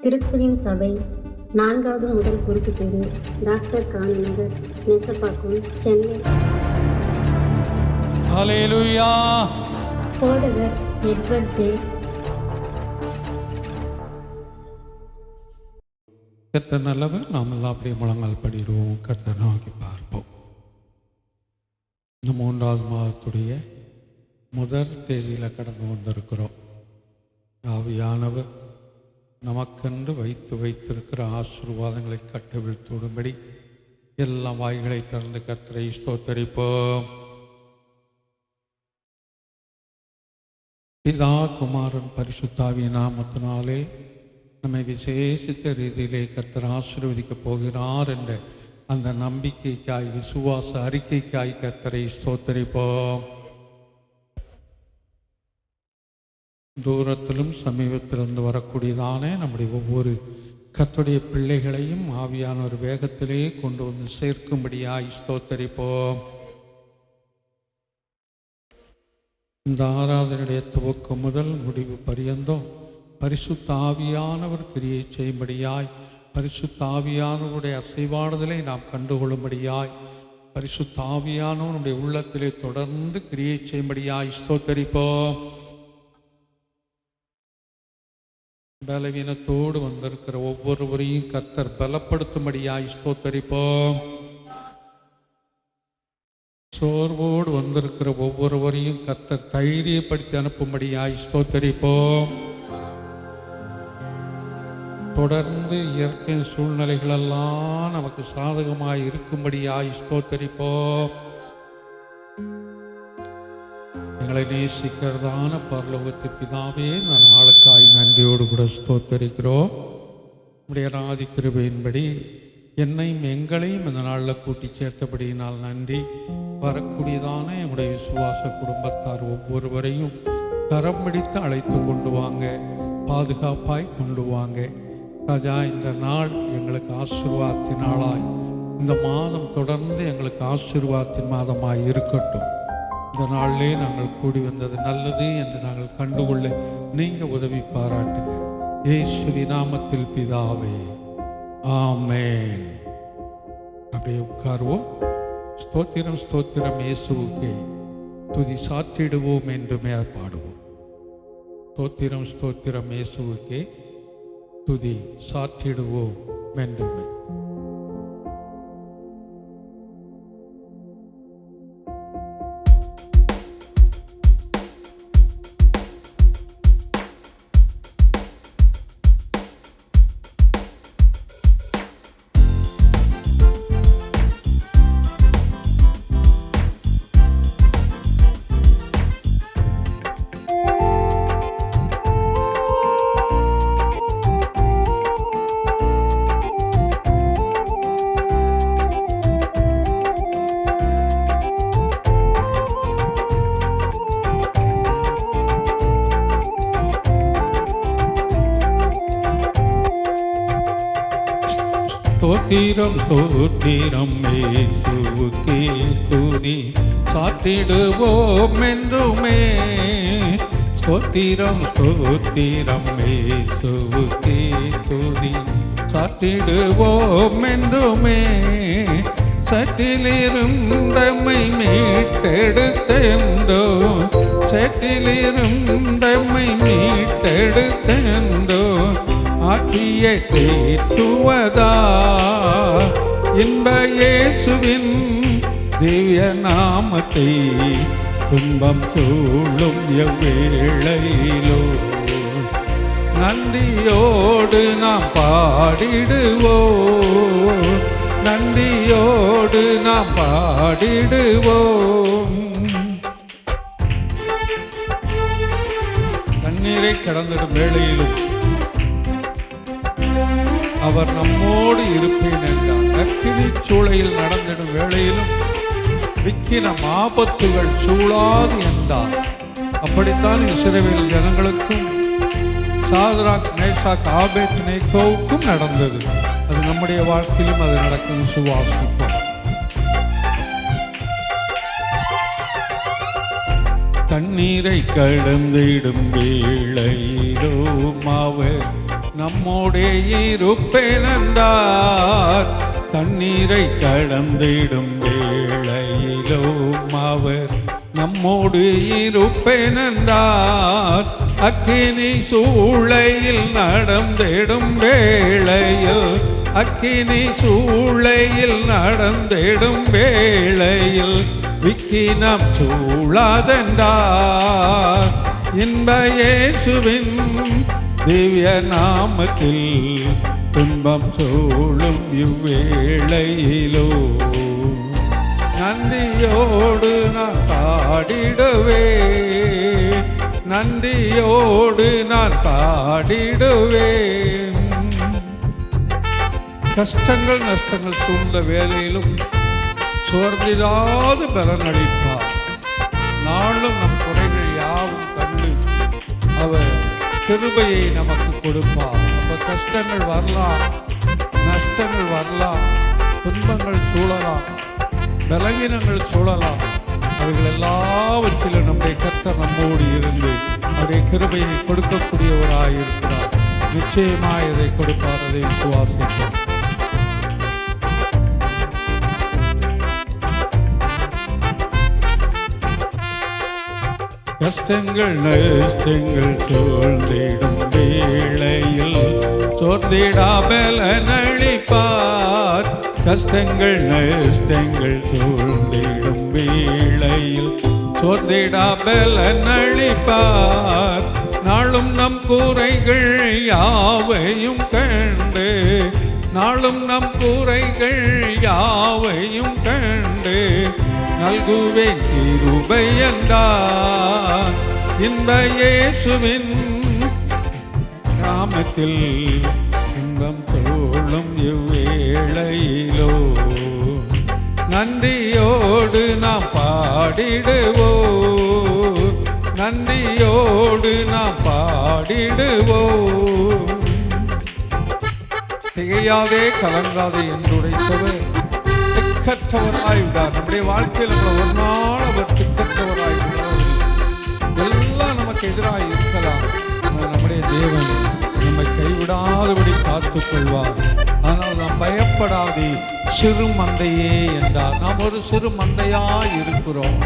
கிறிஸ்துவின் சபை 4வது முதல் குறுக்கு தெரு, டாக்டர் காந்திநகர், நெசப்பாக்கம், சென்னை. ஹல்லேலூயா. போதகர் எட்வர்ட் ஜே. கர்த்தர் நல்லவர். நாம் எல்லாம் அப்படியே முழங்கால் படிடுவோம். கர்த்தர் நோக்கி பார்ப்போம். இந்த 3வது மாதத்துடைய முதல் தேதியில் கடந்து வந்திருக்கிறோம். ஆவியானவர் நமக்கென்று வைத்திருக்கிற ஆசீர்வாதங்களை கட்டவிழ்த்துவிடும்படி எல்லா வாய்களை திறந்து கர்த்தரை ஸ்தோத்தரிப்போம். பிதா, குமாரன், பரிசுத்தாவியின் நாமத்தினாலே நம்மை விசேஷித்த ரீதியிலே கர்த்தர் ஆசீர்வதிக்கப் போகிறார் என்ற அந்த நம்பிக்கைக்காய், விசுவாச அறிக்கைக்காய் கர்த்தரை ஸ்தோத்தரிப்போம். தூரத்திலும் சமீபத்திலிருந்து வரக்கூடியதான நம்முடைய ஒவ்வொரு கர்த்தருடைய பிள்ளைகளையும் ஆவியான ஒரு வேகத்திலே கொண்டு வந்து சேர்க்கும்படியாய் ஸ்தோத்தரிப்போம். இந்த ஆராதனையுடைய துவக்கம் முதல் முடிவு பரியந்தம் பரிசுத்த ஆவியானவர் கிரியை செய்யும்படியாய், பரிசுத்த ஆவியானவருடைய அசைவாடுதலை நாம் கண்டுகொள்ளும்படியாய், பரிசுத்த ஆவியானவருடைய உள்ளத்திலே தொடர்ந்து கிரியை செய்யும்படியாய் ஸ்தோத்தரிப்போம். பலவீனத்தோடு வந்திருக்கிற ஒவ்வொருவரையும் கர்த்தர் பலப்படுத்தும்படியாய் ஸ்தோத்தரிப்போம். சோர்வோடு வந்திருக்கிற ஒவ்வொருவரையும் கர்த்தர் தைரியப்படுத்தி அனுப்பும்படியாய் ஸ்தோத்தரிப்போம். தொடர்ந்து இயற்கை சூழ்நிலைகளெல்லாம் நமக்கு சாதகமாய் இருக்கும்படியாய் ஸ்தோத்தரிப்போம். எங்களை நேசிக்கிறதான பரலோகத்து பிதாவே, நான் ஆளுக்காய் நன்றியோடு கூட ஸ்தோத்தரிக்கிறோம். உடைய ஆதி கிருபையின்படி என்னையும் எங்களையும் இந்த நாளில் கூட்டி சேர்த்தபடியினால் நன்றி. வரக்கூடியதான என்னுடைய விசுவாச குடும்பத்தார் ஒவ்வொருவரையும் கரம் பிடித்து அழைத்து கொண்டு வாங்க, பாதுகாப்பாய் கொண்டு வாங்க ராஜா. இந்த நாள் எங்களுக்கு ஆசீர்வாதத்தின் நாளாய், இந்த மாதம் தொடர்ந்து எங்களுக்கு ஆசீர்வாதத்தின் மாதமாய் இருக்கட்டும். இந்த நாளிலே நாங்கள் கூடி வந்தது நல்லது என்று நாங்கள் கண்டுகொள்ள நீங்கள் உதவி பாராட்டுங்க. இயேசுவின் நாமத்தில் பிதாவே, ஆமென். அப்படியே உட்காருவோம். ஸ்தோத்திரம் ஸ்தோத்திரம் இயேசுவுக்கே துதி சாத்திடுவோம் என்றுமே பாடுவோம். ஸ்தோத்திரம் ஸ்தோத்திரம் இயேசுவுக்கே துதி சாத்திடுவோம் என்றுமே. ஸ்தோத்திரம் ஸ்தோத்திரம் இயேசுவுக்கே துதி சாத்திடுவோம் என்றுமே. ஸ்தோத்திரம் ஸ்தோத்திரம் இயேசுவுக்கே துதி சாத்திடுவோம் என்றுமே. சற்றிலிருந்தம்மை மீட்டெடுத்தெந்தோ, சற்றிலிருந்தம்மை மீட்டெடுத்தெந்தோ ஆற்றிய தேற்றுவதா இன்ப இயேசுவின் திவ்ய நாமத்தை துன்பம் சூழும் எவ்வேளையிலோ நன்றியோடு நாம் பாடிடுவோம், நன்றியோடு நாம் பாடிடுவோம். தண்ணீரை கடந்திடும் வேளையிலும் அவர் நம்மோடு இருப்பேன் என்றார். அக்கினி சூளையில் நடந்திடும் வேளையிலும் விக்கினம் ஆபத்துகள் சூழாது என்றார். அப்படித்தான் இஸ்ரவேல் ஜனங்களுக்கும் சாத்ராக், மேஷாக், ஆபேத்நேகோவுக்கும் நடந்தது. அது நம்முடைய வாழ்க்கையிலும் அது நடக்கும். விசுவாசிப்போம். தண்ணீரை கடந்திடும் வேளையிலும் அவர் நம்மோடே இருப்பேன் என்றார். தண்ணீரை கடந்திடும் வேளையிலும் அவர் நம்மோடு இருப்பேன் என்றார். அக்கினி சூளையில் நடந்திடும் வேளையில், அக்கினி சூளையில் நடந்திடும் வேளையில் விக்கினம் சூழாதென்றார். இன்ப இயேசுவின் திவ்ய நாமத்தில் துன்பம் சூழும் இவ்வேளையிலோ நன்றியோடு நான் பாடிடுவேன், நன்றியோடு நான் பாடிடுவேன். கஷ்டங்கள் நஷ்டங்கள் சூழ்ந்த வேளையிலும் சோர்ந்திடாது பலனளிப்பார். நாளும் நம் குறைகள் யாவும் கண்டு அவர் கிருபையை நமக்கு கொடுப்பார். அப்ப கஷ்டங்கள் வரலாம், நஷ்டங்கள் வரலாம், துன்பங்கள் சூழலாம், பலவீனங்கள் சூழலாம். அவைகள் எல்லாவற்றிலும் நம்முடைய கர்த்தர் நம்மோடு இருந்து அவருடைய கிருபையை கொடுக்கக்கூடியவராயிருக்கிறார். நிச்சயமாய் இதை கொடுப்பார், அதை விசுவாசிப்போம். கஷ்டங்கள் நஷ்டங்கள் சூழ்ந்திடும் வேளையில் சோர்ந்திடாமல் நளிப்பார். கஷ்டங்கள் நஷ்டங்கள் சூழ்ந்திடும் வேளையில் சோர்ந்திடாமல் நளிப்பார். நாளும் நம் குறைகள் யாவையும் கண்டு, நாளும் நம் குறைகள் யாவையும் கண்டு நல்குவேன் கிருபை என்றார். இன்ப இயேசுவின் நாமத்தில் இன்பம் தோளும் இவ்வேளையிலோ நன்றியோடு நாம் பாடிடுவோம், நன்றியோடு நாம் பாடிடுவோம். திகையாதே கலங்காதே என்று உரைத்தவர் திக்கற்றவராய்விடார். நம்முடைய வாழ்க்கையில் நம்மளை ஒரு நாள் அவர் திக்கற்றவராய்விடார். எல்லாம் நமக்கு எதிராக இருக்கலாம், நம்முடைய தேவன் நம்மை கைவிடாதபடி காத்துக் கொள்வார். ஆனால் நாம் பயப்படாதே சிறு மந்தையே என்றார். நாம் ஒரு சிறு மந்தையாய் இருக்கிறோம்.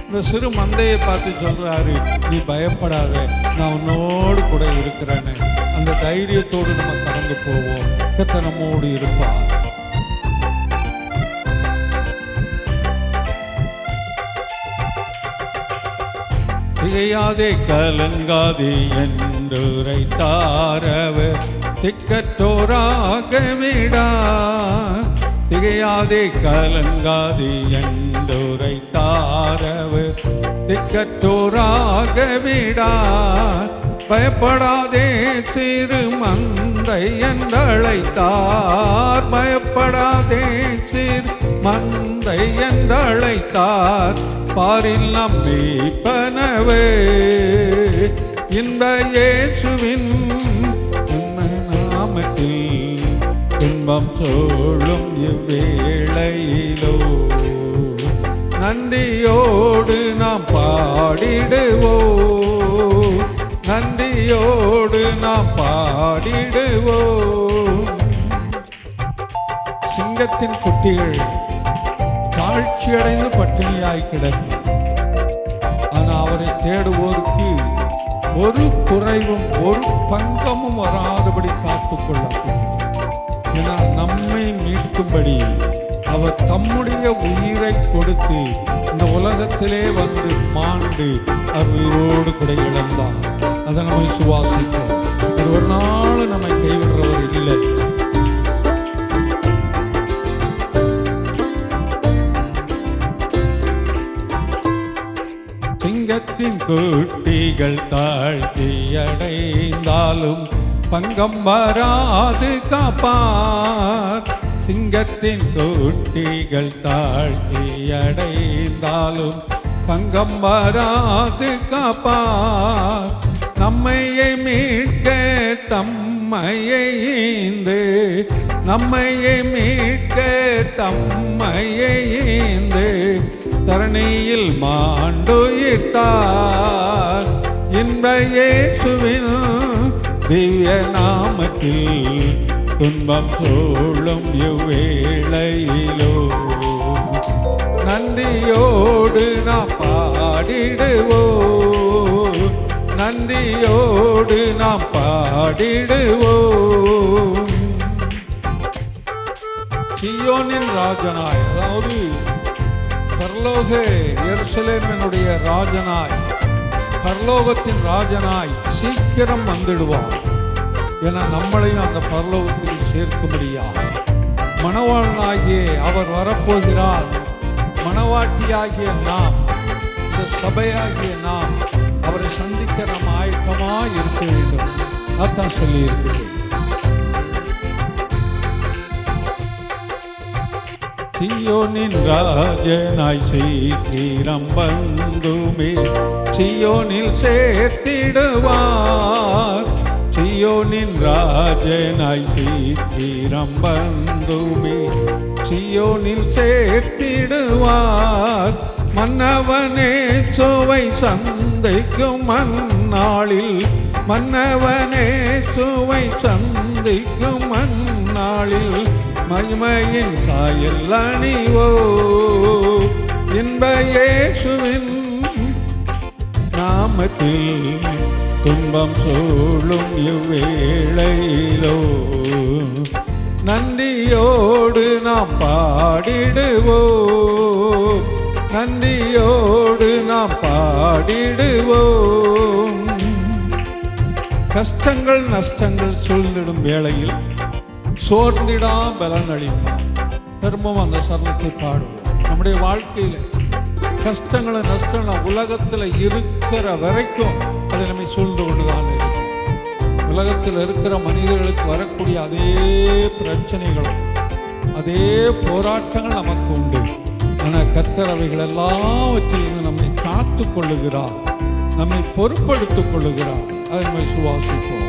இந்த சிறு மந்தையை பார்த்து சொல்றாரு, நீ பயப்படாத, நான் உன்னோடு கூட இருக்கிறேன்னு. அந்த தைரியத்தோடு நம்ம கடந்து போவோம். கர்த்தர் நம்மோடு இருப்பார். திகையாதே கலங்காதே என்றுரைத்தாரவர் திக்கற்றோராக விடார். திகையாதே கலங்காதே என்றுரைத்தாரவர் திக்கற்றோராக விடார். பயப்படாதே சிறு மந்தை என்றழைத்தார், பயப்படாதே சிறு மந்தை என்றழைத்தார். பாரில் நம்மை பனவே இன்ப இயேசுவின் நாமத்தில் இன்பம் சோழும் இவ்வேளையிலோ நன்றியோடு நாம் பாடிடுவோம், நன்றியோடு நாம் பாடிடுவோம். சிங்கத்தின் குட்டிகள் தாழ்ச்சியடைந்து பட்டினியாய் கிடக்கும். ஆனால் அவரை தேடுவோருக்கு ஒரு குறைவும் ஒரு பங்கமும் வராதபடி காத்துக்கொள்ளப்படும். ஏன்னா நம்மை மீட்கும்படி அவர் தம்முடைய உயிரை கொடுத்து இந்த உலகத்திலே வந்து மாண்டு அவர் உயிரோடு கூட இழந்தார். அதை நம்ம விசுவாசிப்போம். ஒரு நாள் நம்மை கைவிடுறவர் இல்லை. சிங்கத்தின் குட்டிகள் தாழ்த்தி அடைந்தாலும் பங்கம் வராது காப்பார். சிங்கத்தின் குட்டிகள் தாழ்த்தி அடைந்தாலும் பங்கம் வராது காப்பார். நம்மையை மீட்க தம்மையை ஈந்து, நம்மையை மீட்க தம்மையை ஈந்து தரணியில் மாண்டுயிர்த்தார். இன்ப இயேசுவின் திவ்ய நாமத்தில் துன்பம் சூழும் இவ்வேளையிலோ நன்றியோடு நாம் பாடிடுவோம், நன்றியோடு நாம் பாடிடுவோம். சீயோனின் ராஜனாய், அதாவது பரலோக எருசலேமினுடைய ராஜனாய், பரலோகத்தின் ராஜனாய் சீக்கிரம் வந்துடுவார் என நம்மளையும் அந்த பரலோகத்தில் சேர்க்கும்படியாக மணவாளனாகிய அவர் வரப்போகிறார். மணவாட்டியாகிய நாம், இந்த சபையாகிய நாம் அவரை சந்திக்க நாம் ஆயத்தமாய் இருக்க வேண்டும். அதான் சொல்லி இருக்கிறேன். சீயோனின் ராஜனாய் சீக்கிரம் வந்துமே சீயோனில் சேர்த்திடுவார். சீயோனின் ராஜனாய் சீக்கிரம் வந்துமே சீயோனில் சேர்த்திடுவார். மன்னவனே சுவை சந்தைக்கும் மன்னாளில், மன்னவனே சுவை சந்தைக்கும் மன்னாளில் மகிமையின் சாயல் அணிவோ. இன்ப இயேசுவின் நாமத்தில் துன்பம் சூழும் இவ்வேளையிலோ நன்றியோடு நாம் பாடிடுவோம், நன்றியோடு நாம் பாடிடுவோம். கஷ்டங்கள் நஷ்டங்கள் சூழ்ந்திடும் வேளையில் சோர்ந்திடா பலன் அளிப்பார். திரும்பவும் அந்த சரணத்தை பாடுவோம். நம்முடைய வாழ்க்கையில கஷ்டங்களும் நஷ்டங்களும் உலகத்தில் இருக்கிற வரைக்கும் அதை நம்மை சூழ்ந்து கொண்டுதான் இருக்கும். உலகத்தில் இருக்கிற மனிதர்களுக்கு வரக்கூடிய அதே பிரச்சனைகளும் அதே போராட்டங்கள் நமக்கு உண்டு. ஆனால் கர்த்தர் அவைகள் எல்லாவற்றிலிருந்து நம்மை காத்து கொள்ளுகிறார், நம்மை பொறுப்படுத்திக் கொள்ளுகிறார். அதை நம்ம சுவாசிப்போம்.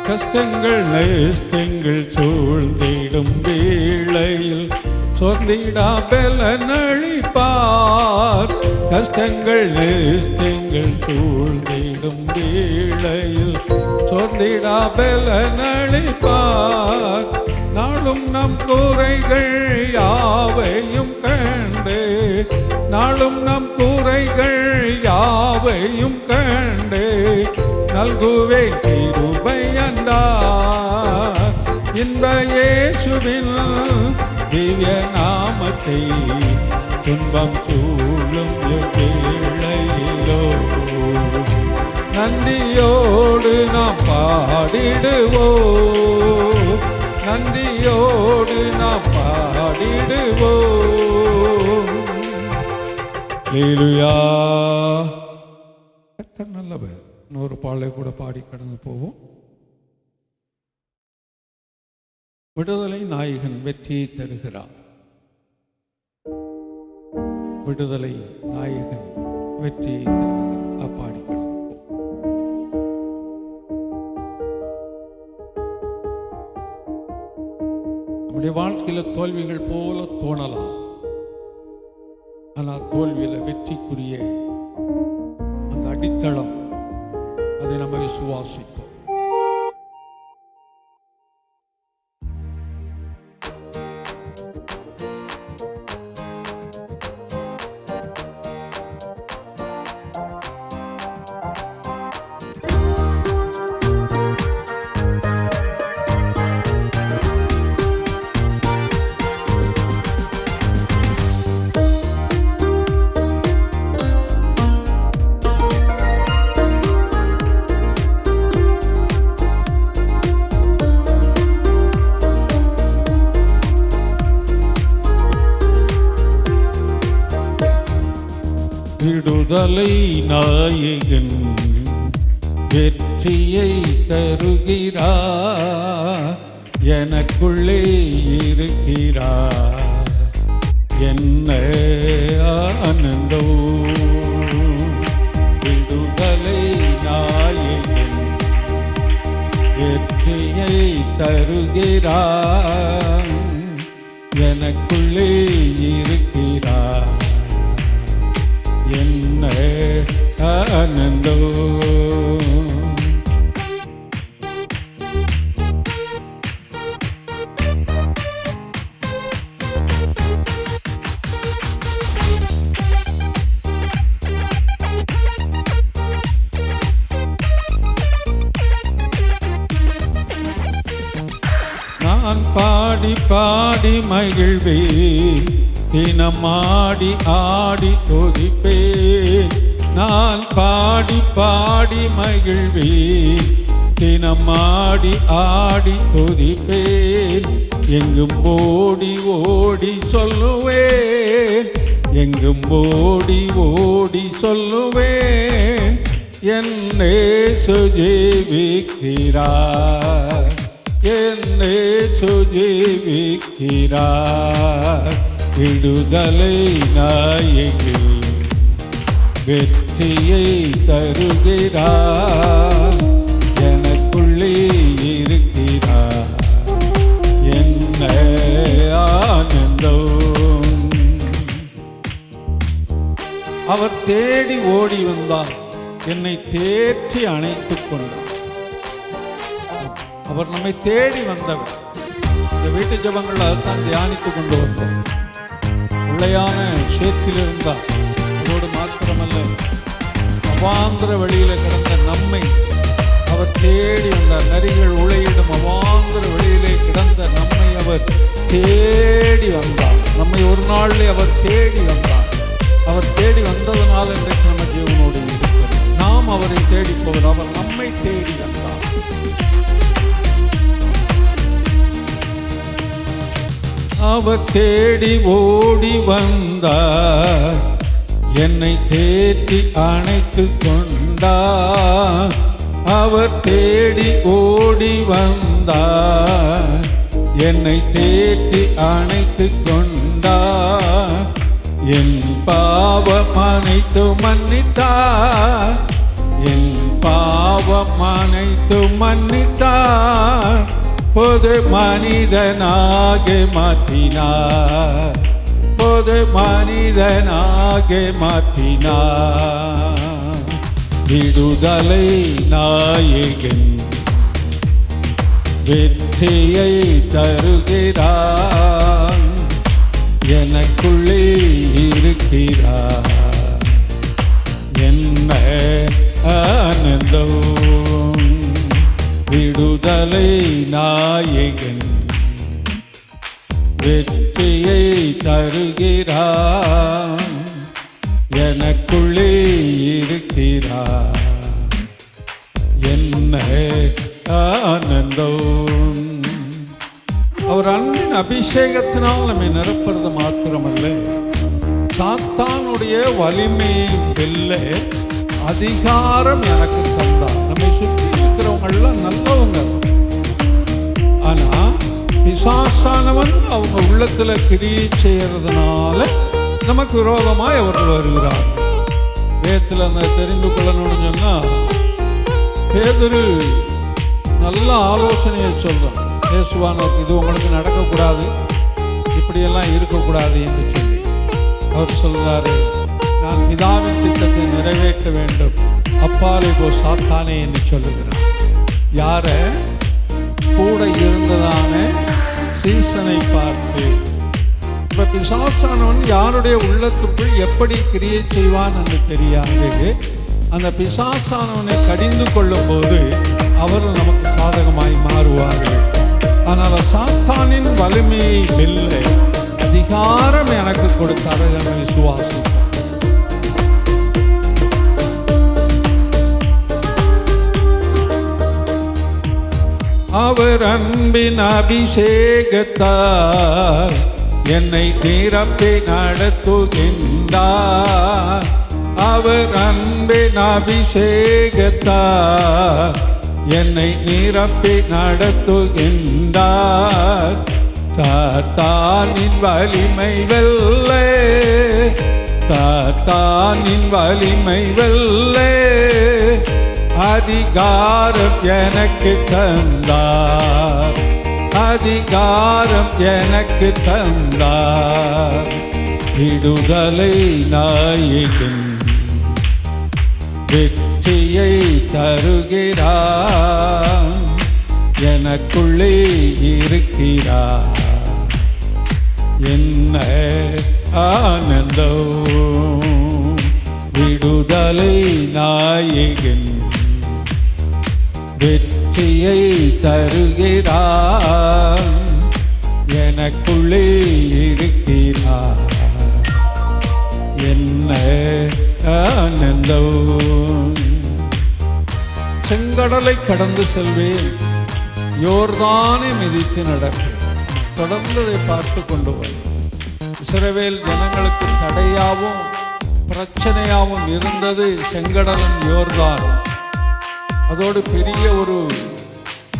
கஷ்டங்கள் நஷ்டங்கள் சூழ்ந்திடும் வேளையில் சொந்திடா பலன் அளிப்பார். கஷ்டங்கள் நஷ்டங்கள் சூழ்ந்திடும் வேளையில் சொந்திடா பலன் அளிப்பார். நாளும் நம் குறைகள் யாவையும் கண்டு, நாளும் நம் குறைகள் யாவையும் கண்டு நல்குவேன் கிருபை என்றார். இன்ப இயேசுவின் திவ்ய நாமத்தை துன்பம் சூழும் வேளையிலோ நன்றியோடு நாம் பாடிடுவோம், நன்றியோடு நாம் பாடிடுவோம். அல்லேலூயா. கர்த்தர் நல்லவர். இன்னொரு பாடலை கூட பாடி கடந்து போவோம். விடுதலை நாயகன் வெற்றியை தருகிறார். விடுதலை நாயகன் வெற்றியை தருகிறார். பாடி கடந்து நம்முடைய வாழ்க்கையில தோல்விகள் போல தோணலாம். ஆனால் தோல்வியில வெற்றிக்குரிய அந்த அடித்தளம், அதை நம்ம விசுவாசிப்போம். விடுதலை நாயகன் வெற்றியை தருகிறார். எனக்குள்ளே இருக்கிறார். என்ன ஆனந்தம். விடுதலை நாயகன் வெற்றியை தருகிறார். எனக்குள்ளே இருக்கிறார். என்ன ஆனந்தோ. நான் பாடி பாடி மகிழ்வேன், தினம் ஆடி ஆடி துதிப்பேன். நான் பாடி பாடி மகிழ்வேன், தினம் ஆடி ஆடி துதிப்பேன். எங்கும் ஓடி ஓடி சொல்லுவேன், எங்கும் ஓடி ஓடி சொல்லுவேன், என்னை சுஜீவிக்கிறார், என்னை சுஜீவிக்கிறார். விடுதலை நாயகி வெற்றியை தருகிறார், எனக்குள்ளே இருக்கிறார், என்ன ஆனந்தம். அவர் தேடி ஓடி வந்தார், என்னை தேற்றி அணைத்துக் கொண்டார். அவர் நம்மை தேடி வந்தவர். இந்த வீட்டு ஜபங்கள் அதைத்தான் தியானித்துக் கொண்டு வந்தார். உள்ளையான சேற்றில் இருந்தார். அதோடு மாத்திரமல்ல, அவாந்திர வழியில கிடந்த நம்மை அவர் தேடி வந்தார். நரிகள் உளையிடும் அவாந்திர வழியிலே கிடந்த நம்மை அவர் தேடி வந்தார். நம்மை ஒரு நாளிலே அவர் தேடி வந்தார். அவர் தேடி வந்ததனால் இன்றைக்கு நம்ம ஜீவனோடு இருக்கிறோம். நாம் அவரை தேடி போவது, அவர் நம்மை தேடி வந்தார். அவர் தேடி ஓடி வந்தார், என்னை தேற்றி அணைத்துக் கொண்டார். அவர் தேடி ஓடி வந்தார், என்னை தேற்றி அணைத்துக் கொண்டார். என் பாவம் அனைத்து மன்னித்தார், என் பாவம் அனைத்து மன்னித்தார். பொது மனிதனாக மாற்றினார், பொது மனிதனாக மாற்றினார். விடுதலை நாயகன் வெற்றியை தருகிறார், எனக்குள்ளே இருக்கிறார், என்ன ஆனந்தம். விடுதலை நாயகன் வெற்றியை தருகிறார், எனக்குள்ளே இருக்கிறார், என்ன ஆனந்தம். அவர் அன்பின் அபிஷேகத்தினால் நம்மை நிரப்புறது மாத்திரமல்ல, சாத்தானுடைய வலிமையை வெல்ல அதிகாரம் எனக்கு தந்தார். நம்மை சுற்றி இருக்கிறவங்கெல்லாம் நல்லவங்க, ஆனா பிசாசானவன் அவங்க உள்ளத்துல கிரியை செய்யறதுனால நமக்கு விரோதமாய் அவர்கள் வருகிறார். வேதத்துல தெரிந்து கொள்ளணும்னு சொன்னா, பேதுரு நல்ல ஆலோசனையை சொல்றான். இயேசுவானவர் இது உங்களுக்கு நடக்கக்கூடாது, இப்படியெல்லாம் இருக்கக்கூடாது என்று சொல்லி அவர் சொல்றாரு, நான் பிதாவின் திட்டத்தை நிறைவேற்ற வேண்டும், அப்பாலே போ சாத்தானே என்று சொல்லுகிறார். யார கூட இருந்ததான சீசனை பார்த்து, இப்ப பிசாசானவன் யாருடைய உள்ளத்துக்குள் எப்படி கிரியை செய்வான் என்று தெரியாது. அந்த பிசாசானவனை கடிந்து கொள்ளும் போது அவர்கள் நமக்கு சாதகமாய் மாறுவார்கள். ஆனால் சாத்தானின் வலிமையை வெல்ல அதிகாரம் எனக்கு கொடுத்தார் என விசுவாசி. அவர் அன்பின் அபிஷேகத்தார் என்னை நிரப்பி நடத்துகின்றார். அவர் அன்பின் அபிஷேகத்தார் என்னை நிரப்பி நடத்துகின்றார். சாத்தானின் வலிமை வெல்ல, சாத்தானின் வலிமை வெல்ல அதிகாரம் எனக்கு தந்தார், அதிகாரம் எனக்கு தந்தார். விடுதலை நாயகன் வெற்றியை தருகிறார், எனக்குள்ளே இருக்கிறார், என்ன ஆனந்தம். விடுதலை நாயகன் வெற்றியை தருகிறார், எனக்குள்ளே இருக்கிறார். என்ன ஆனந்தம்! செங்கடலை கடந்து செல்வேன், யோர்தானை மிதித்து நடப்பேன். தொடர்ந்து அதை பார்த்து கொண்டு வரும். இஸ்ரவேல் ஜனங்களுக்கு தடையாகவும் பிரச்சனையாகவும் இருந்தது செங்கடலும் யோர்தான். அதோடு பெரிய ஒரு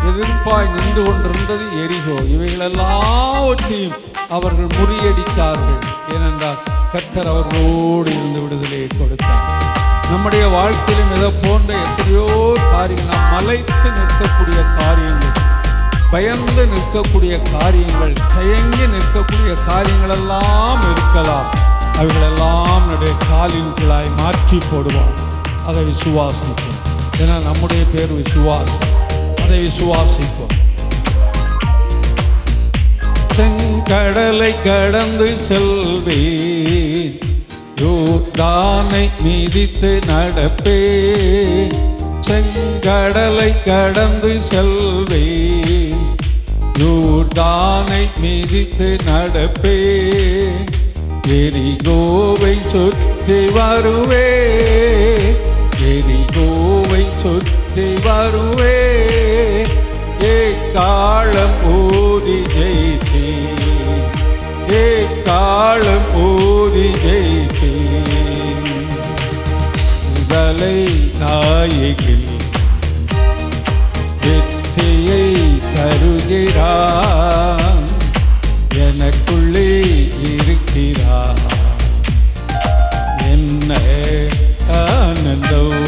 எதிர்ப்பாய் நின்று கொண்டிருந்தது எரிகோ. இவைகளெல்லாவற்றையும் அவர்கள் முறியடித்தார்கள். ஏனென்றால் கர்த்தர் அவர்களோடு இருந்து விடுதலையை கொடுத்தார். நம்முடைய வாழ்க்கையிலும் இதை போன்ற எத்தனையோ காரியங்கள், நாம் மலைத்து நிற்கக்கூடிய காரியங்கள், பயந்து நிற்கக்கூடிய காரியங்கள், தயங்கி நிற்கக்கூடிய காரியங்கள் எல்லாம் இருக்கலாம். அவைகளெல்லாம் நம்முடைய காலின் கீழாய் மாற்றி போடுவார். அதை விசுவாசிப்போம். ஏன்னா நம்முடைய பேர் விசுவாசம். அதை விசுவாசிப்போம். செங்கடலை கடந்து செல்வேன், யோர்தானை மிதித்து நடப்பேன். செங்கடலை கடந்து செல்வேன், யோர்தானை மிதித்து நடப்பேன். எரிகோவை சுற்றி வருவேன், எரிகோவை சுற்றி வருவேன். ஏக்காலம் ஓதி ஜெயிப்பேன், ஏக்காலம் ஓதி ஜெயிப்பேன். முதலை நாயகில் வெற்றியை தருகிறான், எனக்குள்ளே இருக்கிறார். என்ன ஆனந்தம்!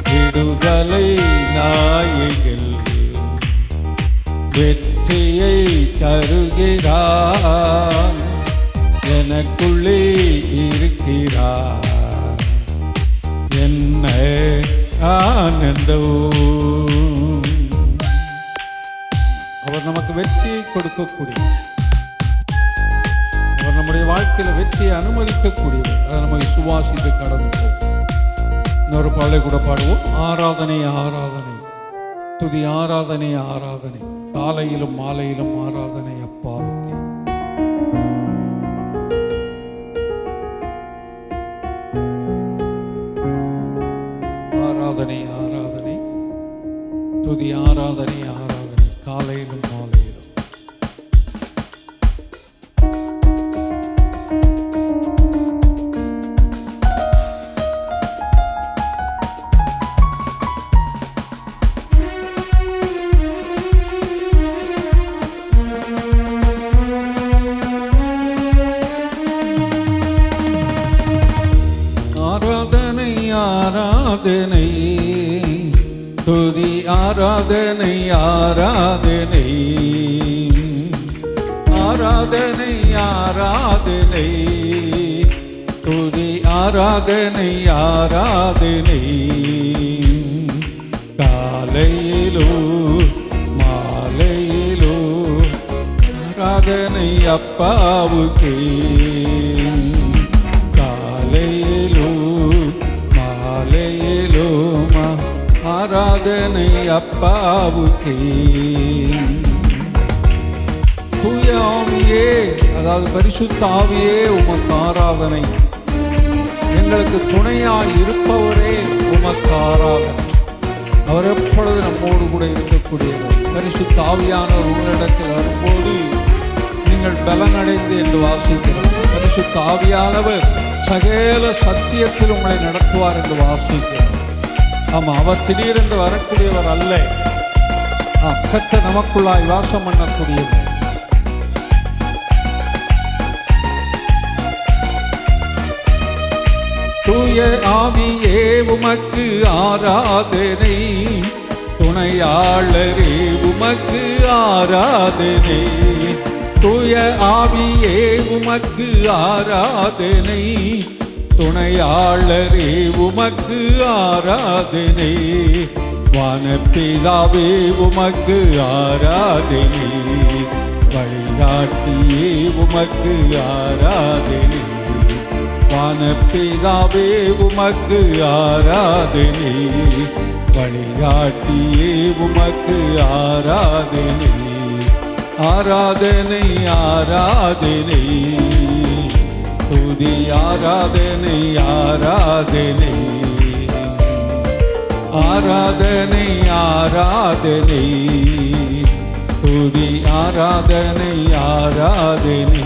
விடுதலை நாயகில் வெற்றியை தருகிறார், எனக்குள்ளே இருக்கிறார். என்ன ஆனந்தம்! அவர் நமக்கு வெற்றியை கொடுக்கக்கூடியவர். அவர் நம்முடைய வாழ்க்கையில் வெற்றியை அனுமதிக்கக்கூடியவர். அதை நம்ம விசுவாசித்து கடந்து போகும். இன்னொரு பாடலை கூட பாடுவோம். ஆராதனை ஆராதனை, துதி ஆராதனை ஆராதனை, காலையிலும் மாலையிலும் ஆராதனை அப்பாவுக்கு. ஆராதனை ஆராதனை, துதி ஆராதனை ஆராதனை, காலையிலும் மாலையிலும். ஆராதனை ஆராதனை, துதி ஆராதனை ஆராதனை, ஆராதனை ஆராதனை, துதி ஆராதனை ஆராதனை. காலையிலோ மாலையிலோ ஆராதனை அப்பாவுக்கே. காலையிலோ மாலையிலோ ஆராதனை அப்பாவுக்கே. தூய ஆவியே, அதாவது பரிசுத்த ஆவியே, உமக்கு ஆராதனை. எங்களுக்கு துணையாய் இருப்பவரே உமக்கு ஆராதனை. அவர் எப்பொழுது நம்மோடு கூட இருக்கக்கூடியவர். பரிசுத்த ஆவியானவர் உங்களிடத்தில் வரும்போது நீங்கள் பலனடைந்து என்று வாசிக்கிறோம். பரிசுத்த ஆவியானவர் சகல சத்தியத்தில் உங்களை நடத்துவார் என்று வாசிக்கிறோம். ஆமாம், அவர் திடீரென்று வரக்கூடியவர் அல்ல. கர்த்தர் நமக்குள்ளாய் வாசம் பண்ணக்கூடியவர். தூய ஆவியே உமக்கு ஆராதனை, துணையாளரே உமக்கு ஆராதனை. தூய ஆவியே உமக்கு ஆராதனை, துணையாளரே உமக்கு ஆராதனை. வானபிதாவே உமக்கு ஆராதனை, வழிகாட்டியே உமக்கு ஆராதனை. வானபிதாவே உமக்கு ஆராதனை, வழிகாட்டியே உமக்கு ஆராதனை. ஆராதனை ஆராதனை துதி ஆராதனை ஆராதனை ஆராதனை ஆராதனை துதி ஆராதனை ஆராதனை.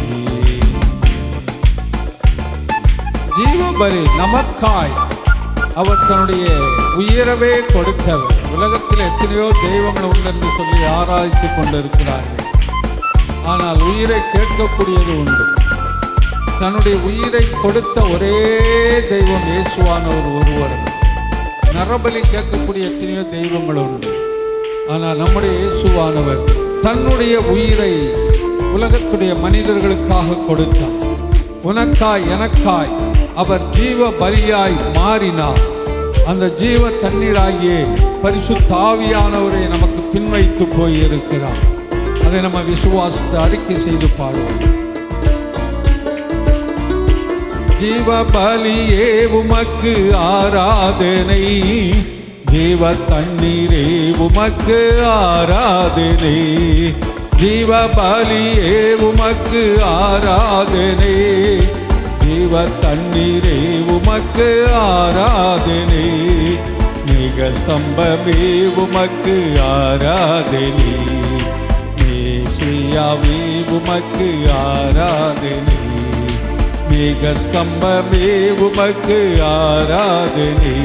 ஜீவபலி நமக்காய் அவர் தன்னுடைய உயிரவே கொடுத்தவர். உலகத்தில் எத்தனையோ தெய்வங்கள் உண்டு என்று சொல்லி ஆராய்ச்சி கொண்டிருக்கிறார்கள். ஆனால் உயிரை கேட்கக்கூடியது உண்டு. தன்னுடைய உயிரை கொடுத்த ஒரே தெய்வம் இயேசுவானவர் ஒருவர். நரபலி கேட்கக்கூடிய எத்தனையோ தெய்வங்கள் உண்டு. ஆனால் நம்முடைய இயேசுவானவர் தன்னுடைய உயிரை உலகத்துடைய மனிதர்களுக்காக கொடுத்தார். உனக்காய் எனக்காய் அவர் ஜீவ பலியாய் மாறினார். அந்த ஜீவ தண்ணீராகிய பரிசுத்த ஆவியானவரை நமக்கு பின்வைத்து போயிருக்கிறார். அதை நம்ம விசுவாசத்தை அறிக்கை செய்து பாடுவோம். ஜீவ பலியே உமக்கு ஆராதனை, ஜீவ தண்ணீரே உமக்கு ஆராதனை, ஜீவ பலியே உமக்கு ஆராதனை, ஜீவ தண்ணீரே உமக்கு ஆராதனை, மிக சம்பமே உமக்கு ஆராதனை, மேசியாவே உமக்கு ஆராதனை, மிக ஸ்தம்பமே உமக்கு ஆராதனை,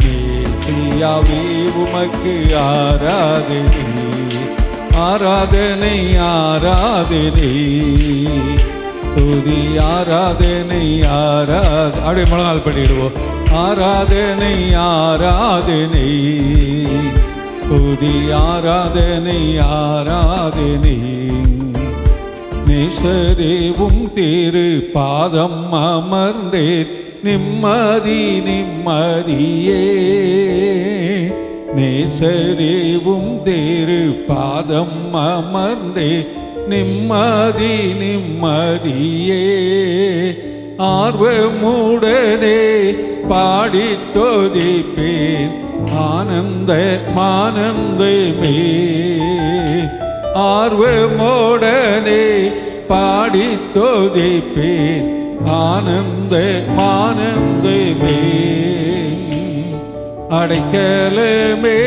மேசியாவே உமக்கு ஆராதனை, ஆராதனை ஆராதனை துதி ஆராதனை ஆராதனை. அப்படியே முழங்கால் பண்ணிடுவோம். ஆராதனை ஆராதனை துதி ஆராதனை ஆராதனை. நேசரேவும் திரு பாதம் அமர்ந்தேன் நிம்மதி நிம்மதியே, நேசரேவும் திரு பாதம் அமர்ந்தே நிம்மதி நிம்மதியே, ஆர்வமுடனே பாடி துதிப்பேன் ஆனந்த ஆனந்தமே, ஆர்வமுடனே பாடி துதிப்பேன் ஆனந்த ஆனந்தமே, அடைக்கலமே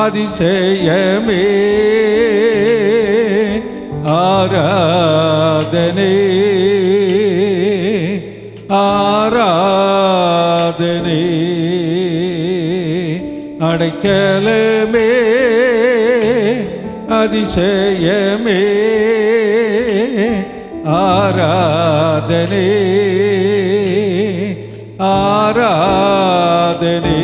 அதிசயமே ஆராதனை ஆராதனை, அடைக்கலமே அதிசயமே ஆராதனை ஆராதனை.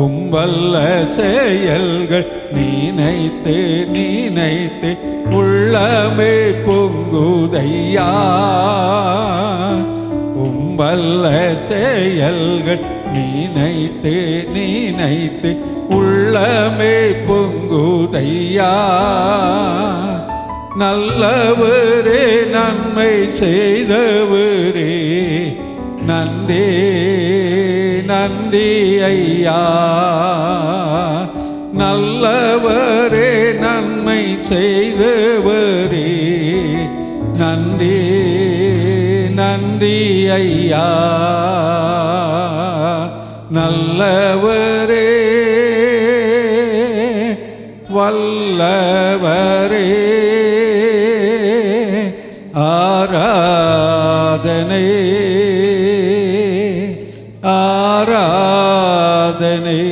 உம்பல்ல செயல்கள் நினைத்து நினைத்து உள்ளமே பொங்குதையா, உம்பல்ல செயல்கள் நினைத்து நினைத்து உள்ளமே பொங்குதையா, நல்லவரே நன்மை செய்தவரே நன்றி நன்றி ஐயா, நல்லவரே நன்மை செய்தவரே நன்றி நன்றி ஐயா, நல்லவரே வல்லவரே ஆராதனை ஆராதனை.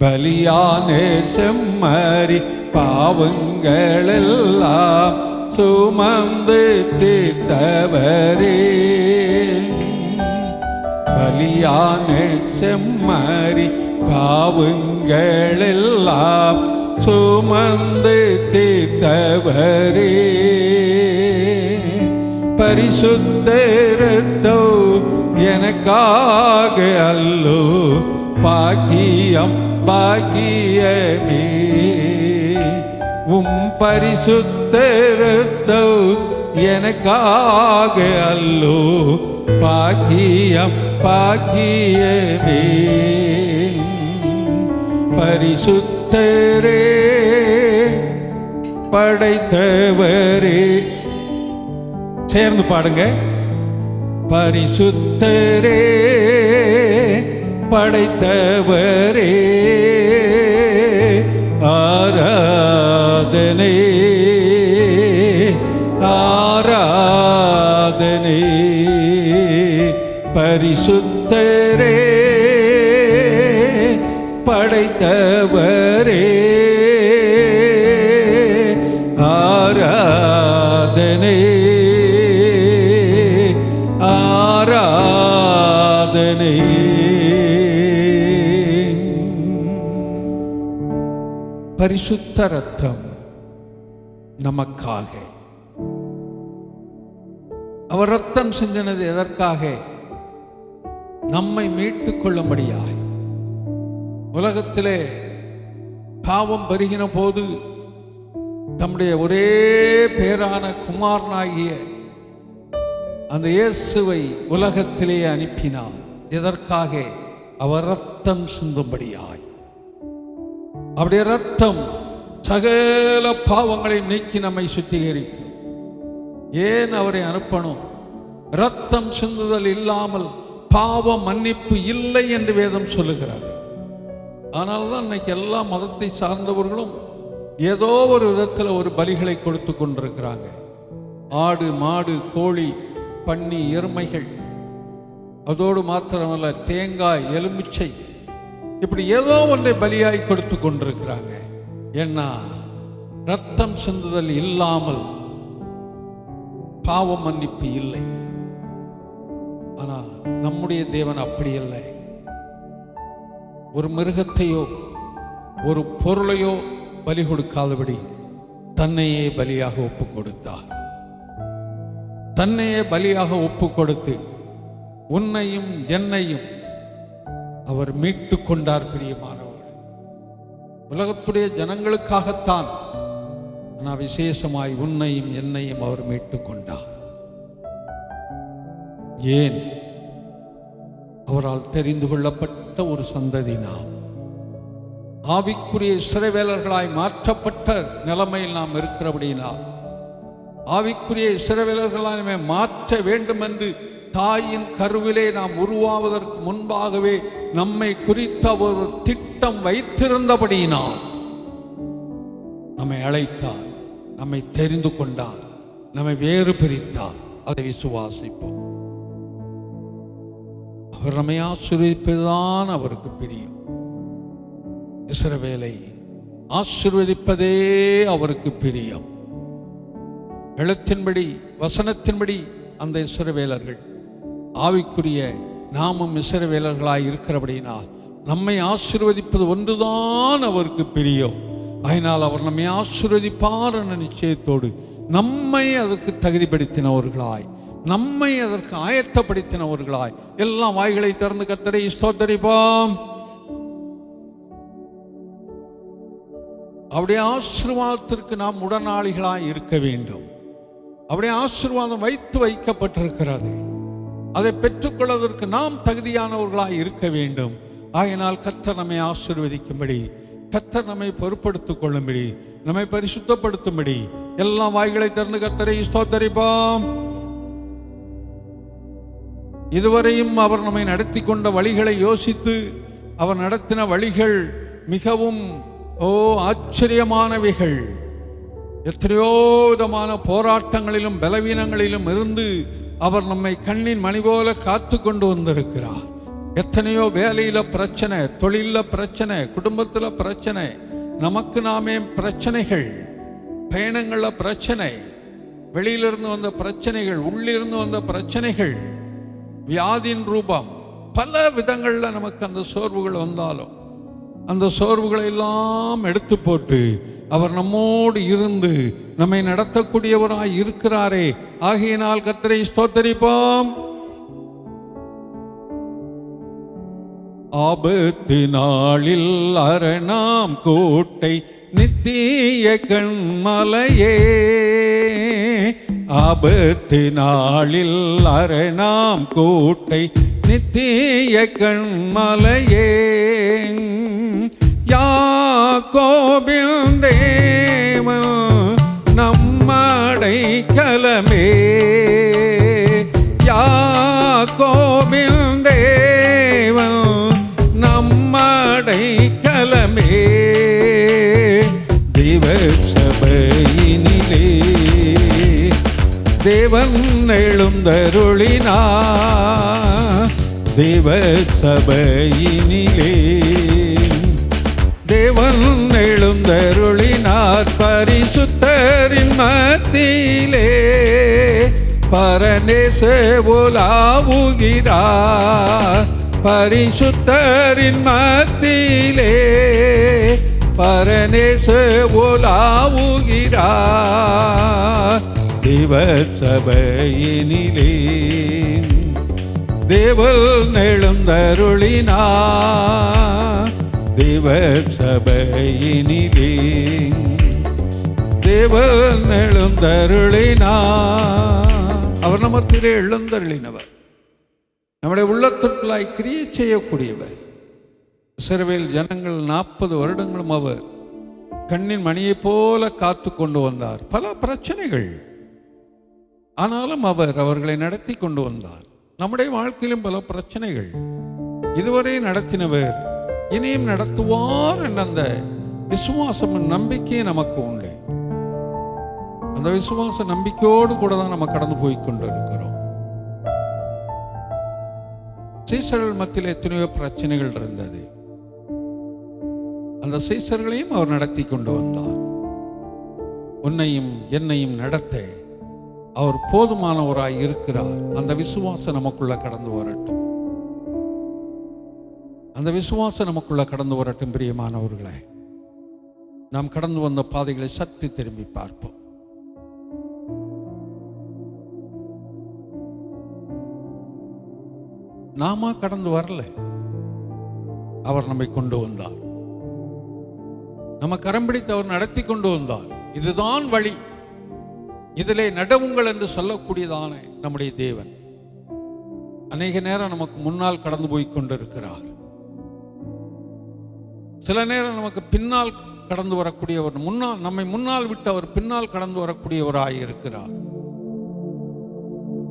பலியான செம்மறி பாவங்களெல்லாம் சுமந்து தீர்த்தவரே, பலியான செம்மறி பாவங்களெல்லாம் சுமந்து தீர்த்தவரே, பரிசுத்த இரத்தம் எனக்காக அல்லோ பாக்கியம் பாக்கியமே, உம் பரிசுத்த இரத்தம் எனக்காக அல்லோ பாக்கியம் பாக்கியமே, பரிசுத்தரே படைத்தவரே. சேர்ந்து பாடுங்க. பரிசுத்தரே படைத்தவரே ஆராதனை ஆராதனை. பரிசுத்தரே படைத்தவரே ஆராதனை ஆராதனை. பரிசுத்த ரத்தம் நமக்காக. அவர் ரத்தம் சிந்தினது எதற்காக? நம்மை மீட்டுக் கொள்ளும்படியாய். உலகத்திலே பாவம் பெருகின போது தம்முடைய ஒரே பேரான குமாரனாகிய அந்த இயேசுவை உலகத்திலே அனுப்பினார். எதற்காக? அவர் ரத்தம் சிந்தும்படியாய். அவருடைய ரத்தம் சகல பாவங்களை நீக்கி நம்மை சுத்திகரிக்கும். ஏன் அவரை அனுப்பணும்? ரத்தம் சிந்துதல் இல்லாமல் பாவ மன்னிப்பு இல்லை என்று வேதம் சொல்லுகிறார். ஆனால்தான் இன்னைக்கு எல்லா மதத்தை சார்ந்தவர்களும் ஏதோ ஒரு விதத்தில் ஒரு பலிகளை கொடுத்து கொண்டிருக்கிறாங்க. ஆடு, மாடு, கோழி, பன்னி, எருமைகள், அதோடு மாத்திரமல்ல தேங்காய், எலுமிச்சை, இப்படி ஏதோ ஒன்றை பலியாய் கொடுத்து கொண்டிருக்கிறாங்க. ஏன்னா ரத்தம் சிந்துதல் இல்லாமல் பாவ மன்னிப்பு இல்லை. ஆனா நம்முடைய தேவன் அப்படி இல்லை. ஒரு மிருகத்தையோ ஒரு பொருளையோ பலி கொடுக்காதபடி தன்னையே பலியாக ஒப்பு கொடுத்தார். தன்னையே பலியாக ஒப்பு கொடுத்து உன்னையும் என்னையும் அவர் மீட்டு கொண்டார். பிரியமானவர், உலகத்துடைய ஜனங்களுக்காகத்தான், ஆனால் விசேஷமாய் உன்னையும் என்னையும் அவர் மீட்டு கொண்டார். ஏன்? அவரால் தெரிந்து கொள்ளப்பட்ட ஒரு சந்ததி நாம். ஆவிக்குரிய இஸ்ரவேலர்களாய் மாற்றப்பட்ட நிலைமையில் நாம் இருக்கிறபடினால், ஆவிக்குரிய இஸ்ரவேலர்களாய் மாற்ற வேண்டும் என்று தாயின் கருவிலே நாம் உருவாவதற்கு முன்பாகவே நம்மை குறித்த ஒரு திட்டம் வைத்திருந்தபடியினால் நம்மை அழைத்தார், நம்மை தெரிந்து கொண்டார், நம்மை வேறு பிரித்தார். அதை விசுவாசிப்போம். அவர் நம்மை ஆசீர்வதிப்பதுதான் அவருக்கு பிரியம். இஸ்ரவேலை ஆசீர்வதிப்பதே அவருக்கு பிரியம். எழுத்தின்படி, வசனத்தின்படி அந்த இஸ்ரவேலர்கள் ஆவிக்குரிய நாமும் இஸ்ரவேலர்களாய் இருக்கிறபடினால் நம்மை ஆசீர்வதிப்பது ஒன்றுதான் அவருக்கு பிரியம். அதனால் அவர் நம்மை ஆசீர்வதிப்பார் என்ற நிச்சயத்தோடு நம்மை அதற்கு தகுதிப்படுத்தினவர்களாய், நம்மை அதற்கு ஆயத்தப்படுத்தினவர்களாய் எல்லாம் வாய்களை திறந்து கர்த்தரை ஸ்தோத்தரிப்போம். அவருடைய ஆசீர்வாதத்திற்கு நாம் உடனாளிகளாய் இருக்க வேண்டும். அவருடைய ஆசீர்வாதம் வைக்கப்பட்டிருக்கிறது. அதை பெற்றுக்கொள்வதற்கு நாம் தகுதியானவர்களாய் இருக்க வேண்டும். ஆகையினால் கர்த்தர் நம்மை ஆசீர்வதிக்கும்படி, கர்த்தர் நம்மை பொறுப்படுத்திக் கொள்ளும்படி, நம்மை பரிசுத்தப்படுத்தும்படி எல்லாம் வாய்களை திறந்து கர்த்தரை ஸ்தோத்தரிப்போம். இதுவரையும் அவர் நம்மை நடத்தி கொண்ட வழிகளை யோசித்து, அவர் நடத்தின வழிகள் மிகவும் ஆச்சரியமானவைகள். எத்தனையோ விதமான போராட்டங்களிலும் பலவீனங்களிலும் இருந்து அவர் நம்மை கண்ணின் மணி போல காத்து கொண்டு வந்திருக்கிறார். எத்தனையோ வேலையில பிரச்சனை, தொழில பிரச்சனை, குடும்பத்தில் பிரச்சனை, நமக்கு நாமே பிரச்சனைகள், பயணங்கள்ல பிரச்சனை, வெளியிலிருந்து வந்த பிரச்சனைகள், உள்ளிருந்து வந்த பிரச்சனைகள், வியாதியின் ரூபம், பல விதங்கள்ல நமக்கு அந்த சோர்வுகள் வந்தாலும் அந்த சோர்வுகளை எல்லாம் எடுத்து போட்டு அவர் நம்மோடு இருந்து நம்மை நடத்தக்கூடியவராய் இருக்கிறாரே. ஆகையினால் கர்த்தரை ஸ்தோத்தரிப்போம். ஆபத்து நாளில் அரணாம் கோட்டை நித்திய கண்மலையே, ஆபத்து நாளில் அரணாம் கோட்டை நித்திய கண்மலையே, யார் யாக்கோபின் தேவன் நம்மடைக்கலமே, யாக்கோபின் தேவன் நம்மடைக்கலமே, தேவ சபையினிலே தேவன் எழுந்தருளினார், தேவ சபையினிலே தேவன் எழுந்தருளினார், பரிசுத்தரின் மத்தியிலே பரநேச உலாவுகிறார், பரிசுத்தரின் மத்தியிலே பரநேச உலாவுகிறார், தேவ சபையினிலே தேவன் எழுந்தருளினார், தேவ சபையினிலே தேவன் எழுந்தருளினார். அவர் நமத்திலே எழுந்தருளினவர், நம்முடைய உள்ளத்திற்குள்ளாய் கிரியை செய்யக்கூடியவர். இஸ்ரவேல் ஜனங்கள் 40 வருடங்களும் அவர் கண்ணின் மணியைப் போல காத்து கொண்டு வந்தார். பல பிரச்சனைகள், ஆனாலும் அவர் அவர்களை நடத்தி கொண்டு வந்தார். நம்முடைய வாழ்க்கையிலும் பல பிரச்சனைகள், இதுவரை நடத்தினவர் இனியும் நடத்துவார் என்ற அந்த விசுவாசம் நம்பிக்கையே நமக்கு உண்டு. அந்த விசுவாச நம்பிக்கையோடு கூட தான் நம்ம கடந்து போய் கொண்டிருக்கிறோம். சீசர்கள் மத்தியில் எத்தனையோ பிரச்சனைகள் இருந்தது, அந்த சீசர்களையும் அவர் நடத்தி கொண்டு வந்தார். உன்னையும் என்னையும் நடத்த அவர் போதுமானவராய் இருக்கிறார். அந்த விசுவாசம் நமக்குள்ள கடந்து வரட்டும், அந்த விசுவாசம் நமக்குள்ள கடந்து வரட்டும். பிரியமானவர்களே, நாம் கடந்து வந்த பாதைகளை சற்று திரும்பி பார்ப்போம். நாம கடந்து வரல, அவர் நம்மை கொண்டு வந்தார். நம்ம கரம் பிடித்து அவர் நடத்தி கொண்டு வந்தார். இதுதான் வழி, இதிலே நடவுங்கள் என்று சொல்லக்கூடியதான நம்முடைய தேவன் அநேக நேரம் நமக்கு முன்னால் கடந்து போய் கொண்டிருக்கிறார். சில நேரம் நமக்கு பின்னால் கடந்து வரக்கூடியவர், நம்மை முன்னால் விட்டு அவர் பின்னால் கடந்து வரக்கூடியவராய் இருக்கிறார்.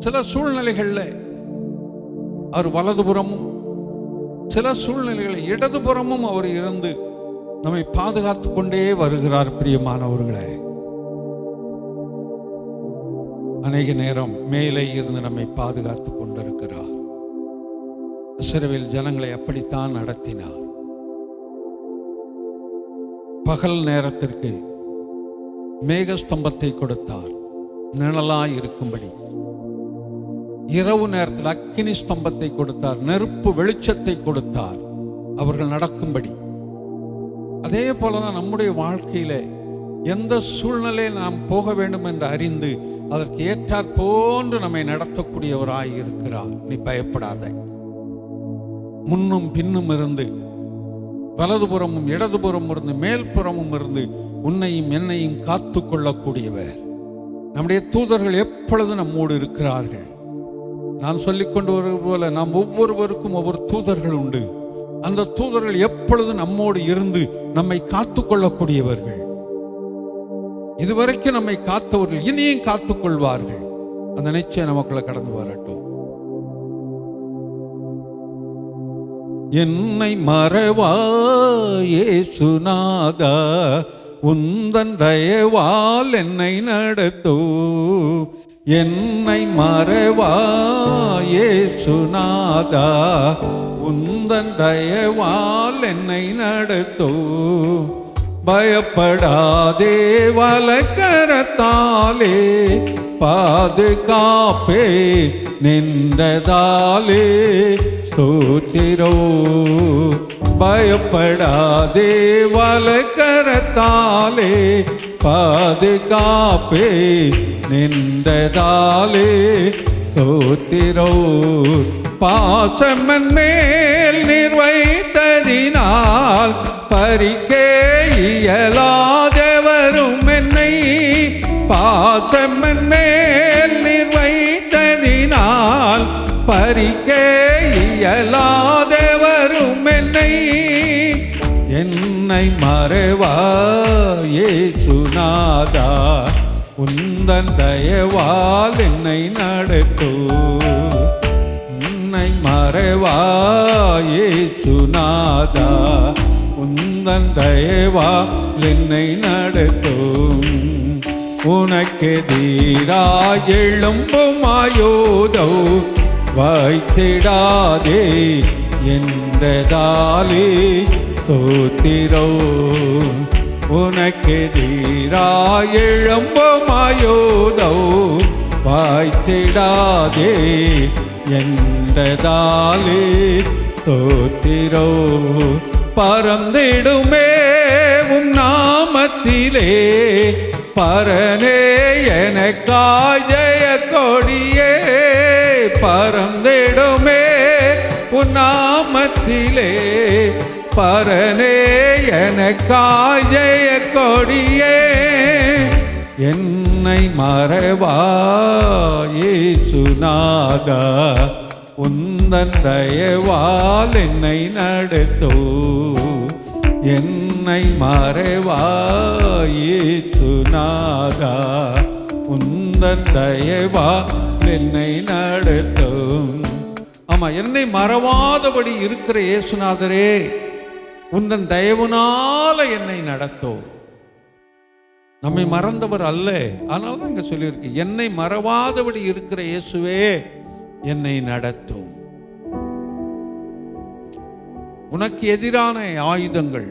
சில சூழ்நிலைகளில் அவர் வலதுபுறமும், சில சூழ்நிலைகளில் இடதுபுறமும் அவர் இருந்து நம்மை பாதுகாத்து கொண்டே வருகிறார். பிரியமானவர்களே, அநேக நேரம் மேலே இருந்து நம்மை பாதுகாத்து கொண்டிருக்கிறார். இஸ்ரவேல் ஜனங்களை அப்படித்தான் நடத்தினார். பகல் நேரத்திற்கு மேகஸ்தம்பத்தை கொடுத்தார் நிழலாய் இருக்கும்படி, இரவு நேரத்தில் அக்கினி ஸ்தம்பத்தை கொடுத்தார், நெருப்பு வெளிச்சத்தை கொடுத்தார் அவர்கள் நடக்கும்படி. அதே போலதான் நம்முடைய வாழ்க்கையில எந்த சூழ்நிலையை நாம் போக வேண்டும் என்று அறிந்து அதற்கு ஏற்றாற் போன்று நம்மை நடத்தக்கூடியவராய் இருக்கிறார். நீ பயப்படாத, முன்னும் பின்னும் இருந்து, வலதுபுறமும் இடதுபுறமும் இருந்து, மேல்புறமும் இருந்து உன்னையும் என்னையும் காத்து கொள்ளக்கூடியவர். நம்முடைய தூதர்கள் எப்பொழுது நம்மோடு இருக்கிறார்கள். நான் சொல்லிக்கொண்டு வருவது போல நாம் ஒவ்வொருவருக்கும் ஒவ்வொரு தூதர்கள் உண்டு. அந்த தூதர்கள் எப்பொழுது நம்மோடு இருந்து நம்மை காத்து கொள்ளக்கூடியவர்கள். இதுவரைக்கும் நம்மை காத்தவர்கள் இனியும் காத்துக் கொள்வார்கள். அந்த நிச்சயம் நமக்குள்ள கடந்து வரட்டும். என்னை மறவாய் இயேசுநாதா, உந்தன் தயவால் என்னை நடத்தோ. என்னை மறவாய் இயேசுநாதா, உந்தன் தயவால் என்னை நடத்தோ. பயப்படாதே, வலக்கரத்தாலே பாதுகாப்பே நின்றதாலே ஸ்தோத்திரோ. பயப்படாதே, வலக்கரத்தாலே பாதுகாப்பே நின்றதாலே ஸ்தோத்திரோ. பாசமன் மேல் நீர் வைத்ததினால் பறிக்கே இயலாதவரும் என்னை. பாசமன் மேல் நீர் வைத்ததினால் பறிக்கே இயலாதவரும் என்னை. என்னை என்னை மறைவா இயேசுநாதா, உந்தன் தயவால் என்னை நடத்தோ. என்னை மறைவா இயேசுநாதா, உந்தன் தயவால் என்னை நடத்தும். உனக்கெதிராய் எழும்பும் ஆயுதம் வைத்திடாதே என்றதாலே தோத்திரோ. உனக்கெதிராய் எழும்பும் ஆயுதம் வைத்திடாதே என்றதாலே தோத்திரோ. பறந்திடுமே உம் நாமத்திலே, பரனே எனக்காய் ஜெய கொடியே. பறந்திடுமே உன் நாமத்திலே, பரனே எனக்காய் ஜெய கொடியே. என்னை மறைவா இயேசுநாதா, உந்தன் தயவால் என்னை நடத்தோ. என்னை மறைவா இயேசுநாதா, உந்தன் தயவால் என்னை நடத்தும். ஆமா, என்னை மறவாதபடி இருக்கிற இயேசுநாதரே, உந்தன் தயவுனால என்னை நடத்தோ. நம்மை மறந்தவர் அல்ல, ஆனால் தான் இங்க சொல்லியிருக்கு, என்னை மறவாதபடி இருக்கிற இயேசுவே என்னை நடத்தும். உனக்கு எதிரான ஆயுதங்கள்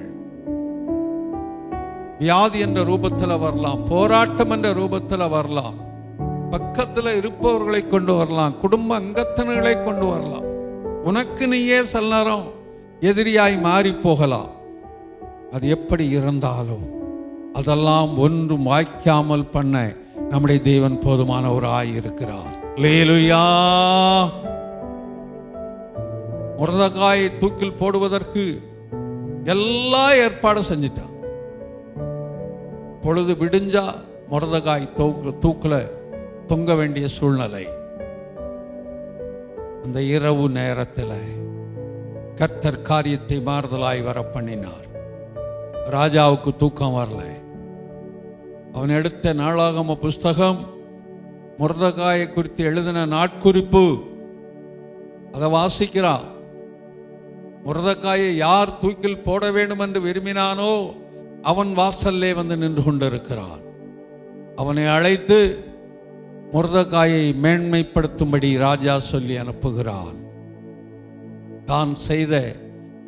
வியாதி என்ற ரூபத்தில் வரலாம், போராட்டம் என்ற ரூபத்தில் வரலாம், பக்கத்தில் இருப்பவர்களை கொண்டு வரலாம், குடும்ப அங்கத்தினர்களை கொண்டு வரலாம். உனக்கு நீயே சில நேரம் எதிரியாய் மாறி போகலாம். அது எப்படி இருந்தாலும் அதெல்லாம் ஒன்றும் வாய்க்காமல் பண்ண நம்முடைய தேவன் போதுமானவராய் இருக்கிறார். அல்லேலூயா. மொர்தெகாயை தூக்கில் போடுவதற்கு எல்லா ஏற்பாடு செஞ்சிட்டான். பொழுது விடிஞ்சா மொர்தெகாய் தூக்குல தொங்க வேண்டிய சூழ்நிலை. அந்த இரவு நேரத்தில் கர்த்தர் காரியத்தை மாறுதலாய் வர பண்ணினார். ராஜாவுக்கு தூக்கம் வரல. அவன் எடுத்த நாளாகம புஸ்தகம், மொர்தெகாயை குறித்து எழுதின நாட்குறிப்பு, அதை வாசிக்கிறான். மொர்தெகாயை யார் தூக்கில் போட வேண்டும் என்று விரும்பினானோ அவன் வாசல்லே வந்து நின்று கொண்டிருக்கிறான். அவனை அழைத்து மொர்தெகாயை மேன்மைப்படுத்தும்படி ராஜா சொல்லி அனுப்புகிறான். தான் செய்த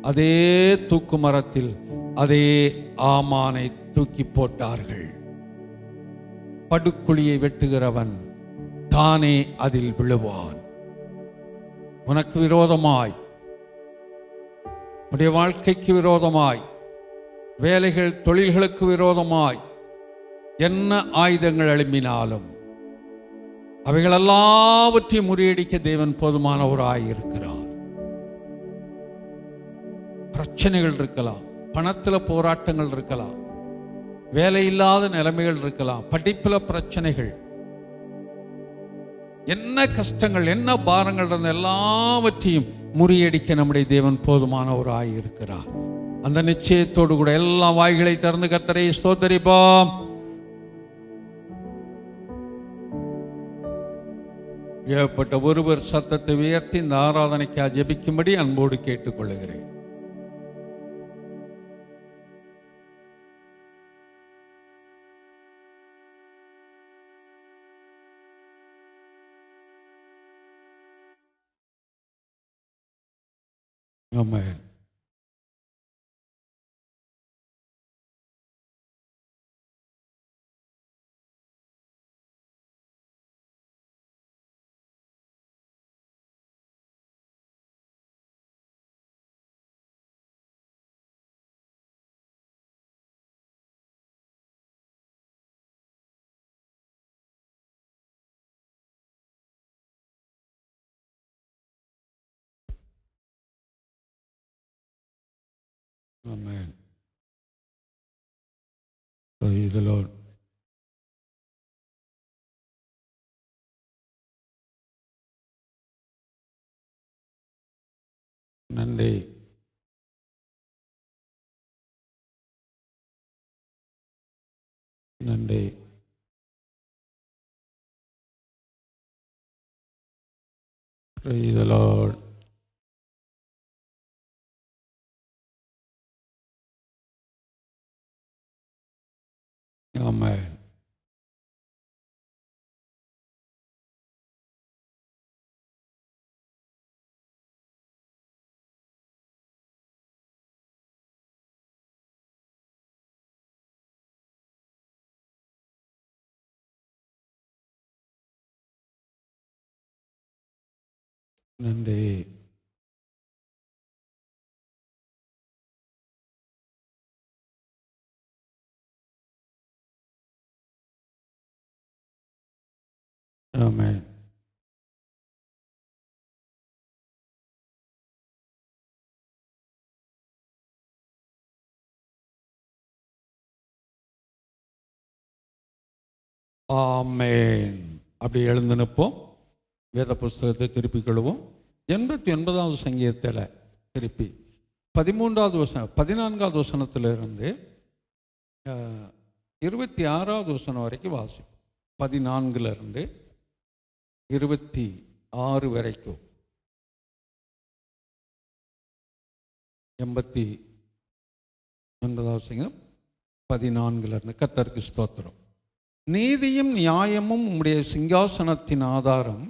அதே தூக்கு மரத்தில் அதே ஆமானை தூக்கி போட்டார்கள். படுக்குழியை வெட்டுகிறவன் தானே அதில் விழுவான். உனக்கு விரோதமாய், உடைய வாழ்க்கைக்கு விரோதமாய், வேலைகள் தொழில்களுக்கு விரோதமாய் என்ன ஆயுதங்கள் எழும்பினாலும் அவைகள் எல்லாவற்றையும் முறியடிக்க தேவன் போதுமானவராய் இருக்கிறார். பிரச்சனைகள் இருக்கலாம், பணத்தில் போராட்டங்கள் இருக்கலாம், வேலை இல்லாத நிலைமைகள் இருக்கலாம், படிப்பில் பிரச்சனைகள், என்ன கஷ்டங்கள் என்ன பாரங்கள் எல்லாவற்றையும் முறியடிக்க நம்முடைய தேவன் போதுமானவராய் இருக்கிறார். அந்த நிச்சயத்தோடு கூட எல்லா வாய்களை திறந்து கர்த்தரை ஸ்தோத்தரிப்போம். ஏற்பட்ட ஒருவர் சத்தத்தை உயர்த்தி இந்த ஆராதனைக்கு ஜெபிக்கும்படி அன்போடு கேட்டுக்கொள்கிறேன். ஆமென். Amen. Praise the Lord. நன்றி. நன்றி. Praise the Lord. Amen. நன்றி. ஆமென். ஆமென். அப்படி எழுந்து நிற்போம். வேத புஸ்தகத்தை திருப்பிக் கொள்வோம். 89வது சங்கீதத்தில் திருப்பி 13வது வசனம் 14வது வசனத்திலிருந்து 26வது வசனம் வரைக்கும் வாசிப்போம். 14லிருந்து 26 வரைக்கும். 89வது சங்கீதம் 14லிருந்து. கர்த்தருக்கு ஸ்தோத்திரம். நீதியும் நியாயமும் உம்முடைய சிங்காசனத்தின் ஆதாரம்,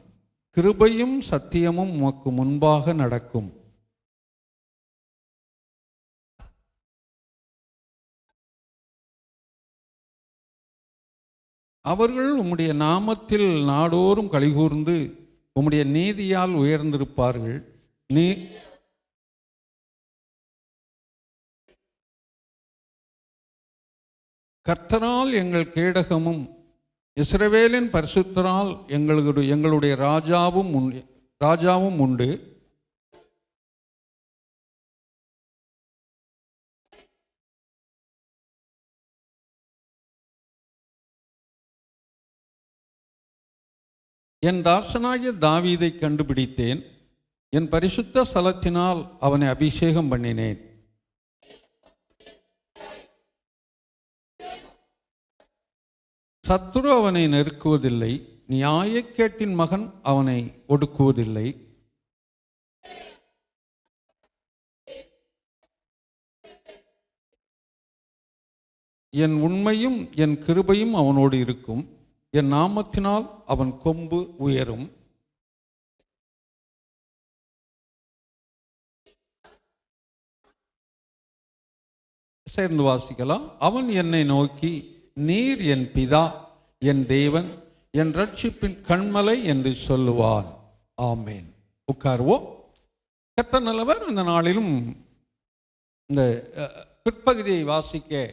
கிருபையும் சத்தியமும் உமக்கு முன்பாக நடக்கும். அவர்கள் உம்முடைய நாமத்தில் நாடோறும் களிகூர்ந்து உம்முடைய நீதியால் உயர்ந்திருப்பார்கள். கர்த்தரால் எங்கள் கேடகமும் இஸ்ரவேலின் பரிசுத்தரால் எங்களுடைய ராஜாவும் உண்டு. என் தாசனாகிய தாவீதை கண்டுபிடித்தேன், என் பரிசுத்த ஸ்தலத்தினால் அவனை அபிஷேகம் பண்ணினேன். சத்துரு அவனை நெருக்குவதில்லை, நியாயக்கேட்டின் மகன் அவனை ஒடுக்குவதில்லை. என் உண்மையும் என் கிருபையும் அவனோடு இருக்கும், என் நாமத்தினால் அவன் கொம்பு உயரும். சேர்ந்து வாசிக்கலாம். அவன் என்னை நோக்கி, நீர் என் பிதா, என் தேவன், என் ரட்சிப்பின் கண்மலை என்று சொல்லுவான். ஆமேன். உட்காருவோம். கர்த்தர் நல்லவர். இந்த நாளிலும் இந்த பிற்பகுதியை வாசிக்க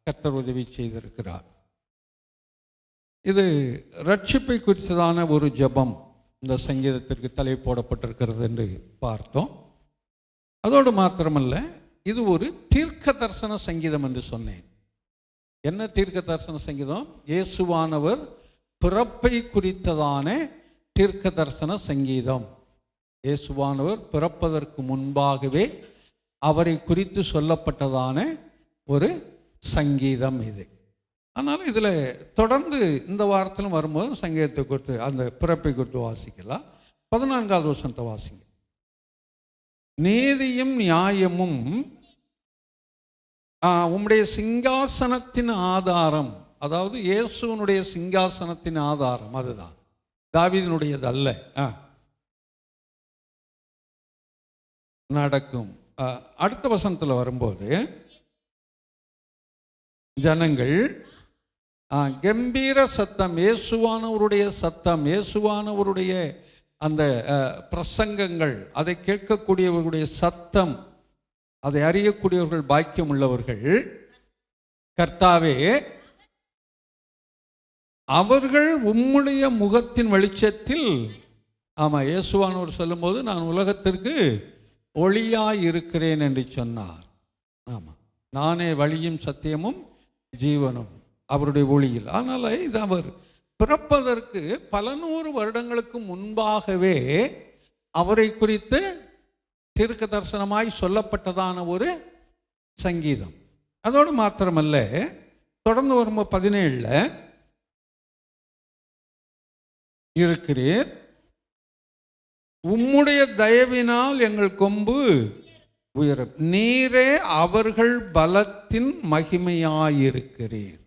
கர்த்தர் உதவி செய்திருக்கிறார். இது ரட்சிப்பை குறித்ததான ஒரு ஜெபம் இந்த சங்கீதத்திற்கு தலை போடப்பட்டிருக்கிறது என்று பார்த்தோம். அதோடு மாத்திரமல்ல, இது ஒரு தீர்க்க தரிசன சங்கீதம் என்று சொன்னேன். என்ன தீர்க்க தரிசன சங்கீதம்? இயேசுவானவர் பிறப்பை குறித்ததான தீர்க்க தரிசன சங்கீதம். இயேசுவானவர் பிறப்பதற்கு முன்பாகவே அவரை குறித்து சொல்லப்பட்டதான ஒரு சங்கீதம் இது. அதனால் இதில் தொடர்ந்து இந்த வாரத்திலும் வரும்போது சங்கீதத்தை குறித்து, அந்த பிறப்பை குறித்து வாசிக்கலாம். 14வது வசனத்தை வாசிங்க. நீதியும் நியாயமும் உம்முடைய சிங்காசனத்தின் ஆதாரம், அதாவது இயேசுவனுடைய சிங்காசனத்தின் ஆதாரம், அதுதான் தாவீதினுடையது அல்ல, நடக்கும். அடுத்த வசனத்தில் வரும்போது, ஜனங்கள் கம்பீர சத்தம், இயேசுவானவருடைய சத்தம், இயேசுவானவருடைய அந்த பிரசங்கங்கள், அதை கேட்கக்கூடியவர்களுடைய சத்தம், அதை அறியக்கூடியவர்கள் பாக்கியம் உள்ளவர்கள். கர்த்தாவே, அவர்கள் உம்முடைய முகத்தின் வெளிச்சத்தில், ஆமாம், இயேசுவானவர் சொல்லும்போது நான் உலகத்திற்கு ஒளியாய் இருக்கிறேன் என்று சொன்னார். ஆமாம், நானே வழியும் சத்தியமும் ஜீவனும், அவருடைய ஒளியில். ஆனால் இது அவர் பிறப்பதற்கு பல நூறு வருடங்களுக்கு முன்பாகவே அவரை குறித்து தீர்க்க தரிசனமாய் சொல்லப்பட்டதான ஒரு சங்கீதம். அதோடு மாத்திரமல்ல, தொடர்ந்து வரும்போது 17 இருக்கிறீர், உம்முடைய தயவினால் எங்கள் கொம்பு உயரும், நீரே அவர்கள் பலத்தின் மகிமையாயிருக்கிறீர்.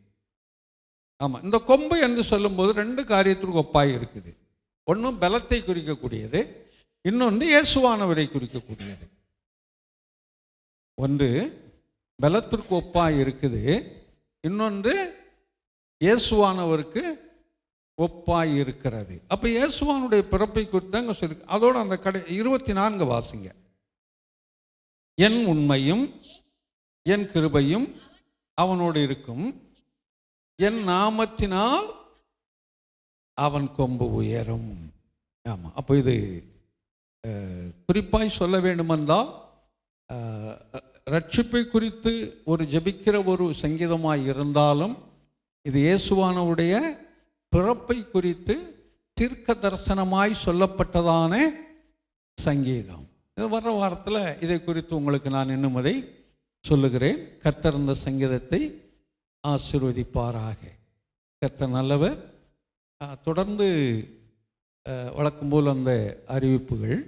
ஆமாம், இந்த கொம்பு என்று சொல்லும்போது 2 காரியத்திற்கு ஒப்பாய் இருக்குது. ஒன்று பலத்தை குறிக்கக்கூடியது, இன்னொன்று இயேசுவானவரை குறிக்கக்கூடியது. ஒன்று பலத்திற்கு ஒப்பாய் இருக்குது, இன்னொன்று இயேசுவானவருக்கு ஒப்பாய் இருக்கிறது. அப்போ இயேசுவானுடைய பிறப்பை குறித்து தாங்க சொல்லி, அதோட அந்த 24 வாசிங்க. என் உண்மையும் என் கிருபையும் அவனோடு இருக்கும், என் நாமத்தினால் அவன் கொம்பு உயரும். ஆமாம், அப்போ இது குறிப்பாய் சொல்ல வேண்டுமென்றால் ரட்சிப்பை குறித்து ஒரு ஜெபிக்கிற ஒரு சங்கீதமாய் இருந்தாலும் இது இயேசுவானுடைய பிறப்பை குறித்து தீர்க்க தரிசனமாய் சொல்லப்பட்டதான சங்கீதம். இது வர்ற வாரத்தில் இதை குறித்து உங்களுக்கு நான் இன்னும் அதை சொல்லுகிறேன். கர்த்தர் இந்த சங்கீதத்தை ஆசீர்வதிப்பாராக. கர்த்தர் நல்லவர். தொடர்ந்து வழக்கம் போல் அந்த அறிவிப்புகள்.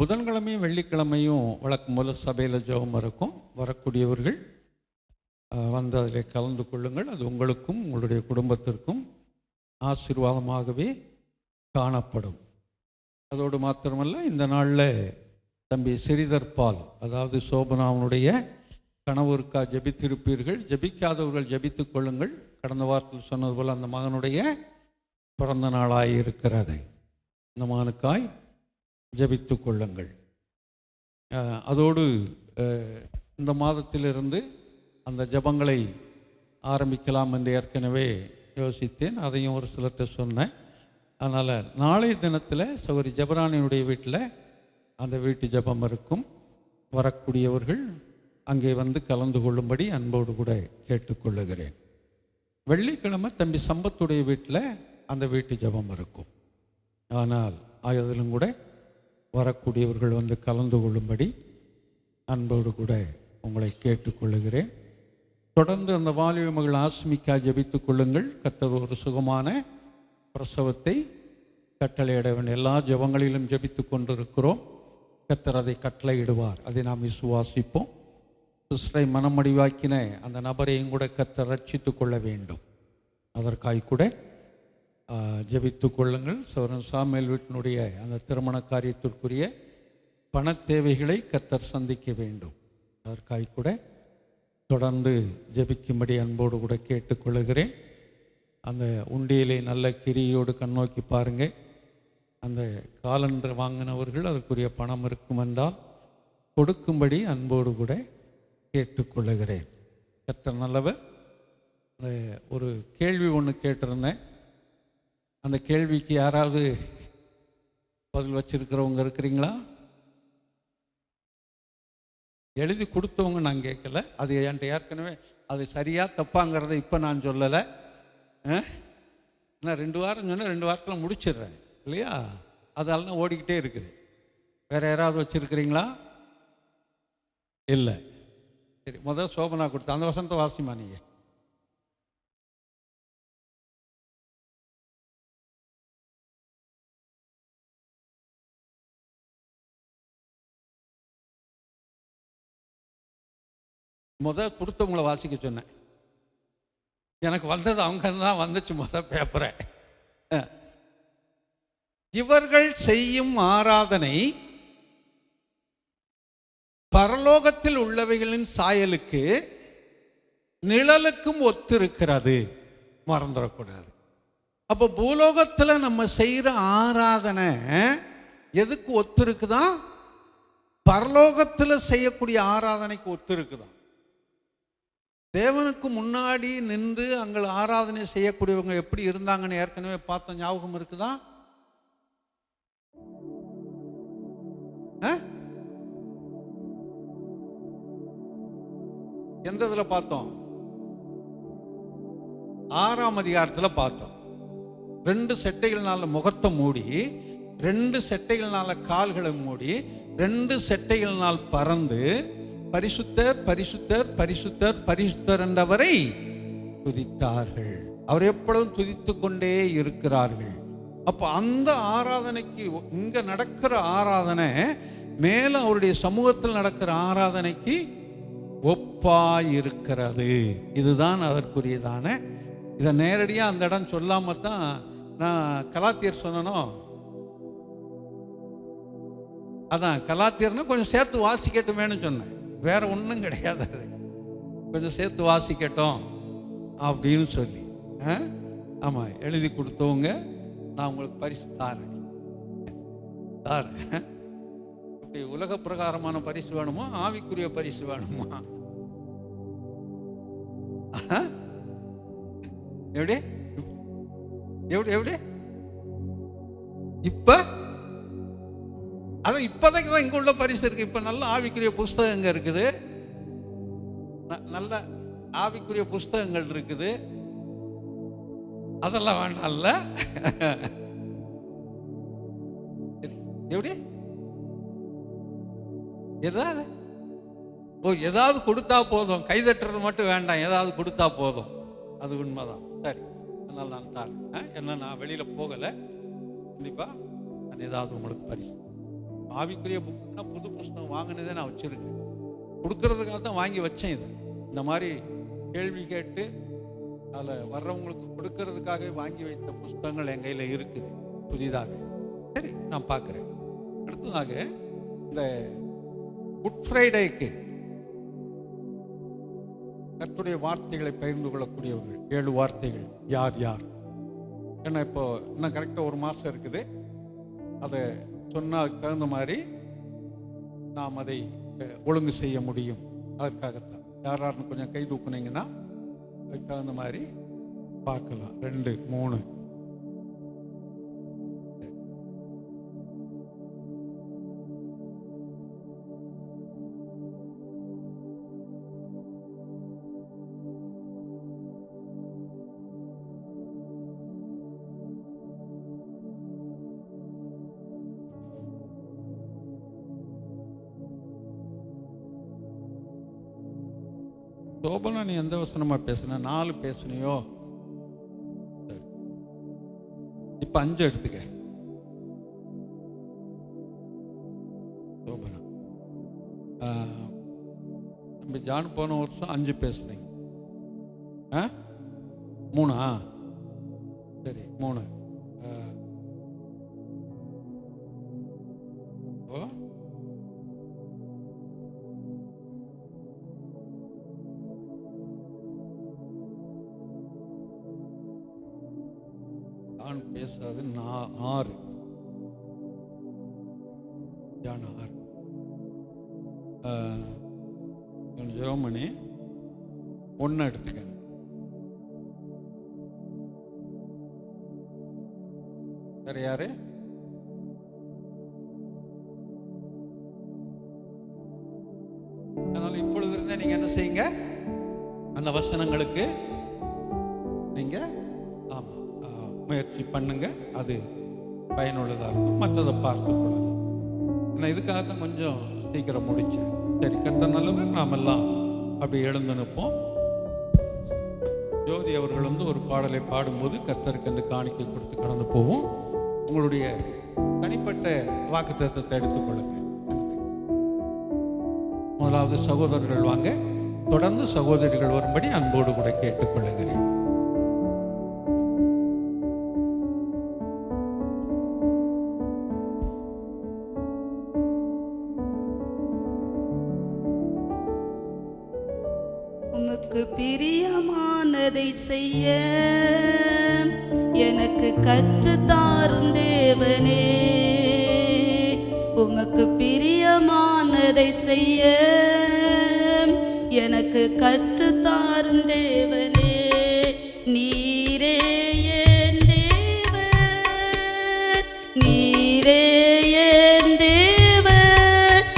புதன்கிழமையும் வெள்ளிக்கிழமையும் வழக்கம் போல் சபையில் ஜெபம் இருக்கும். வரக்கூடியவர்கள் வந்து அதில் கலந்து கொள்ளுங்கள். அது உங்களுக்கும் உங்களுடைய குடும்பத்திற்கும் ஆசீர்வாதமாகவே காணப்படும். அதோடு மாத்திரமல்ல, இந்த நாளில் தம்பி ஸ்ரீதர் பால், அதாவது சோபனாவுடைய கணவருக்கா ஜெபித்திருப்பீர்கள். ஜெபிக்காதவர்கள் ஜெபித்துக் கொள்ளுங்கள். கடந்த வாரத்தில் சொன்னது போல் அந்த மகனுடைய பிறந்த நாளாய் இருக்கிறது. இந்த மகனுக்காய் ஜெபித்து கொள்ளுங்கள். அதோடு இந்த மாதத்திலிருந்து அந்த ஜெபங்களை ஆரம்பிக்கலாம் என்று ஏற்கனவே யோசித்தேன். அதையும் ஒரு சிலர்கிட்ட சொன்னேன். அதனால் நாளைய தினத்தில் சகோதரி ஜெபராணியுடைய வீட்டில் அந்த வீட்டு ஜெபம் இருக்கும். வரக்கூடியவர்கள் அங்கே வந்து கலந்து கொள்ளும்படி அன்போடு கூட கேட்டுக்கொள்ளுகிறேன். வெள்ளிக்கிழமை தம்பி சம்பத்துடைய வீட்டில் அந்த வீட்டு ஜெபம் இருக்கும். ஆனால் அதிலும் கூட வரக்கூடியவர்கள் வந்து கலந்து கொள்ளும்படி அன்போடு கூட உங்களை கேட்டுக்கொள்ளுகிறேன். தொடர்ந்து அந்த வாலிப மகள் ஆஸ்மிக்கா ஜெபித்துக் கொள்ளுங்கள். கர்த்தர் ஒரு சுகமான பிரசவத்தை கட்டளையிட வேண்டும். எல்லா ஜெபங்களிலும் ஜெபித்து கொண்டிருக்கிறோம். கர்த்தர் அதை கட்டளையிடுவார். அதை நாம் விசுவாசிப்போம். சிஸ்டரை மனமடிவாக்கின அந்த நபரையும் கூட கர்த்தர் ரட்சித்து கொள்ள வேண்டும். அதற்காய் கூட ஜெபித்து கொள்ளுங்கள். சோரன் சாமுவேல் வீட்டினுடைய அந்த திருமண காரியத்திற்குரிய பண தேவைகளை கர்த்தர் சந்திக்க வேண்டும். அதற்காய் கூட தொடர்ந்து ஜெபிக்கும்படி அன்போடு கூட கேட்டுக்கொள்ளுகிறேன். அந்த உண்டியலை நல்ல கிரியோடு கண்ணோக்கி பாருங்கள். அந்த காலண்டர் வாங்கினவர்கள் அதற்குரிய பணம் இருக்கும் என்றால் கொடுக்கும்படி அன்போடு கூட கேட்டுக்கொள்ளுகிறேன். கர்த்தர் நல்லவர். ஒரு கேள்வி ஒன்று கேட்டிருந்தேன். அந்த கேள்விக்கு யாராவது பதில் வச்சிருக்கிறவங்க இருக்கிறீங்களா? எழுதி கொடுத்தவங்க நான் கேட்கல. அது என்கிட்ட ஏற்கனவே அது சரியா தப்பாங்கிறத இப்போ நான் சொல்லலை. நான் 2 வாரம் சொன்னேன், 2 வாரத்தில் முடிச்சிடுறேன் இல்லையா? அதெல்லாம் ஓடிக்கிட்டே இருக்குது. வேற யாராவது வச்சிருக்கிறீங்களா? இல்லை. சரி, முதல் சோபனா கொடுத்த அந்த வசந்த வாசிமா நீங்கள். முதல் கொடுத்தவங்களை வாசிக்க சொன்னேன். எனக்கு வந்தது அவங்க தான் வந்துச்சு முதல் பேப்பரை. இவர்கள் செய்யும் ஆராதனை பரலோகத்தில் உள்ளவைகளின் சாயலுக்கு நிழலுக்கும் ஒத்திருக்கிறது. மறந்துடக்கூடாது. அப்போ பூலோகத்தில் நம்ம செய்கிற ஆராதனை எதுக்கு ஒத்திருக்குதான்? பரலோகத்தில் செய்யக்கூடிய ஆராதனைக்கு ஒத்திருக்குதான். தேவனுக்கு முன்னாடி நின்று அங்கே ஆராதனை செய்யக்கூடியவங்க எப்படி இருந்தாங்கன்னு ஏற்கனவே பார்த்த ஞாபகம் இருக்குதா? எந்த இதுல பார்த்தோம்? 6ஆம் அதிகாரத்தில் பார்த்தோம். 2 செட்டைகள்னால முகத்தை மூடி 2 செட்டைகள்னால கால்களை மூடி 2 செட்டைகள்னால் பறந்து பரிசுத்தர் பரிசுத்தர் பரிசுத்தர் பரிசுத்தர் என்றவரை துதித்தார்கள். அவர் எப்பொழுதும் துதித்து கொண்டே இருக்கிறார்கள். அப்போ அந்த ஆராதனைக்கு, இங்க நடக்கிற ஆராதனை மேல அவருடைய சமூகத்தில் நடக்கிற ஆராதனைக்கு ஒப்பாயிருக்கிறது. இதுதான் அதற்குரியதான. இதை நேரடியாக அந்த இடம் சொல்லாம தான் நான் கலாத்தியர் சொன்னனோ. அதான் கலாத்தியர்னா கொஞ்சம் சேர்த்து வாசிக்கட்டுமேனு சொன்னேன், வேற ஒன்றும் கிடையாது. அது கொஞ்சம் சேர்த்து வாசிக்கட்டும் அப்படின்னு சொல்லி, ஆமாம், எழுதி கொடுத்தவங்க நான் உங்களுக்கு பரிசு தாரேன். இப்படி உலக பிரகாரமான பரிசு வேணுமா, ஆவிக்குரிய பரிசு வேணுமா? எப்படி எப்படி எப்படி இப்ப அதான் இப்பதான் இங்க உள்ள பரிசு இருக்கு. இப்ப நல்ல ஆவிக்குரிய புஸ்தகங்கள் இருக்குது, நல்ல ஆவிக்குரிய புஸ்தகங்கள் இருக்குது. அதெல்லாம் வேண்டாம்ல. எப்படி ஏதாவது கொடுத்தா போதும், கைதட்டுறது மட்டும் வேண்டாம், ஏதாவது கொடுத்தா போதும். அது உண்மைதான். சரி, அதனால நான் தான் என்ன, நான் வெளியில போகல, கண்டிப்பா நான் ஏதாவது உங்களுக்கு பரிசு. ஆவிக்குரிய புக்குன்னா புது புஸ்தகம் வாங்கினதே நான் வச்சிருக்கேன், கொடுக்கறதுக்காக தான் வாங்கி வச்சேன். இது இந்த மாதிரி கேள்வி கேட்டு அதில் வர்றவங்களுக்கு கொடுக்கறதுக்காக வாங்கி வைத்த புஸ்தகங்கள் என் கையில் இருக்குது புதிதாக. சரி, நான் பார்க்குறேன். அடுத்ததாக இந்த குட் ஃப்ரைடேக்கு கர்த்தருடைய வார்த்தைகளை பகிர்ந்து கொள்ளக்கூடியவர்கள் 7 வார்த்தைகள் யார் யார்? ஏன்னா இப்போ இன்னும் கரெக்டாக 1 மாதம் இருக்குது. அதை சொன்னால் தகுந்த மாதிரி நாம் அதை ஒழுங்கு செய்ய முடியும். அதற்காகத்தான் யாராருன்னு கொஞ்சம் கை தூக்குனீங்கன்னா அதுக்கு தகுந்த மாதிரி பார்க்கலாம். 2 3 சோபனா, நீ எந்த வசனமா பேசுன? 4 பேசுனியோ? இப்ப 5 எடுத்துக்க. சோபனா, நம்ம ஜான் போன வருஷம் 5 பேசுனீங்க. 3 சரி 3 பேசாது. 6 ஜான் 6 ஜெர்மனி 1 எடுத்துக்க. வேற யாரு? அதனால இப்பொழுது இருந்தே நீங்க என்ன செய்யுங்க, அந்த வசனங்களுக்கு நீங்க முயற்சி பண்ணுங்க. அது பயனுள்ளதாக இருக்கும். மற்றதை பார்த்து கொள்ளலாம். நான் இதுக்காக தான் கொஞ்சம் சீக்கிரம் முடிச்சேன். சரி, கர்த்தர் நல்லவர். நாம் எல்லாம் அப்படி எழுந்து நிற்போம். ஜோதி அவர்கள் ஒரு பாடலை பாடும்போது கர்த்தருக்கு என்று காணிக்கை கொடுத்து கடந்து போவோம். உங்களுடைய தனிப்பட்ட வாக்குத்தத்தத்தை எடுத்துக்கொள்ளுங்க. முதலாவது சகோதரர்கள் வாங்க, தொடர்ந்து சகோதரிகள் வரும்படி அன்போடு கூட கேட்டுக்கொள்ளுகிறேன். உமக்கு பிரியமானதை செய்ய எனக்கு கற்றுத்தாரும் தேவனே, உமக்கு பிரியமானதை செய்ய எனக்கு கற்றுத்தாரும் தேவனே. நீரே என் தேவன், நீரே என் தேவன்,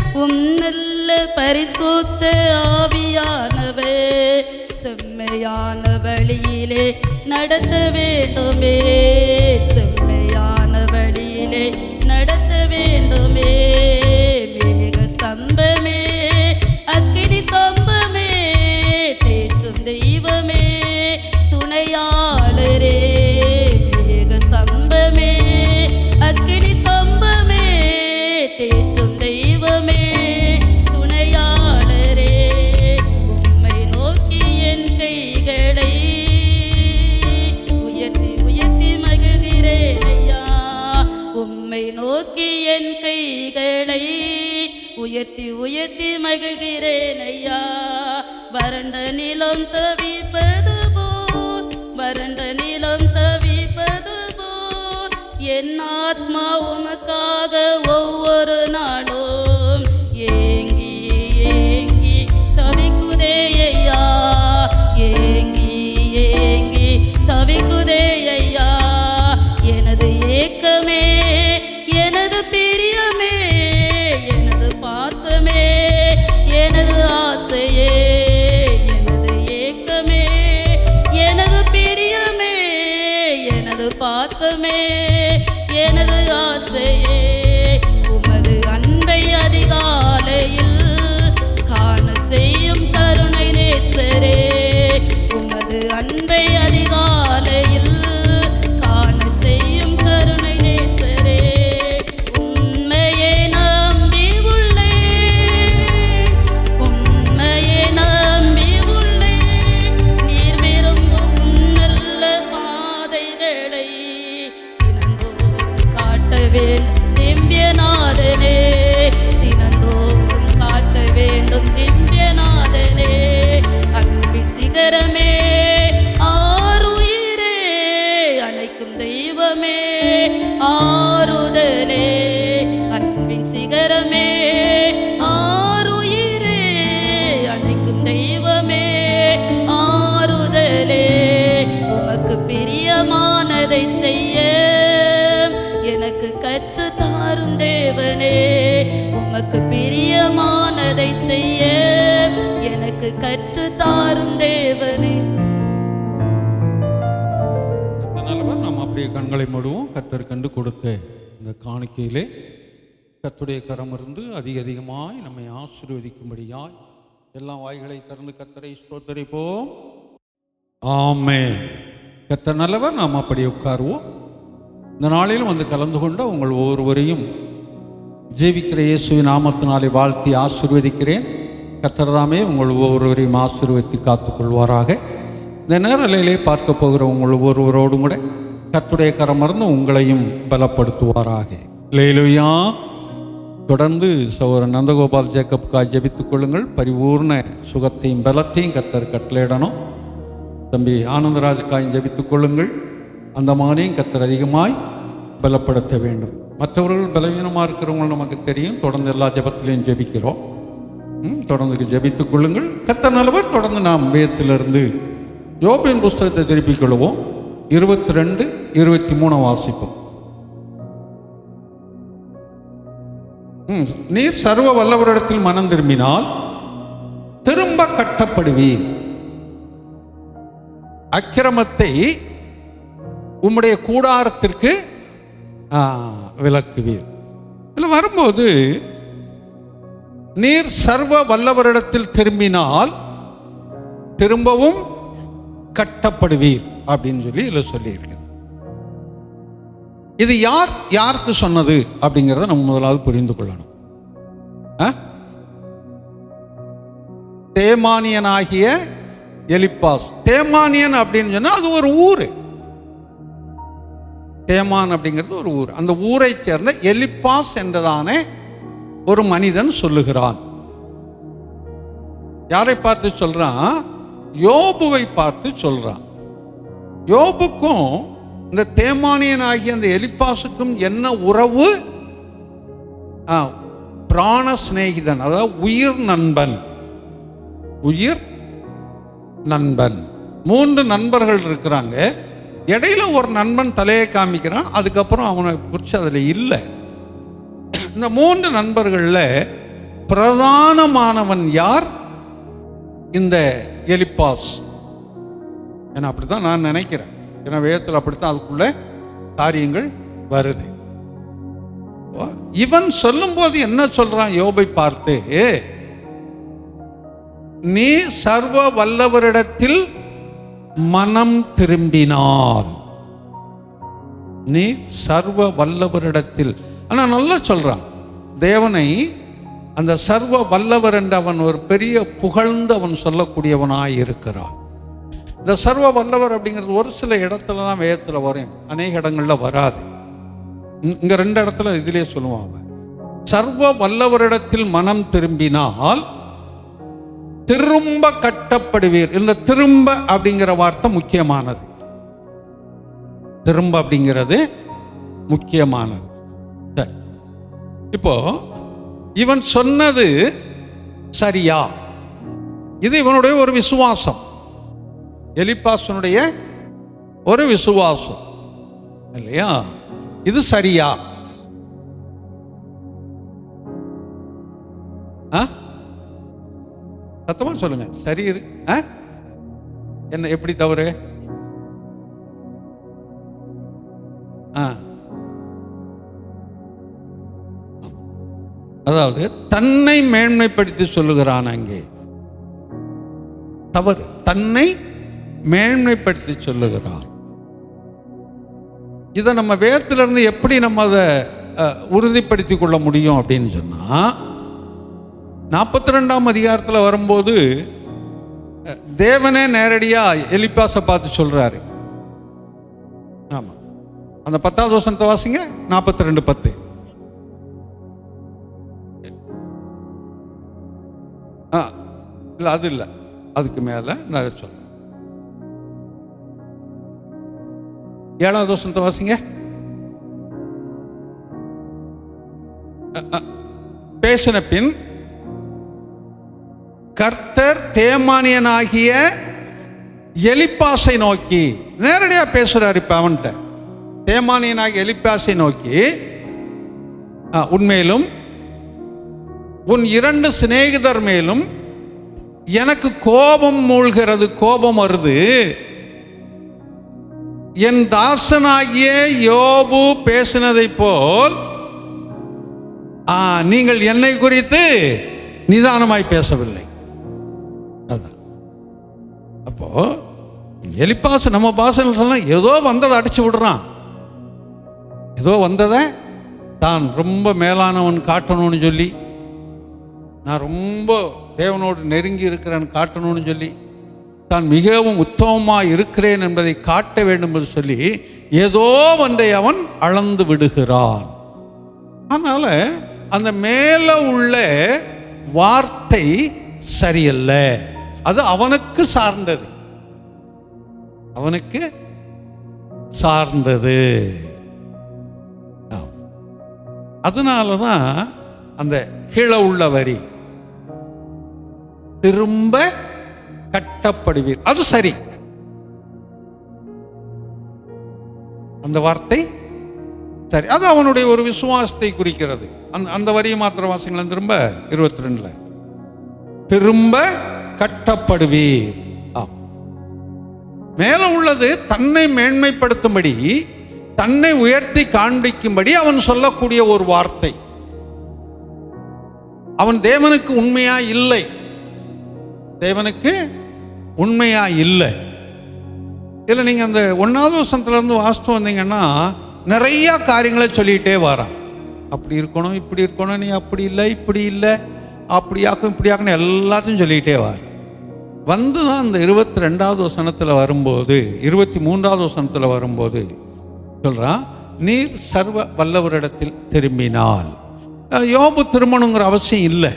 நல்ல பரிசுத்த ஆவியானவே செம்மையான வழியிலே நடத்த வேண்டுமே, செம்மையான வழியிலே நோக்கி என் கைகளை உயர்த்தி உயர்த்தி மகிழ்கிறேன் ஐயா. வறண்ட நிலம் தவிப்பது போல், வறண்ட நிலம் தவிப்பது போல் என் ஆத்மா உமக்காக ஒவ்வொரு நாளும் ஏங்கி ஏங்கி தவிக்குதே ஐயா. ஏங்கி ஏங்கி தவிக்குதே ஐயா. எனது ஏக்கமே, எனது பிரியமே, எனது பாசமே, எனது ஆசையே, எனது ஏக்கமே, எனது பிரியமே, எனது பாசமே, எனது ஆசையே, உமது அன்பை அதிகாலையில் காண செய்யும் கருணை நேசரே. உமது அன்பை அதிகாலையில் காண செய்யும் கருணை நேசரே. உண்மையை நம்பி உள்ளேன், உண்மையை நம்பி உள்ளேன். நீர் விரும்பும் நல்ல பாதைகளை தினந்தோறும் காட்ட வேண்டும் திவ்யநாதனே. தினந்தோறும் காட்ட வேண்டும் திவ்யநாதனே. அன்பின் சிகரமே, ஆருயிரே, அழைக்கும் தெய்வமே, ஆறுதலே. அன்பின் சிகரமே, ஆருயிரே, அழைக்கும் தெய்வமே, ஆறுதலே. உமக்கு பிரியமானதை செய்ய எனக்கு கற்று தாரும் தேவனே. உமக்கு பிரியமானதை செய்ய எனக்கு கற்று தாரும் தேவனே. நல்லவர். நாம் அப்படியே கண்களை மூடுவோம். கர்த்தர் கண்டு கொடுத்த இந்த காணிக்கையிலே கர்த்தருடைய கரம் இருந்து அதிக அதிகமாய் நம்மை ஆசீர்வதிக்கும்படியாய் எல்லா வாய்களை திறந்து கர்த்தரை ஸ்தோத்தரிப்போம். ஆமென். கர்த்தர் நல்லவர். நாம் அப்படி உட்காருவோம். இந்த நாளிலும் வந்து கலந்து கொண்ட உங்கள் ஒவ்வொருவரையும் ஜீவிக்கிற இயேசுவின் நாமத்தினாலே வாழ்த்தி ஆசீர்வதிக்கிறேன். கர்த்தர் தாமே உங்கள் ஒவ்வொருவரையும் ஆசீர்வதித்து காத்துக்கொள்வாராக. இந்த நேரலையிலே பார்க்க போகிற உங்கள் ஒவ்வொருவரோடும் கூட கர்த்தருடைய கரமர்ந்து உங்களையும் பலப்படுத்துவாராக. அல்லேலூயா. தொடர்ந்து சகோதரன் நந்தகோபால் ஜேக்கப்காய் ஜெபித்துக் கொள்ளுங்கள். பரிபூர்ண சுகத்தையும் பலத்தையும் கர்த்தர் கட்டளையிடணும். தம்பி ஆனந்தராஜுக்காயும் ஜெபித்துக் கொள்ளுங்கள். அந்த மாதிரியும் கர்த்தர் அதிகமாய் பலப்படுத்த வேண்டும். மற்றவர்கள் பலவீனமாக இருக்கிறவங்க நமக்கு தெரியும். தொடர்ந்து எல்லா ஜெபத்திலையும் ஜெபிக்கிறோம். தொடர்ந்து ஜெபித்துக் கொள்ளுங்கள். கர்த்தர் நல்லவர். தொடர்ந்து நாம் வேதத்திலிருந்து யோபின் புஸ்தகத்தை திருப்பிக் கொள்வோம். 22, 23 வாசிப்போம். நீர் சர்வ வல்லவரிடத்தில் மனம் திரும்பினால் திரும்ப கட்டப்படுவீர். அக்கிரமத்தை உம்முடைய கூடாரத்திற்கு விலக்குவீர். இதில் வரும்போது நீர் சர்வ வல்லவரிடத்தில் திரும்பினால் திரும்பவும் கட்டப்படுவீர் அப்படின்னு சொல்லி இதில் சொல்லியிருக்கு. இது யாருக்கு சொன்னது அப்படிங்கிறத நம்ம முதலாவது புரிந்து கொள்ளணும். தேமானியனாகிய எலிப்பாஸ். தேமானியன் அப்படின்னு சொன்னா அது ஒரு ஊரு. தேமான் அப்படிங்கிறது ஒரு ஊர். அந்த ஊரை சேர்ந்த எலிப்பாஸ் என்றதான ஒரு மனிதன் சொல்லுகிறான். யாரை பார்த்து சொல்றான்? யோபுவை பார்த்து சொல்றான். யோபுக்கும் இந்த தேமானியன் ஆகிய அந்த எலிப்பாசுக்கும் என்ன உறவு? பிராண சிநேகிதன், அதாவது உயிர் நண்பன். உயிர் நண்பன். 3 நண்பர்கள் இருக்கிறாங்க. இடையில ஒரு நண்பன் தலையை காமிக்கிறான். அதுக்கப்புறம் அவனை குறித்து அதில் இல்லை. இந்த 3 நண்பர்களில் பிரதானமானவன் யார்? இந்த எலிப்பாஸ். ஏன்னா அப்படித்தான் நான் நினைக்கிறேன். ஏன்னா வேதத்தில் அப்படித்தான் அதுக்குள்ள காரியங்கள் வருது. இவன் சொல்லும் போது என்ன சொல்றான்? யோபை பார்த்து, நீ சர்வ வல்லவரிடத்தில் மனம் திரும்பினால். நீ சர்வ வல்லவரிடத்தில். ஆனா நல்லா சொல்றான். தேவனை அந்த சர்வ வல்லவர் என்று அவன் ஒரு பெரிய புகழ்ந்து அவன் சொல்லக்கூடியவனாய் இருக்கிறான். இந்த சர்வ வல்லவர் அப்படிங்கிறது ஒரு சில இடத்துல தான் வேதத்தில் வரும், அநேக இடங்கள்ல வராது. இங்க 2 இடத்துல இதிலே சொல்லுவான் அவன், சர்வ வல்லவரிடத்தில் மனம் திரும்பினால் திரும்ப கட்டப்படுவீர். இந்த திரும்ப அப்படிங்கிற வார்த்தை முக்கியமானது. திரும்ப அப்படிங்கிறது முக்கியமானது. சரி, இப்போ இவன் சொன்னது சரியா? இது இவனுடைய ஒரு விசுவாசம், எலிப்பாசனுடைய ஒரு விசுவாசம் இல்லையா? இது சரியா? சத்தமா சொல்லுங்க. சரி என்ன, எப்படி தவறு? அதாவது தன்னை மேன்மைப்படுத்தி சொல்லுகிறான். அங்கே தவறு. தன்னை மேன்மைப்படுத்தி சொல்லுகிறான். இதை நம்ம வேதத்திலிருந்து எப்படி நம்ம அதை உறுதிப்படுத்திக் கொள்ள முடியும் அப்படின்னு சொன்னா, 42ஆம் அதிகாரத்தில் வரும்போது தேவனே நேரடியா எலிப்பாசை பார்த்து சொல்றாரு. ஆமா, அந்த 10வது வசனத்தை வாசிங்க. 42:10. இல்ல, அது இல்ல, அதுக்கு மேல நான் சொல்றேன். 7வது வசனத்தை வாசிங்க. பேசின பின் கர்த்தர் தேமானியனாகிய எலிப்பாசை நோக்கி, நேரடியா பேசுறாரு இப்ப அவன்கிட்ட. தேமானியனாகிய எலிப்பாசை நோக்கி, உன்மேலும் உன் 2 சிநேகிதர் மேலும் எனக்கு கோபம் மூழ்கிறது, கோபம் வருது. என் தாசனாகிய யோபு பேசினதை போல் நீங்கள் என்னை குறித்து நிதானமாய் பேசவில்லை. அதான் அப்போ எலிப்பாசு நம்ம பாசையில் சொன்னா ஏதோ வந்ததை அடிச்சு விடுறான். ஏதோ வந்ததை தான் ரொம்ப மேலானவன் காட்டணும்னு சொல்லி, நான் ரொம்ப தேவனோடு நெருங்கி இருக்கிறேன் காட்டணும்னு சொல்லி, தான் மிகவும் உத்தமமாக இருக்கிறேன் என்பதை காட்ட வேண்டும் என்று சொல்லி ஏதோ ஒன்றை அவன் அளந்து விடுகிறான். அதனால அந்த மேல உள்ள வார்த்தை சரியல்ல. அது அவனுக்கு சார்ந்தது, அவனுக்கு சார்ந்தது. அதனாலதான் அந்த கீழே உள்ள வரி, திரும்ப கட்டப்படுவீர், அது சரி. அந்த வார்த்தை சரி, அது அவனுடைய ஒரு விசுவாசத்தை குறிக்கிறது. அந்த வரியை மாத்திர வாசிங்களேன். திரும்ப 22ல திரும்ப கட்டப்படுவீர். மேல உள்ளது தன்னை மேன்மைப்படுத்தும்படி, தன்னை உயர்த்தி காண்பிக்கும்படி அவன் சொல்லக்கூடிய ஒரு வார்த்தை. அவன் தேவனுக்கு உண்மையா இல்லை, தேவனுக்கு உண்மையா இல்லை. இல்லை, நீங்க அந்த 1வது வசனத்துல இருந்து வாசித்து வந்தீங்கன்னா நிறைய காரியங்களை சொல்லிட்டே வரான். அப்படி இருக்கணும், இப்படி இருக்கணும், நீ அப்படி இல்லை, இப்படி இல்லை, அப்படியாக்கும் இப்படியாக்கணும், எல்லாத்தையும் சொல்லிக்கிட்டே வர வந்து தான் அந்த 22வது வசனத்தில் வரும்போது, 23வது வசனத்தில் வரும்போது சொல்றான், நீர் சர்வ வல்லவரிடத்தில் திரும்பினால். யோபு திருமணங்கிற அவசியம் இல்லை,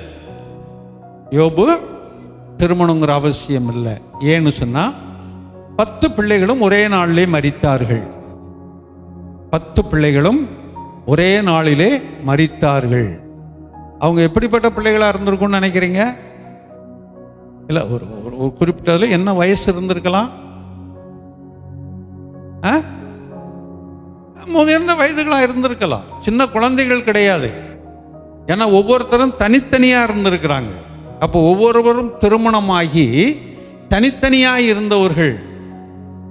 யோபு திருமணங்கிற அவசியம் இல்லை. ஏன்னு சொன்னா 10 பிள்ளைகளும் ஒரே நாளிலே மரித்தார்கள். 10 பிள்ளைகளும் ஒரே நாளிலே மரித்தார்கள். அவங்க எப்படிப்பட்ட பிள்ளைகளா இருந்திருக்கும்னு நினைக்கிறீங்க? இல்ல, ஒரு குறிப்பிட்டதுல என்ன வயசு இருந்திருக்கலாம்? முதிர்ந்த வயதுகளா இருந்திருக்கலாம், சின்ன குழந்தைகள் கிடையாது. ஏன்னா ஒவ்வொருத்தரும் தனித்தனியா இருந்திருக்கிறாங்க. அப்போ ஒவ்வொருவரும் திருமணமாகி தனித்தனியா இருந்தவர்கள்.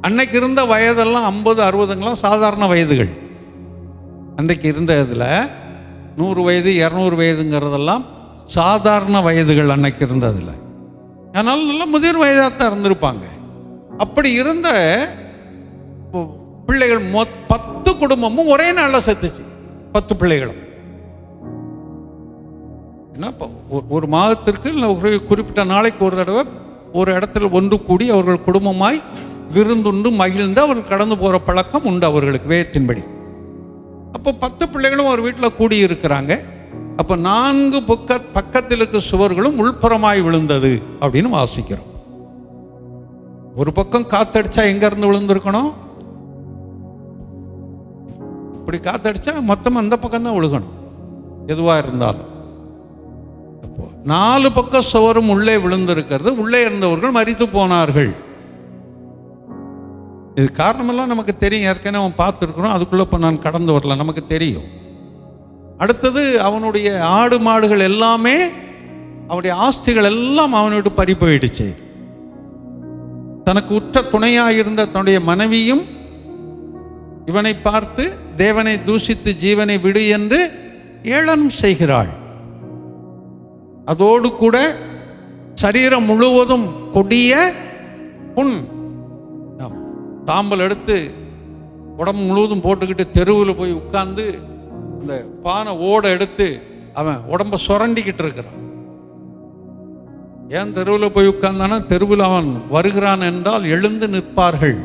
அன்னைக்கு இருந்த வயதெல்லாம் 50, 60ங்களாம் சாதாரண வயதுகள். அன்றைக்கு இருந்ததுல 100 வயது 200 வயதுங்கிறதெல்லாம் சாதாரண வயதுகள் அன்னைக்கு இருந்ததுல. அதனால நல்ல முதிர் வயதாகத்தான் இருந்திருப்பாங்க. அப்படி இருந்த பிள்ளைகள் 10 குடும்பமும் ஒரே நாளில் செத்துச்சு. 10 பிள்ளைகளும். ஏன்னா ஒரு மாதத்திற்கு இல்லை ஒரு குறிப்பிட்ட நாளைக்கு ஒரு தடவை ஒரு இடத்துல ஒன்று கூடி அவர்கள் குடும்பமாய் விருந்துண்டு மகிழ்ந்து அவர்கள் கடந்து போகிற பழக்கம் உண்டு அவர்களுக்கு வேதத்தின்படி. அப்போ 10 பிள்ளைகளும் ஒரு வீட்டில் கூடி இருக்கிறாங்க. அப்போ 4 பக்கத்தில் இருக்க சுவர்களும் உள்புறமாய் விழுந்தது அப்படின்னு வாசிக்கிறோம். ஒரு பக்கம் காத்தடிச்சா எங்க இருந்து விழுந்திருக்கணும்? இப்படி காத்தடிச்சா மொத்தம் அந்த பக்கம் தான் விழுகணும், எதுவா இருந்தாலும். அப்போ 4 பக்க சுவரும் உள்ளே விழுந்திருக்கிறது. உள்ளே இருந்தவர்கள் மரித்து போனார்கள். இது காரணமெல்லாம் நமக்கு தெரியும், ஏற்கனவே அவன் பார்த்துருக்குறோம். அதுக்குள்ள இப்போ நான் கடந்து வரல, நமக்கு தெரியும். அடுத்தது அவனுடைய ஆடு மாடுகள் எல்லாமே, அவனுடைய ஆஸ்திகள் எல்லாம் அவனை விட்டு பறி போயிடுச்சு. தனக்கு உற்ற துணையாக இருந்த தன்னுடைய மனைவியும் இவனை பார்த்து தேவனை தூஷித்து ஜீவனை விடு என்று ஏளனம் செய்கிறாள். அதோடு கூட சரீரம் முழுவதும் கொடிய புண், தாம்பல் எடுத்து உடம்பு முழுவதும் போட்டுக்கிட்டு தெருவில் போய் உட்கார்ந்து அந்த பானை ஓடை எடுத்து அவன் உடம்ப சுரண்டிக்கிட்டு இருக்கிறான். ஏன் தெருவில் போய் உட்கார்ந்தானா, தெருவில் அவன் வருகிறான் என்றால் எழுந்து நிற்பார்கள்.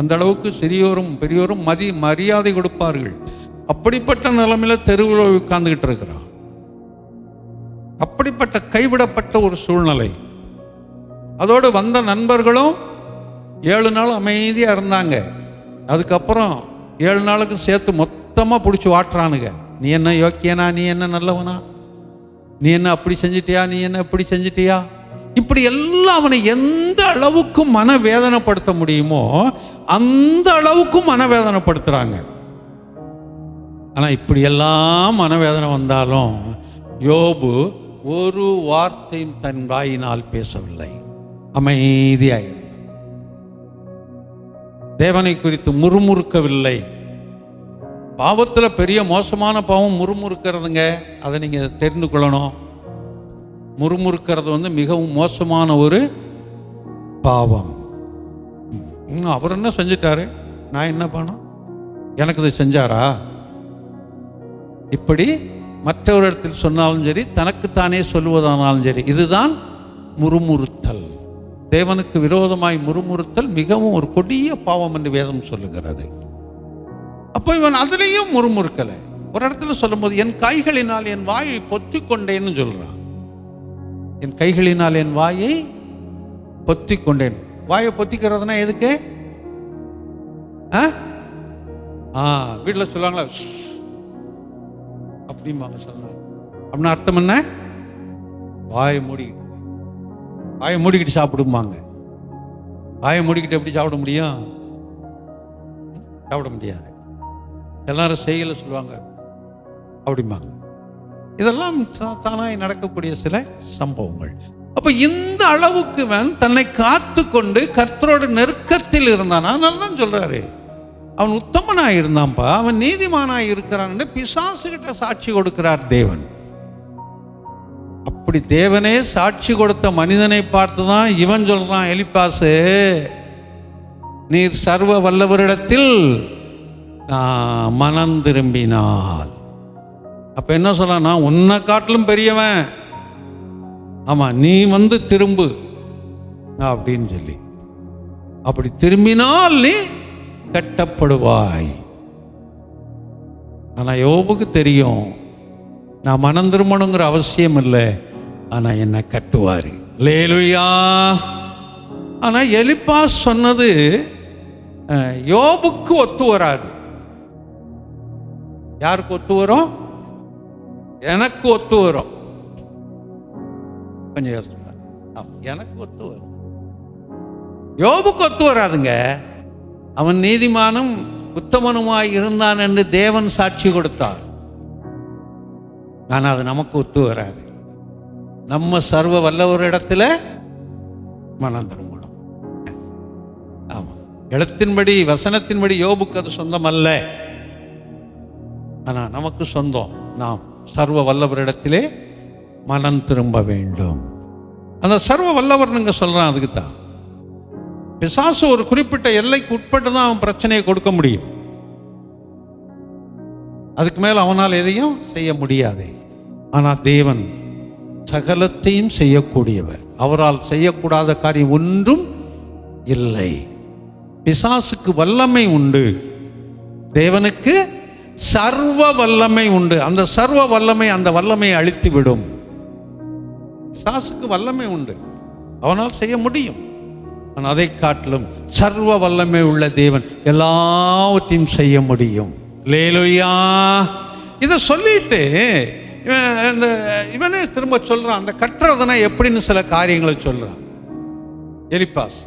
அந்த அளவுக்கு சிறியோரும் பெரியோரும் மரியாதை கொடுப்பார்கள். அப்படிப்பட்ட நிலைமையில தெருவில் உட்கார்ந்துகிட்டு இருக்கிறான். அப்படிப்பட்ட கைவிடப்பட்ட ஒரு சூழ்நிலை. அதோடு வந்த நண்பர்களும் 7 நாள் அமைதியா இருந்தாங்க. அதுக்கப்புறம் 7 நாளுக்கு சேர்த்து மொத்தமா பிடிச்சி வாட்டுறானுங்க. நீ என்ன யோக்கியனா, நீ என்ன நல்லவனா, நீ என்ன அப்படி செஞ்சிட்டியா, நீ என்ன இப்படி செஞ்சிட்டியா, இப்படி எல்லாம் அவனை எந்த அளவுக்கு மனவேதனைப்படுத்த முடியுமோ அந்த அளவுக்கு மனவேதனைப்படுத்துறாங்க. ஆனா இப்படி எல்லாம் மனவேதனை வந்தாலும் யோபு ஒரு வார்த்தையும் தன் வாயினால் பேசவில்லை, அமைதியாய் தேவனை குறித்து முறுமுறுக்கவில்லை. பாவத்துல பெரிய மோசமான பாவம் முறுமுறுக்கிறதுங்க. அதை நீங்க தெரிந்து கொள்ளணும். முறுமுறுக்கிறது மிகவும் மோசமான ஒரு பாவம். அவர் என்ன செஞ்சிட்டாரு, நான் என்ன பண்ணோம், எனக்கு இதை செஞ்சாரா, இப்படி மற்றவரிடத்தில் சொன்னாலும் சரி, தனக்குத்தானே சொல்லுவதானாலும் சரி, இதுதான் முறுமுறுத்தல். தேவனுக்கு விரோதமாய் முறுமுறுத்தல் மிகவும் ஒரு கொடிய பாவம் என்று வேதம் சொல்லுகிறது. அப்போ இவன் அதிலையும் முறுமுறுக்கலை. ஒரு இடத்துல சொல்லும்போது என் கைகளினால் என் வாயை பொத்தி கொண்டேன்னு சொல்றான். என் கைகளினால் என் வாயை பொத்தி கொண்டேன். வாயை பொத்திக்கிறதுனா எதுக்கு? வீட்டில் சொல்லுவாங்களா அப்படிம்பாங்க. சொல்லுவாங்க அப்படின்னா அர்த்தம் என்ன? வாயை மூடிக்கிட்டு சாப்பிடுமாங்க. வாயை மூடிக்கிட்டு எப்படி சாப்பிட முடியும்? சாப்பிட முடியாது. எல்லாரும் செய்யல சொல்லுவாங்க அப்படிம்பாங்க. இதெல்லாம் தானாய் நடக்கக்கூடிய சில சம்பவங்கள். அப்ப இந்த அளவுக்கு தன்னை காத்து கொண்டு கர்த்தரோட நெருக்கத்தில் இருந்தான். அதனால்தான் சொல்றாரு, அவன் உத்தமனாய் இருந்தான்பா, அவன் நீதிமானாய் இருக்கிறான். பிசாசு கிட்ட சாட்சி கொடுக்கிறார் தேவன். அப்படி தேவனே சாட்சி கொடுத்த மனிதனை பார்த்துதான் இவன் சொல்றான், எலிப்பாசு நீர் சர்வ வல்லவரிடத்தில் மனம் திரும்பினாள். அப்ப என்ன சொல்ல, நான் உன்னை காட்டிலும் பெரியவன், ஆமா நீ திரும்பு அப்படின்னு சொல்லி, அப்படி திரும்பினால் நீ கட்டப்படுவாய். ஆனா யோபுக்கு தெரியும், நான் மனம் திரும்பணுங்கிற அவசியம் இல்லை, ஆனா என்ன கட்டுவாரு. அல்லேலூயா. ஆனா எலிப்பாஸ் சொன்னது யோபுக்கு ஒத்து வராது. யாருக்கு ஒத்து வரும்? எனக்கு ஒத்து வரும். கொஞ்சம் யோசிங்க, எனக்கு ஒத்து வரும், யோபுக்கு ஒத்து வராதுங்க. அவன் நீதிமானும் உத்தமனுமாய் இருந்தான் என்று தேவன் சாட்சி கொடுத்தார். ஆனால் அது நமக்கு ஒத்து வராது. நம்ம சர்வ வல்லவர் இடத்துல மனம் திரும்பணும். ஆமா, இடத்தின்படி வசனத்தின்படி யோபுக்கு அது சொந்தம் அல்ல, ஆனா நமக்கு சொந்தம். நாம் சர்வ வல்லவரிடத்திலே மனம் திரும்ப வேண்டும். அந்த சர்வ வல்லவர் நீங்க சொல்றான், அதுக்கு தான் பிசாசு ஒரு குறிப்பிட்ட எல்லைக்கு உட்பட்டு தான் அவன் பிரச்சனையை கொடுக்க முடியும். அதுக்கு மேல அவனால் எதையும் செய்ய முடியாது. ஆனா தேவன் சகலத்தையும் செய்யக்கூடியவர். அவரால் செய்யக்கூடாத காரியம் ஒன்றும் இல்லை. பிசாசுக்கு வல்லமை உண்டு, தேவனுக்கு சர்வ வல்லமை உண்டு. அந்த சர்வ வல்லமை அந்த வல்லமையை அழித்து விடும். பிசாசுக்கு வல்லமை உண்டு, அவனால் செய்ய முடியும். ஆனால் அதை காட்டிலும் சர்வ வல்லமை உள்ள தேவன் எல்லாவற்றையும் செய்ய முடியும். அல்லேலூயா. இதை சொல்லிட்டு இவனே திரும்ப சொல்றான். அந்த கட்டுறதுனா எப்படின்னு சில காரியங்களை சொல்றான் எலிப்பாஸ்.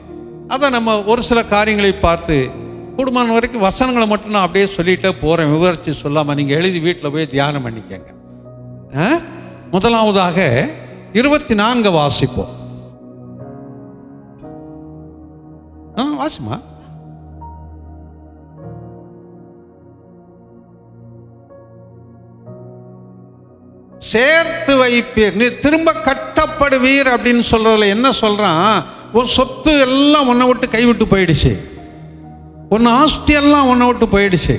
அதை நம்ம ஒரு சில காரியங்களை பார்த்து கூடுமான வரைக்கும் வசனங்களை மட்டும் நான் அப்படியே சொல்லிட்டே போறேன், விவரிச்சு சொல்லாம. நீங்க எழுதி வீட்டில் போய் தியானம் பண்ணிக்கங்க. முதலாவதாக 24 வாசிப்போம். வாசிமா. சேர்த்து வைப்பீர், நீ திரும்ப கட்டப்படுவீர் அப்படின்னு சொல்றதுல என்ன சொல்றான்? ஒரு சொத்து எல்லாம் உன்னை விட்டு கைவிட்டு போயிடுச்சு, உன் ஆஸ்தி எல்லாம் உன்னை விட்டு போயிடுச்சு.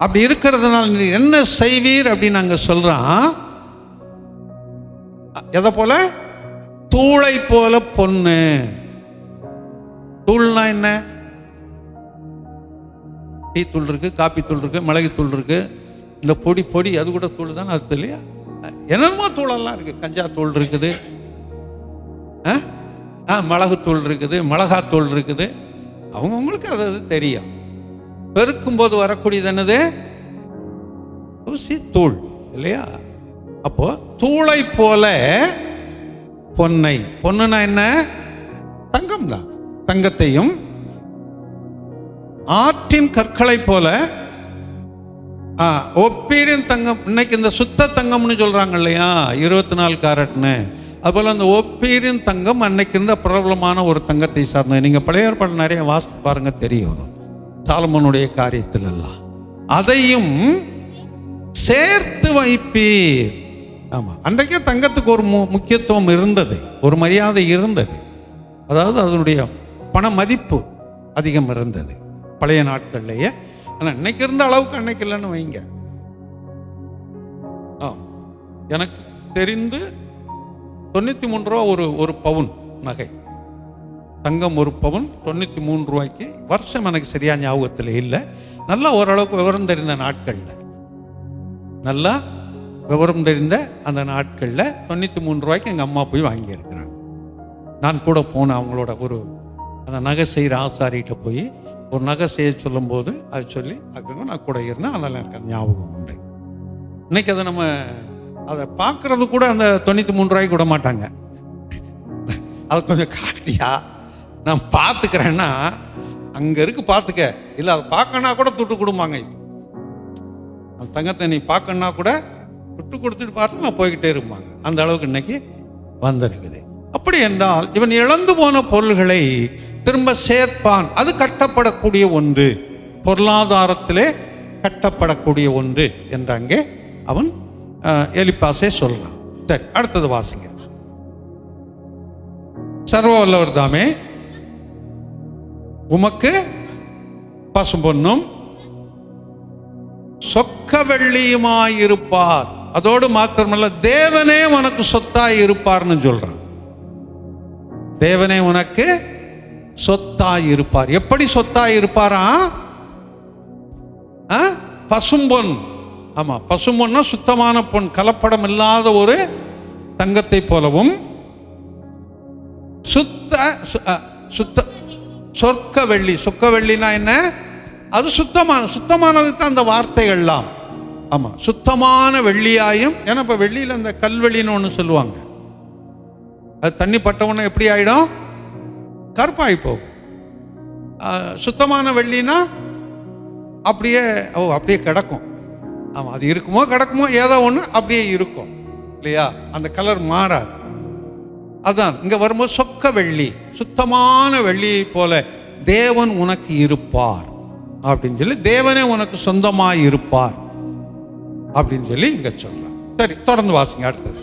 அப்படி இருக்கிறதுனால நீ என்ன செய்வீர் அப்படின்னு அங்க சொல்றான். எதை போல? தூளை போல பொண்ணு. தூள்னா என்ன? டீ தூள் இருக்கு, காப்பி தூள் இருக்கு, மிளகு தூள் இருக்கு, இந்த பொடி அது கூட தூள் தானே, அது இல்லையா? என்னென்னமோ தூளெல்லாம் இருக்கு. கஞ்சா தூள் இருக்குது, மிளகு தூள் இருக்குது, மிளகாத்தூள் இருக்குது. அவங்கவுங்களுக்கு அது தெரியும். பெருக்கும் போது வரக்கூடியது என்னது? ஊசி தூள் இல்லையா? அப்போ தூளை போல பொன்னை. பொண்ணுனா என்ன? தங்கம் தான். தங்கத்தையும் ஆற்றின் கற்களை போல ஒப்பீரின் தங்கம். இன்னைக்கு இந்த சுத்த தங்கம்னு சொல்றாங்க இல்லையா, 24 கேரட்னு. அதுபோல் அந்த ஒப்பீரின் தங்கம் அன்னைக்கு இருந்த பிரபலமான ஒரு தங்கத்தை சார்ந்தது. நீங்கள் பழைய ஏற்பாடு நிறைய வாசித்து பாருங்க, தெரியும் சாலமோனுடைய காரியத்தில் எல்லாம். அதையும் சேர்த்து வைப்பீர். ஆமாம், அன்றைக்கே தங்கத்துக்கு ஒரு முக்கியத்துவம் இருந்தது, ஒரு மரியாதை இருந்தது. அதாவது அதனுடைய பண மதிப்பு அதிகம் இருந்தது பழைய நாட்கள்லேயே. ஆனால் இன்னைக்கு இருந்த அளவுக்கு அன்னைக்கு இல்லைன்னு வைங்க. எனக்கு தெரிந்து 93 ரூபா ஒரு பவுன் நகை. தங்கம் ஒரு பவுன் 93 ரூபாய்க்கு. வருஷம் எனக்கு சரியா ஞாபகத்தில் இல்லை. நல்லா ஓரளவுக்கு விவரம் தெரிந்த நாட்களில், நல்லா விவரம் தெரிந்த அந்த நாட்களில் 93 ரூபாய்க்கு எங்கள் அம்மா போய் வாங்கியிருக்கிறாங்க. நான் கூட போனேன் அவங்களோட ஒரு அந்த நகை செய்கிற ஆசாரிகிட்ட போய் ஒரு நகை செய்ய சொல்லும்போது அது சொல்லி அதுக்கு நான் கூட இருந்தேன். அதனால் எனக்கு அது ஞாபகம் உண்டு. இன்னைக்கு அதை நம்ம அதை பார்க்கறது கூட அந்த 93 ரூபாய்க்கு விட மாட்டாங்க. அது கொஞ்சம் காட்டியா நான் பார்த்துக்கிறேன்னா அங்கே இருக்கு பார்த்துக்க, இல்லை அதை பார்க்கணுன்னா கூட துட்டு கொடுப்பாங்க. அந்த தங்கத்தை நீ பார்க்கணுன்னா கூட துட்டு கொடுத்துட்டு பார்த்து நான் போய்கிட்டே இருப்பாங்க. அந்த அளவுக்கு இன்னைக்கு வந்திருக்குது. அப்படி என்றால் இவன் இழந்து போன பொருள்களை திரும்ப சேர்ப்பான். அது கட்டப்படக்கூடிய ஒன்று, பொருளாதாரத்திலே கட்டப்படக்கூடிய ஒன்று என்று அங்கே அவன் எலிப்பாசே சொல்றான். சரி, அடுத்தது வாசிங்க. சர்வ வல்லவர் தாமே உமக்கு பசும்பொன்னும் சொக்க வெள்ளியுமாயிருப்பார். அதோடு மாத்திரமல்ல, தேவனே உனக்கு சொத்தாய் இருப்பார்னு சொல்றான். தேவனே உனக்கு சொத்தாய் இருப்பார். எப்படி சொத்தாய் இருப்பாரா? பசும்பொன். ஆமா, பசும்பொன்னா சுத்தமான பொன், கலப்படம் இல்லாத ஒரு தங்கத்தை போலவும், சொர்க்க வெள்ளி. சொக்க வெள்ளினா என்ன? அது சுத்தமானதுக்கு தான் அந்த வார்த்தைகள்லாம். ஆமா, சுத்தமான வெள்ளியாயும். ஏன்னா இப்ப வெள்ளியில அந்த கல்வெள்ளின்னு ஒன்று சொல்லுவாங்க. அது தண்ணி பட்டவொன்னே எப்படி ஆயிடும்? கருப்பாகி போகும். சுத்தமான வெள்ளினா அப்படியே கிடக்கும். ஆமாம், அது இருக்குமோ கிடக்குமோ ஏதோ ஒன்று அப்படியே இருக்கும் இல்லையா? அந்த கலர் மாறாது. அதான் இங்கே வரும்போது சொக்க வெள்ளி, சுத்தமான வெள்ளியை போல தேவன் உனக்கு இருப்பார் அப்படின்னு சொல்லி, தேவனே உனக்கு சொந்தமாக இருப்பார் அப்படின்னு சொல்லி இங்க சொல்றான். சரி, தொடர்ந்து வாசிங்க. அடுத்தது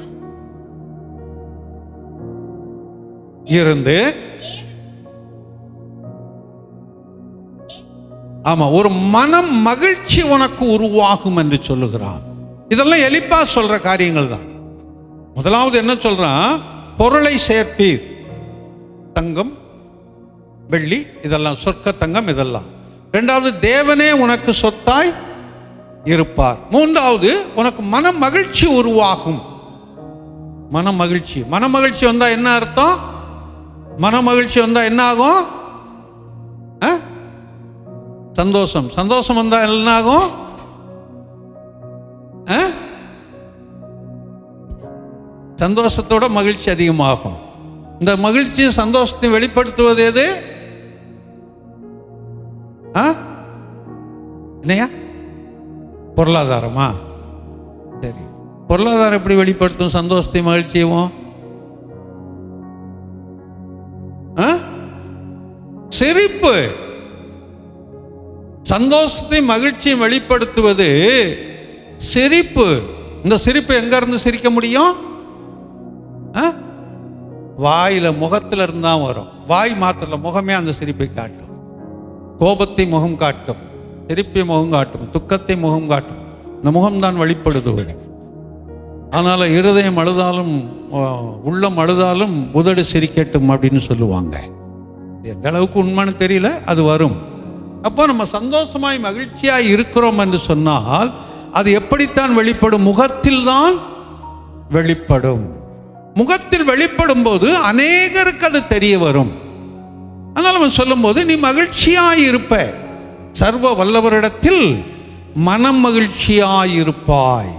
இருந்து ஆமா, ஒரு மனம் மகிழ்ச்சி உனக்கு உருவாகும் என்று சொல்லுகிறான். இதெல்லாம் எலிப்பா சொல்ற காரியங்கள் தான். முதலாவது என்ன சொல்றான்? பொருளை சேர்ப்பீர். தங்கம், வெள்ளி, இதெல்லாம் சொர்க்க தங்கம், இதெல்லாம். இரண்டாவது, தேவனே உனக்கு சொத்தாய் இருப்பார். மூன்றாவது, உனக்கு மன மகிழ்ச்சி உருவாகும். மன மகிழ்ச்சி. மன மகிழ்ச்சி வந்தா என்ன அர்த்தம்? மன மகிழ்ச்சி வந்தா என்ன ஆகும்? சந்தோஷம். சந்தோஷம் வந்தா என்ன ஆகும்? சந்தோஷத்தோட மகிழ்ச்சி அதிகமாகும். இந்த மகிழ்ச்சி சந்தோஷத்தை வெளிப்படுத்துவது எது? என்னையா? பொருளாதாரமா? சரி, பொருளாதாரம் எப்படி வெளிப்படுத்தும் சந்தோஷத்தை மகிழ்ச்சியும்? சிரிப்பு. சந்தோஷத்தை மகிழ்ச்சியும் வெளிப்படுத்துவது சிரிப்பு. இந்த சிரிப்பு எங்க இருந்து சிரிக்க முடியும்? வாயில, முகத்துல இருந்தா வரும். வாய் மாத்திர முகமே அந்த சிரிப்பை காட்டும். கோபத்தை முகம் காட்டும், சிரிப்பை முகம் காட்டும், துக்கத்தை முகம் காட்டும். இந்த முகம்தான் வெளிப்படுத்துவது. அதனால இருதயம் அழுதாலும் உள்ளம் அழுதாலும் உதடு சிரிக்கட்டும் அப்படின்னு சொல்லுவாங்க. எந்த அளவுக்கு உண்மைன்னு தெரியல, அது வரும். அப்போ நம்ம சந்தோஷமாய் மகிழ்ச்சியாய் இருக்கிறோம் என்று சொன்னால் அது எப்படித்தான் வெளிப்படும்? முகத்தில் தான் வெளிப்படும். முகத்தில் வெளிப்படும் போது அநேகருக்கு அது தெரிய வரும். அதனால நம்ம சொல்லும் போது நீ மகிழ்ச்சியாய் இருப்ப, சர்வ வல்லவரிடத்தில் மனம் மகிழ்ச்சியாய் இருப்பாய்.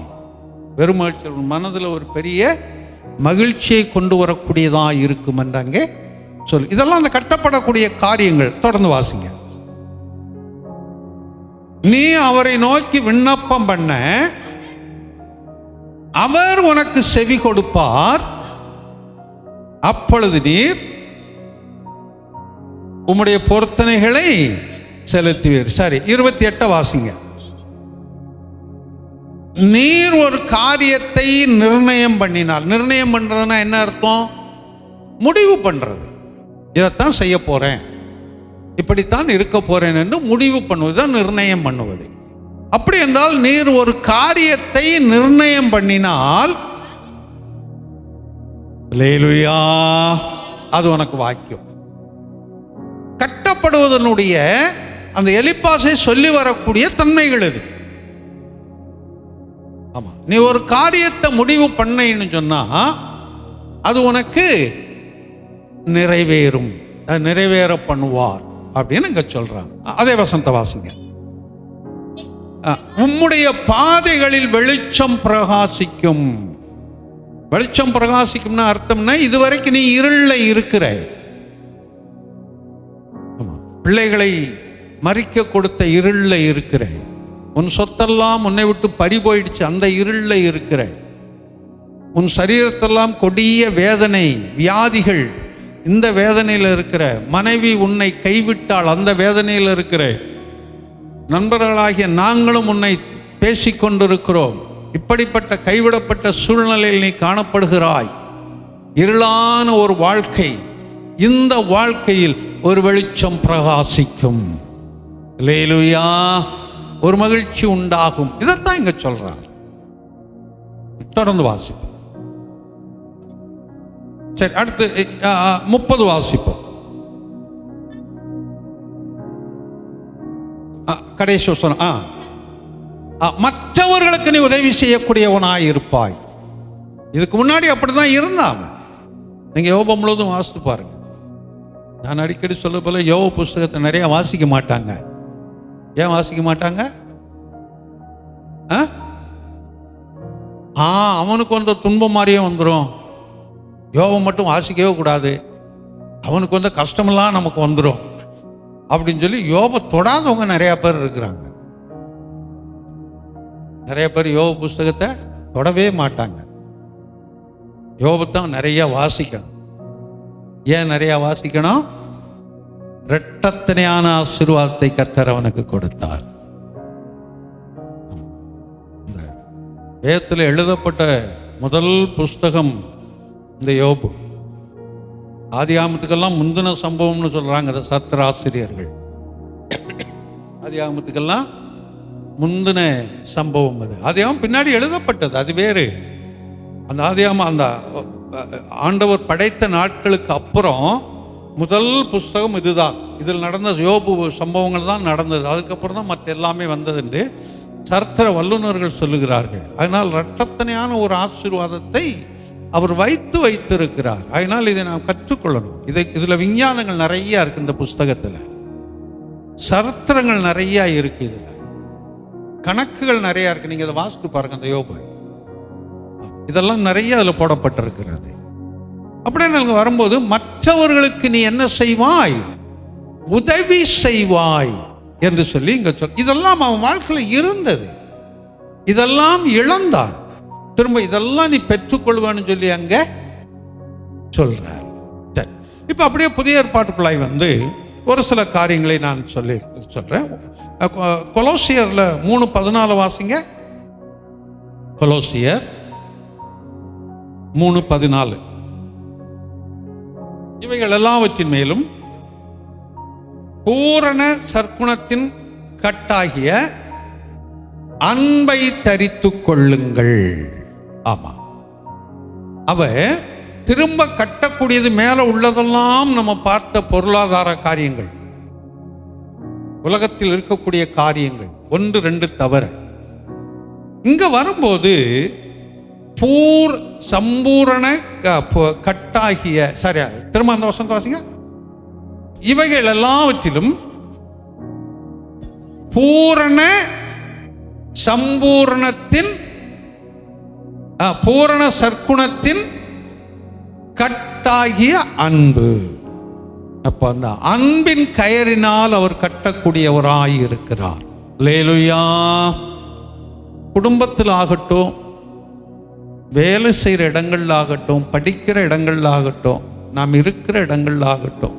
வெறும் மகிழ்ச்சி மனதில் ஒரு பெரிய மகிழ்ச்சியை கொண்டு வரக்கூடியதா இருக்கும் என்று அங்கே சொல்லு. இதெல்லாம் அந்த கட்டப்படக்கூடிய காரியங்கள். தொடர்ந்து வாசிங்க. நீ அவரை நோக்கி விண்ணப்பம் பண்ண அவர் உனக்கு செவி கொடுப்பார். அப்பொழுது நீர் உம்முடைய பொருத்தனைகளை செலுத்துவீர். சரி, 28 வாசிங்க. நீர் ஒரு காரியத்தை நிர்ணயம் பண்ணினால், நிர்ணயம் பண்றதுன்னா என்ன அர்த்தம்? முடிவு பண்றது. இதைத்தான் செய்ய போறேன், இப்படித்தான் இருக்க போறேன் என்று முடிவு பண்ணுவதுதான் நிர்ணயம் பண்ணுவது. அப்படி என்றால் நீர் ஒரு காரியத்தை நிர்ணயம் பண்ணினால் அல்லேலூயா, அது உனக்கு வாக்கியம். கட்டப்படுவதனுடைய அந்த எலிப்பாசை சொல்லி வரக்கூடிய தன்மைகள் இது. ஆமா, நீ ஒரு காரியத்தை முடிவு பண்ணன்னு சொன்னா அது உனக்கு நிறைவேறும், நிறைவேற பண்ணுவார் அப்படின்னு இங்க சொல்றாங்க. அதே வசனத்தை வாசிங்க. உம்முடைய பாதைகளில் வெளிச்சம் பிரகாசிக்கும். வெளிச்சம் பிரகாசிக்கும்னா அர்த்தம்னா இதுவரைக்கும் நீ இருள இருக்கிற, பிள்ளைகளை மறிக்க கொடுத்த இருள இருக்கிற, உன் சொத்தெல்லாம் உன்னை விட்டு பறி போயிடுச்சு, அந்த இருள இருக்கிற, உன் சரீரத்தெல்லாம் கொடிய வேதனை வியாதிகள், இந்த வேதனையில் இருக்கிற, மனைவி உன்னை கைவிட்டால் அந்த வேதனையில் இருக்கிற, நண்பர்களாகிய நாங்களும் உன்னை பேசிக்கொண்டிருக்கிறோம், இப்படிப்பட்ட கைவிடப்பட்ட சூழ்நிலையில் நீ காணப்படுகிறாய், இருளான ஒரு வாழ்க்கை. இந்த வாழ்க்கையில் ஒரு வெளிச்சம் பிரகாசிக்கும். அல்லேலூயா, ஒரு மகிழ்ச்சி உண்டாகும். இதைத்தான் இங்க சொல்றாங்க. தொடர்ந்து வாசிப்போம். சரி, அடுத்து 30 வாசிப்போம். கடைசி சொன்ன மற்றவர்களுக்கு நீ உதவி செய்யக்கூடியவனாய் இருப்பாய். இதுக்கு முன்னாடி அப்படிதான் இருந்தான். நீங்க யோபு முழுவதும் வாசித்து பாருங்க. நான் அடிக்கடி சொல்ல போல யோபு புஸ்தகத்தை நிறைய வாசிக்க மாட்டாங்க. ஏன் வாசிக்க மாட்டாங்க? அவனுக்கு வந்த துன்பம் மாதிரியே வந்துடும், யோபு மட்டும் வாசிக்கவே கூடாது, அவனுக்கு வந்த கஷ்டமெல்லாம் நமக்கு வந்துடும் அப்படின்னு சொல்லி யோபை தொடாதவங்க நிறைய பேர் இருக்கிறாங்க. நிறைய பேர் யோபு புஸ்தகத்தை தொடவே மாட்டாங்க. யோபத்தான் நிறைய வாசிக்கணும். ஏன் நிறைய வாசிக்கணும்? இரட்டத்தனையான ஆசீர்வாதத்தை கர்த்தர் அவனுக்கு கொடுத்தார். வேதத்தில் எழுதப்பட்ட முதல் புஸ்தகம் இந்த யோபு. ஆதியாகமத்துக்கெல்லாம் முந்தின சம்பவம்னு சொல்றாங்க சத்திர ஆசிரியர்கள். ஆதியாகமத்துக்கெல்லாம் முந்தின சம்பவம் அது. ஆதியாகமம் பின்னாடி எழுதப்பட்டது, அது வேறு. அந்த ஆதியாகமம் அந்த ஆண்டவர் படைத்த நாட்களுக்கு அப்புறம் முதல் புஸ்தகம் இதுதான். இதில் நடந்த யோபு சம்பவங்கள் தான் நடந்தது. அதுக்கப்புறம் தான் மற்ற எல்லாமே வந்ததுண்டு சரித்திர வல்லுநர்கள் சொல்லுகிறார்கள். அதனால் இரட்டத்தனையான ஒரு ஆசீர்வாதத்தை அவர் வைத்திருக்கிறார். அதனால் இதை நாம் கற்றுக்கொள்ளணும். இதுல விஞ்ஞானங்கள் நிறைய இருக்கு. இந்த புஸ்தகத்துல சரித்திரங்கள் நிறைய இருக்கு, இதுல கணக்குகள் நிறைய இருக்கு. நீங்க இதை வாசித்து பாருங்க. அந்த யோபு இதெல்லாம் நிறைய அதுல போடப்பட்டிருக்கிறது. அப்படின்னு வரும்போது மற்றவர்களுக்கு நீ என்ன செய்வாய், உதவி செய்வாய் என்று சொல்லி இங்க இதெல்லாம் அவன் வாழ்க்கையில் இருந்தது. இதெல்லாம் இழந்தான். திரும்ப இதெல்லாம் நீ பெற்றுக்கொள்வான்னு சொல்லி அங்க சொல்றார். இப்ப அப்படியே புதிய ஏற்பாட்டுக்குள்ளாய் ஒரு சில காரியங்களை நான் சொல்றேன். கொலோசியர்ல 3:14 வாசிங்க. கொலோசியர் 3:14. இவைகள் எல்லாவற்றின் மேலும் பூரண சற்குணத்தின் கட்டாகிய அன்பை தரித்துக் கொள்ளுங்கள். ஆமா, அவ திரும்ப கட்டக்கூடியது மேல உள்ளதெல்லாம் நம்ம பார்த்த பொருளாதார காரியங்கள், உலகத்தில் இருக்கக்கூடிய காரியங்கள் 1-2 தவிர இங்க வரும்போது சம்பூரண கட்டாகிய, சரியா திரும்ப அந்த வசனத்தை வாசிங்க. இவைகள் எல்லாவற்றிலும் பூரண சம்பூரணத்தின் பூரண சற்குணத்தின் கட்டாகிய அன்பு. அப்ப அந்த அன்பின் கயறினால் அவர் கட்டக்கூடியவராய் இருக்கிறார். அல்லேலூயா. குடும்பத்தில் ஆகட்டும், வேலை செய்கிற இடங்கள்ல ஆகட்டும், படிக்கிற இடங்கள்ல ஆகட்டும், நாம் இருக்கிற இடங்கள்ல ஆகட்டும்,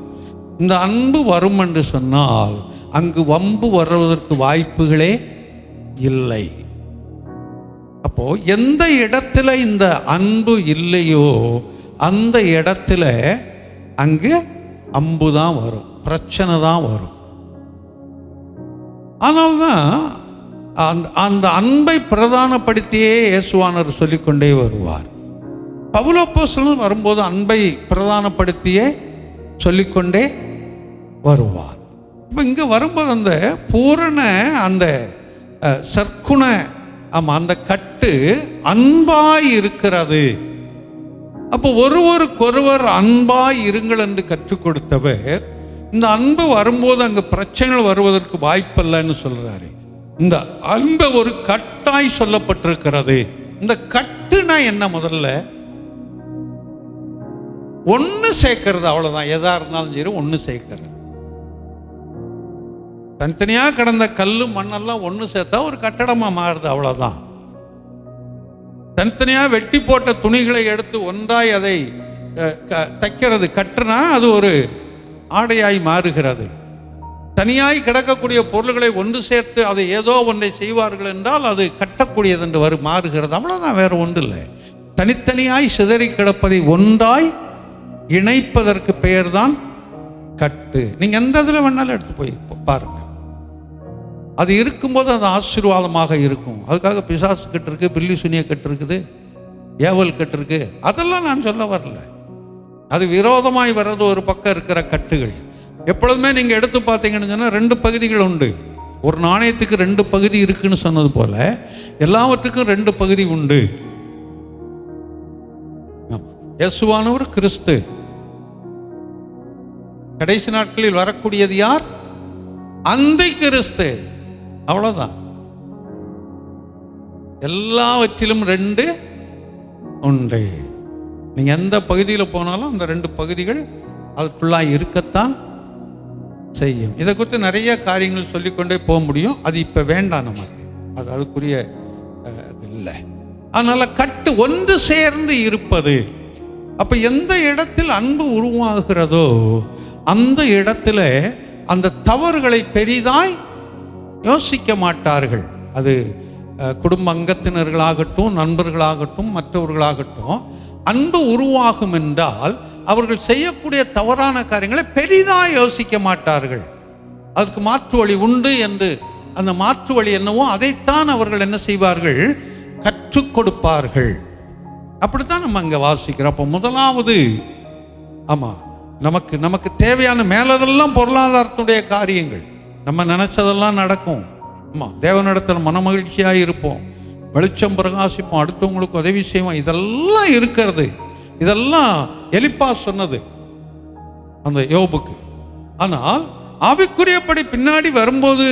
இந்த அன்பு வரும் என்று சொன்னால் அங்கு வம்பு வருவதற்கு வாய்ப்புகளே இல்லை. அப்போ எந்த இடத்துல இந்த அன்பு இல்லையோ அந்த இடத்துல அங்கு அம்பு தான் வரும், பிரச்சனை தான் வரும். ஆனால்தான் அந்த அன்பை பிரதானப்படுத்தியே இயேசுவானவர் சொல்லிக்கொண்டே வருவார். பவுல் அப்போஸ்தலன் வரும்போது அன்பை பிரதானப்படுத்தியே சொல்லிக்கொண்டே வருவார். இப்போ இங்கே வரும்போது அந்த பூரண அந்த சற்குண அந்த கட்டு அன்பாய் இருக்கிறது. அப்போ ஒருவருக்கொருவர் அன்பாய் இருங்கள் என்று கற்றுக் கொடுத்தவர் இந்த அன்பு வரும்போது அங்கே பிரச்சனைகள் வருவதற்கு வாய்ப்பில்லைன்னு சொல்றாரு. இந்த அன்பு ஒரு கட்டாய் சொல்லப்பட்டிருக்கிறது. இந்த கட்டுனா என்ன? முதல்ல ஒன்று சேர்க்கிறது, அவ்வளவுதான். எதா இருந்தாலும் சரி ஒன்று சேர்க்கிறது. தனித்தனியா கடந்த கல்லு மண்ணெல்லாம் ஒன்று சேர்த்தா ஒரு கட்டடமா மாறுது, அவ்வளவுதான். தனித்தனியா வெட்டி போட்ட துணிகளை எடுத்து ஒன்றாய் அதை தைக்கிறது, கட்டுனா அது ஒரு ஆடையாய் மாறுகிறது. தனியாய் கிடக்கக்கூடிய பொருள்களை ஒன்று சேர்த்து அதை ஏதோ ஒன்றை செய்வார்கள் என்றால் அது கட்டக்கூடியது என்று மாறுகிறது, அவ்வளவுதான். வேற ஒன்று இல்லை. தனித்தனியாய் சிதறி கிடப்பதை ஒன்றாய் இணைப்பதற்கு பெயர் தான் கட்டு. நீங்க எந்த இதில் வேணாலும் எடுத்து போய் பாருங்க. அது இருக்கும்போது அது ஆசீர்வாதமாக இருக்கும். அதுக்காக பிசாசு கட்டு இருக்கு, பில்லி சுனிய கட்டு இருக்குது, ஏவல் கட்டு இருக்கு, அதெல்லாம் நான் சொல்ல வரல. அது விரோதமாய் வர்றது ஒரு பக்கம் இருக்கிற கட்டுகள். எப்பொழுதுமே நீங்க எடுத்து பார்த்தீங்கன்னு சொன்னா 2 பகுதிகள் உண்டு. ஒரு நாணயத்துக்கு 2 பகுதி இருக்குன்னு சொன்னது போல எல்லாவற்றுக்கும் 2 பகுதி உண்டு. இயேசுவானவர் கிறிஸ்து. கடைசி நாட்களில் வரக்கூடியது யார்? அந்தி கிறிஸ்து. அவ்வளவுதான். எல்லாவற்றிலும் 2 உண்டு. நீங்க எந்த பகுதியில் போனாலும் அந்த 2 பகுதிகள் அதுக்குள்ளாய் இருக்கத்தான் செய்யும். இதை குறித்து நிறைய காரியங்கள் சொல்லிக்கொண்டே போக முடியும். அது இப்ப வேண்டாம் நமக்கு, அது அதுக்குரிய இல்லை. அதனால கட்டு ஒன்று சேர்ந்து இருப்பது. அப்ப எந்த இடத்தில் அன்பு உருவாகிறதோ அந்த இடத்துல அந்த தவறுகளை பெரிதாய் யோசிக்க மாட்டார்கள். அது குடும்ப அங்கத்தினர்களாகட்டும், நண்பர்களாகட்டும், மற்றவர்களாகட்டும், அன்பு உருவாகும் என்றால் அவர்கள் செய்யக்கூடிய தவறான காரியங்களை பெரிதாய் யோசிக்க மாட்டார்கள். அதுக்கு மாற்று வழி உண்டு என்று அந்த மாற்று வழி என்னவோ அதைத்தான் அவர்கள் என்ன செய்வார்கள்? கற்றுக் கொடுப்பார்கள். அப்படித்தான் நம்ம அங்க வாசிக்கிறோம். அப்போ முதலாவது, ஆமா, நமக்கு தேவையான மேலதெல்லாம் பொருளாதாரத்துடைய காரியங்கள். நம்ம நினைச்சதெல்லாம் நடக்கும், ஆமாம், தேவனிடத்தில் மனமகிழ்ச்சியாக இருப்போம், வெளிச்சம் பிரகாசிப்போம், அடுத்தவங்களுக்கு உதவி செய்வோம். இதெல்லாம் இருக்கிறது. இதெல்லாம் எலிப்பாஸ் சொன்னது அந்த யோபுக்கு. ஆனால் ஆவிக்குரியபடி பின்னாடி வரும்போது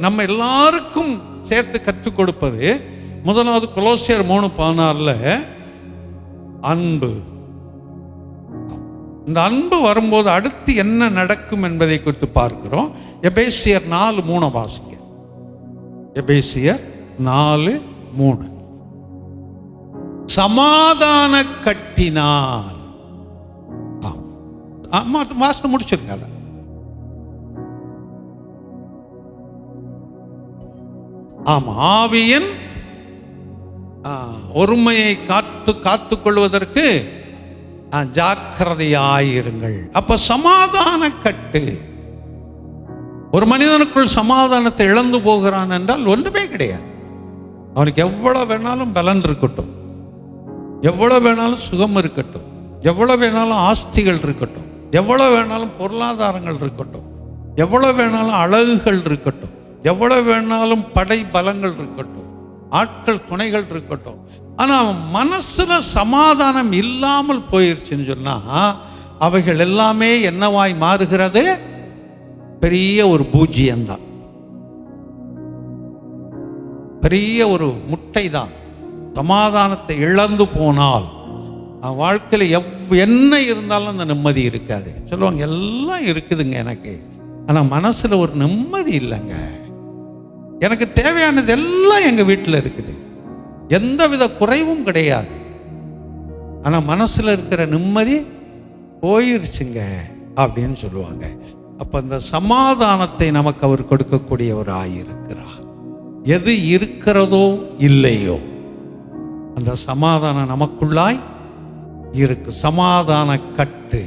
நம்ம எல்லாருக்கும் சேர்த்து கற்றுக் கொடுப்பது முதலாவது கொலோசியர் 3:16 அன்பு. இந்த அன்பு வரும்போது அடுத்து என்ன நடக்கும் என்பதை குறித்து பார்க்கிறோம். எபேசியர் 4:3 வாசிக்க. எபேசியர் 4:3 சமாதான கட்டினார். வாசனை முடிச்சிருக்காங்க. ஆமா, ஆவியின் ஒருமையை காத்துக் கொள்வதற்கு ஜாக்கிரதையாயிருங்கள். அப்ப சமாதான கட்டு. ஒரு மனிதனுக்குள் சமாதானத்தை இழந்து போகிறான் என்றால் ஒன்றுமே கிடையாது. அவனுக்கு எவ்வளவு வேணாலும் பலன் இருக்கட்டும், எவ்வளவு வேணாலும் சுகம் இருக்கட்டும், எவ்வளவு வேணாலும் ஆஸ்திகள் இருக்கட்டும், எவ்வளவு வேணாலும் பொருளாதாரங்கள் இருக்கட்டும், எவ்வளவு வேணாலும் அழகுகள் இருக்கட்டும், எவ்வளவு வேணாலும் படை பலங்கள் இருக்கட்டும், ஆட்கள் துணைகள் இருக்கட்டும், ஆனா மனசுல சமாதானம் இல்லாமல் போயிருச்சுன்னு சொன்னா அவைகள் எல்லாமே என்னவாய் மாறுகிறது? பெரிய ஒரு பூஜ்யம்தான், பெரிய ஒரு முட்டை தான். சமாதானத்தை இழந்து போனால் வாழ்க்கையில் என்ன இருந்தாலும் அந்த நிம்மதி இருக்காது. சொல்லுவாங்க எல்லாம் இருக்குதுங்க எனக்கு, ஆனா மனசுல ஒரு நிம்மதி இல்லைங்க. எனக்கு தேவையானது எல்லாம் எங்க வீட்டில் இருக்குது, எந்தவித குறைவும் கிடையாது, ஆனா மனசுல இருக்கிற நிம்மதி போயிருச்சுங்க அப்படின்னு சொல்லுவாங்க. அப்ப அந்த சமாதானத்தை நமக்கு அவர் கொடுக்கக்கூடியவராய் இருக்கிறார். எது இருக்கிறதோ இல்லையோ அந்த சமாதானம் நமக்குள்ளாய் இருக்கு. சமாதான கட்டு,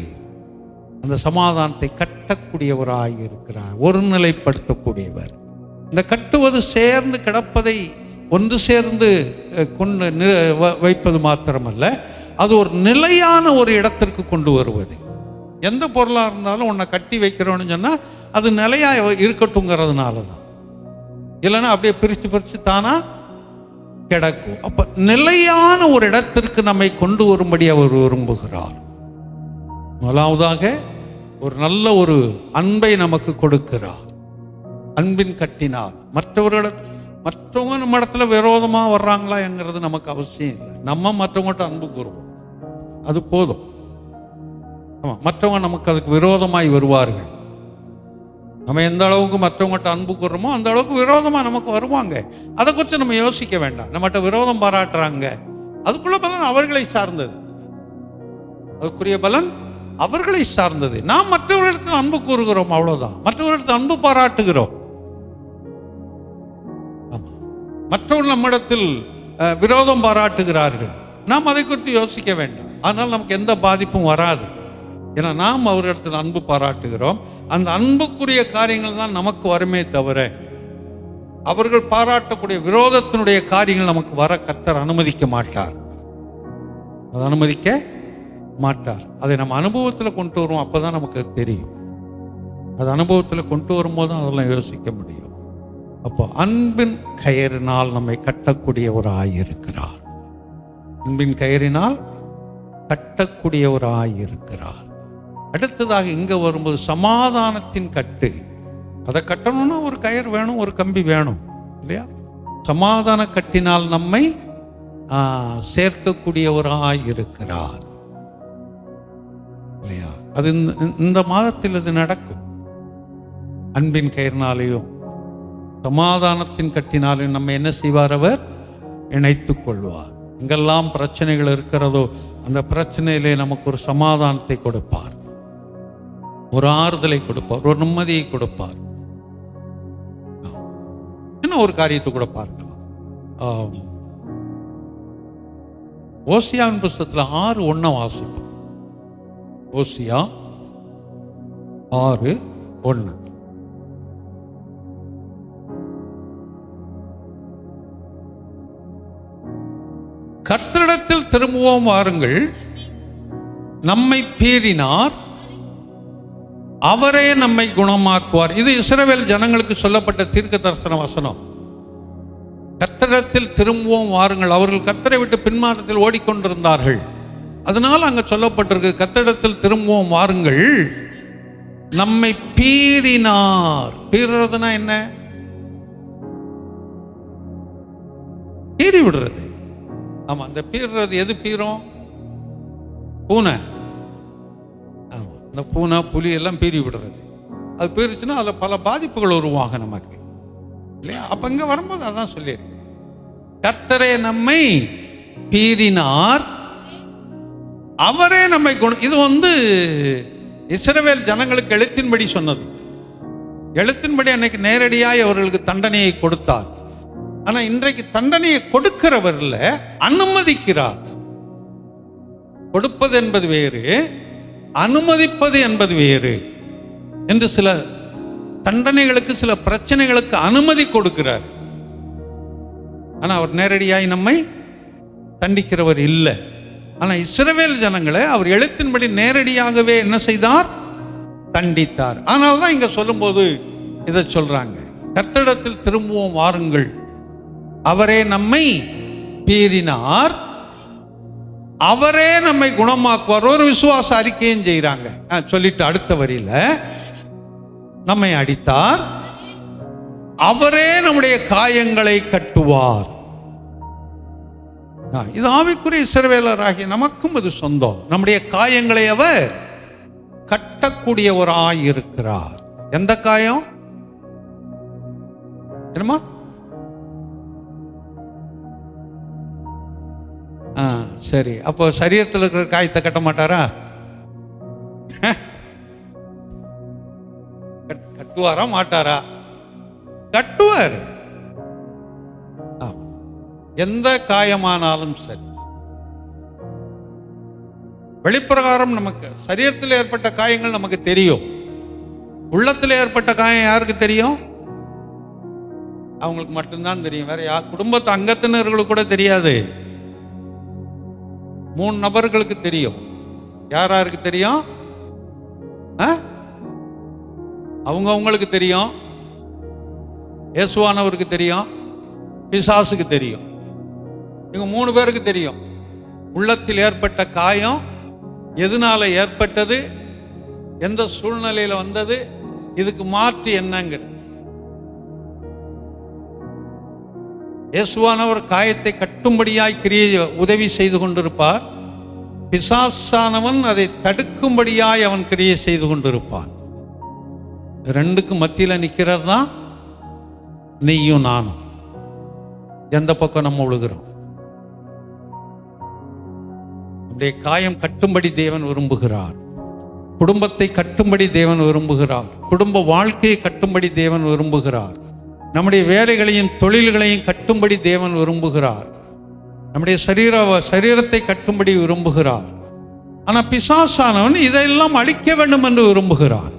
அந்த சமாதானத்தை கட்டக்கூடியவராய் இருக்கிறார், ஒருநிலைப்படுத்தக்கூடியவர். இந்த கட்டுவது சேர்ந்து கிடப்பதை ஒன்று சேர்ந்து கொண்டு வைப்பது மாத்திரமல்ல, அது ஒரு நிலையான ஒரு இடத்திற்கு கொண்டு வருவது. எந்த பொருளாக இருந்தாலும் உன்னை கட்டி வைக்கிறோன்னு சொன்னால் அது நிலையாக இருக்கட்டுங்கிறதுனால தான். இல்லைன்னா அப்படியே பிரித்து பிரித்து தானா கிடக்கும். அப்போ நிலையான ஒரு இடத்திற்கு நம்மை கொண்டு வரும்படி அவர் விரும்புகிறார். முதலாவதாக ஒரு நல்ல ஒரு அன்பை நமக்கு கொடுக்கிறார். அன்பின் கட்டினால் மற்றவங்க நம்ம இடத்துல விரோதமாக வர்றாங்களா என்கிறது நமக்கு அவசியம் இல்லை. நம்ம மற்றவங்கள்ட்ட அன்பு கூறுவோம், அது போதும். ஆமாம், மற்றவங்க நமக்கு அதுக்கு விரோதமாய் வருவார்கள். நம்ம எந்த அளவுக்கு மற்றவங்கள்ட்ட அன்பு கூறுறோமோ அந்த அளவுக்கு விரோதமாக நமக்கு வருவாங்க. அதை குறித்து நம்ம யோசிக்க வேண்டாம். நம்மகிட்ட விரோதம் பாராட்டுறாங்க, அதுக்குள்ள பலன் அவர்களை சார்ந்தது, அதுக்குரிய பலன் அவர்களை சார்ந்தது. நாம் மற்றவர்களிடத்தில் அன்பு கூறுகிறோம், அவ்வளவுதான். மற்றவர்களிடத்தில் அன்பு பாராட்டுகிறோம். மற்றவர்கள் நம்மிடத்தில் விரோதம் பாராட்டுகிறார்கள், நாம் அதை குறித்து யோசிக்க வேண்டாம். ஆனால் நமக்கு எந்த பாதிப்பும் வராது. ஏன்னா நாம் அவர்களிடத்தில் அன்பு பாராட்டுகிறோம். அந்த அன்புக்குரிய காரியங்கள் தான் நமக்கு வருமே தவிர அவர்கள் பாராட்டக்கூடிய விரோதத்தினுடைய காரியங்கள் நமக்கு வர கர்த்தர் அனுமதிக்க மாட்டார். அது அனுமதிக்க மாட்டார். அதை நம்ம அனுபவத்தில் கொண்டு வருவோம், அப்பதான் நமக்கு தெரியும். அது அனுபவத்தில் கொண்டு வரும்போது தான் அதெல்லாம் யோசிக்க முடியும். அப்போ அன்பின் கயிறினால் நம்மை கட்டக்கூடியவராய் இருக்கிறார். அன்பின் கயிறினால் கட்டக்கூடியவராய் இருக்கிறார். அடுத்ததாக இங்க வரும்போது சமாதானத்தின் கட்டு. அதை கட்டணும்னா ஒரு கயிறு வேணும், ஒரு கம்பி வேணும் இல்லையா? சமாதான கட்டினால் நம்மை சேர்க்கக்கூடியவராய் இருக்கிறார் இல்லையா? அது இந்த மாதத்தில் இது நடக்கும். அன்பின் கயிறினாலேயும் சமாதானத்தின் கட்டினாலும் நம்ம என்ன செய்வார்? அவர் இணைத்துக் கொள்வார். எங்கெல்லாம் பிரச்சனைகள் இருக்கிறதோ அந்த பிரச்சனையிலே நமக்கு ஒரு சமாதானத்தை கொடுப்பார், ஒரு ஆறுதலை கொடுப்பார், ஒரு நிம்மதியை கொடுப்பார். இன்னும் ஒரு காரியத்தை கூட பார்க்கலாம். ஓசியாவின் புஸ்தகத்தில் 6:1 வாசிப்போம். ஓசியா 6:1. கர்த்தரிடத்தில் திரும்புவோம் வாருங்கள், நம்மை பீறினார், அவரே நம்மை குணமாக்குவார். இது இஸ்ரவேல் ஜனங்களுக்கு சொல்லப்பட்ட தீர்க்க தரிசன வசனம். கர்த்தரிடத்தில் திரும்பவும் வாருங்கள். அவர்கள் கர்த்தரை விட்டு பின்மாற்றத்தில் ஓடிக்கொண்டிருந்தார்கள். அதனால் அங்க சொல்லப்பட்டிருக்கு, கர்த்தரிடத்தில் திரும்பவும் வாருங்கள், நம்மை பீறினார். பீறுறதுனா என்ன? பீறி விடுறது. ஆமா, அந்த பீறுறது எது பீரும்? பூனை. இந்த பூனை புலி எல்லாம் பீறி விடுறது. அது பீறிச்சுன்னா அதில் பல பாதிப்புகள் உருவாக நமக்கு இல்லையா? அப்ப இங்க வரும்போது அதான் சொல்லியிருக்கு, கர்த்தரே நம்மை பீறினார், அவரே நம்மை இது இஸ்ரவேல் ஜனங்களுக்கு எழுத்தின்படி சொன்னது. எழுத்தின்படி அன்னைக்கு நேரடியாய் அவர்களுக்கு தண்டனையை கொடுத்தார். ஆனா இன்றைக்கு தண்டனையை கொடுக்கிறவர் இல்ல, அனுமதிக்கிறார். கொடுப்பது என்பது வேறு, அனுமதிப்பது என்பது வேறு என்று சில தண்டனைகளுக்கு, சில பிரச்சனைகளுக்கு அனுமதி கொடுக்கிறார். ஆனா அவர் நேரடியாய் நம்மை தண்டிக்கிறவர் இல்லை. ஆனா இஸ்ரவேல் ஜனங்களை அவர் எழுத்தின்படி நேரடியாகவே என்ன செய்தார்? தண்டித்தார். ஆனால் தான் இங்க சொல்லும்போது இதை சொல்றாங்க, கர்த்தரிடத்தில் திரும்பவும் வாருங்கள், அவரே நம்மை பீறினார், அவரே நம்மை குணமாக்குவார். ஒரு விசுவாச அறிக்கையும் செய்யறாங்க. சொல்லிட்டு அடுத்த வரியில, நம்மை அடித்தார், அவரே நம்முடைய காயங்களை கட்டுவார். இது ஆவிக்குரிய இஸ்ரவேலராகிய நமக்கும் இது சொந்தம். நம்முடைய காயங்களை அவர் கட்டக்கூடியவராய் இருக்கிறார். எந்த காயம்? என்னமா? சரி, அப்போ சரீரத்தில் இருக்கிற காயத்தை கட்ட மாட்டாரா? கட்டுவாரா மாட்டாரா? கட்டுவார். எந்த காயமானாலும் சரி. வெளிப்பிரகாரம் நமக்கு சரீரத்தில் ஏற்பட்ட காயங்கள் நமக்கு தெரியும். உள்ளத்தில் ஏற்பட்ட காயம் யாருக்கு தெரியும்? அவங்களுக்கு மட்டும்தான் தெரியும். வேற யார்? குடும்பத்து அங்கத்தினர்களுக்கு கூட தெரியாது. 3 நபர்களுக்கு தெரியும். யாருக்கு தெரியும்? அவங்களுக்கு தெரியும், இயேசுவானவருக்கு தெரியும், பிசாசுக்கு தெரியும். இவங்க 3 பேருக்கு தெரியும் உள்ளத்தில் ஏற்பட்ட காயம் எதனால ஏற்பட்டது, எந்த சூழ்நிலையில வந்தது, இதுக்கு மாற்று என்னங்க. இயேசுவானவர் காயத்தை கட்டும்படியாய் உதவி செய்து கொண்டிருப்பார். பிசாசானவன் அதை தடுக்கும்படியாய் அவன் கிரியை செய்து கொண்டிருப்பான். 2க்கும் மத்தியில நிக்கிறது தான் நீயும் நானும். எந்த பக்கம் நம்ம விழுகிறோம்? அப்படியே காயம் கட்டும்படி தேவன் விரும்புகிறார். குடும்பத்தை கட்டும்படி தேவன் விரும்புகிறார். குடும்ப வாழ்க்கையை கட்டும்படி தேவன் விரும்புகிறார். நம்முடைய வேலைகளையும் தொழில்களையும் கட்டும்படி தேவன் விரும்புகிறார். நம்முடைய சரீரத்தை கட்டும்படி விரும்புகிறார். ஆனா பிசாசானவன் இதையெல்லாம் அழிக்க வேண்டும் என்று விரும்புகிறார்.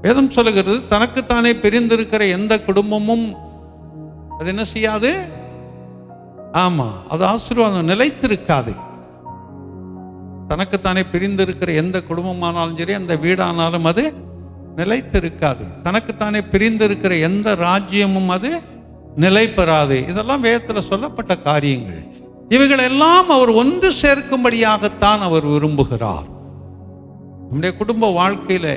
வேதம் சொல்லுகிறது, தனக்குத்தானே பிரிந்திருக்கிற எந்த குடும்பமும் அது என்ன செய்யாது? ஆமா, அது ஆசீர்வாதம் நிலைத்திருக்காது. தனக்குத்தானே பிரிந்திருக்கிற எந்த குடும்பமானாலும் சரி, அந்த வீடானாலும் அது நிலைத்திருக்காது. தனக்குத்தானே பிரிந்திருக்கிற எந்த ராஜ்யமும் அது நிலை பெறாது. இதெல்லாம் வேதத்தில் சொல்லப்பட்ட காரியங்கள். இவைகள் எல்லாம் அவர் ஒன்று சேர்க்கும்படியாகத்தான் அவர் விரும்புகிறார். நம்முடைய குடும்ப வாழ்க்கையில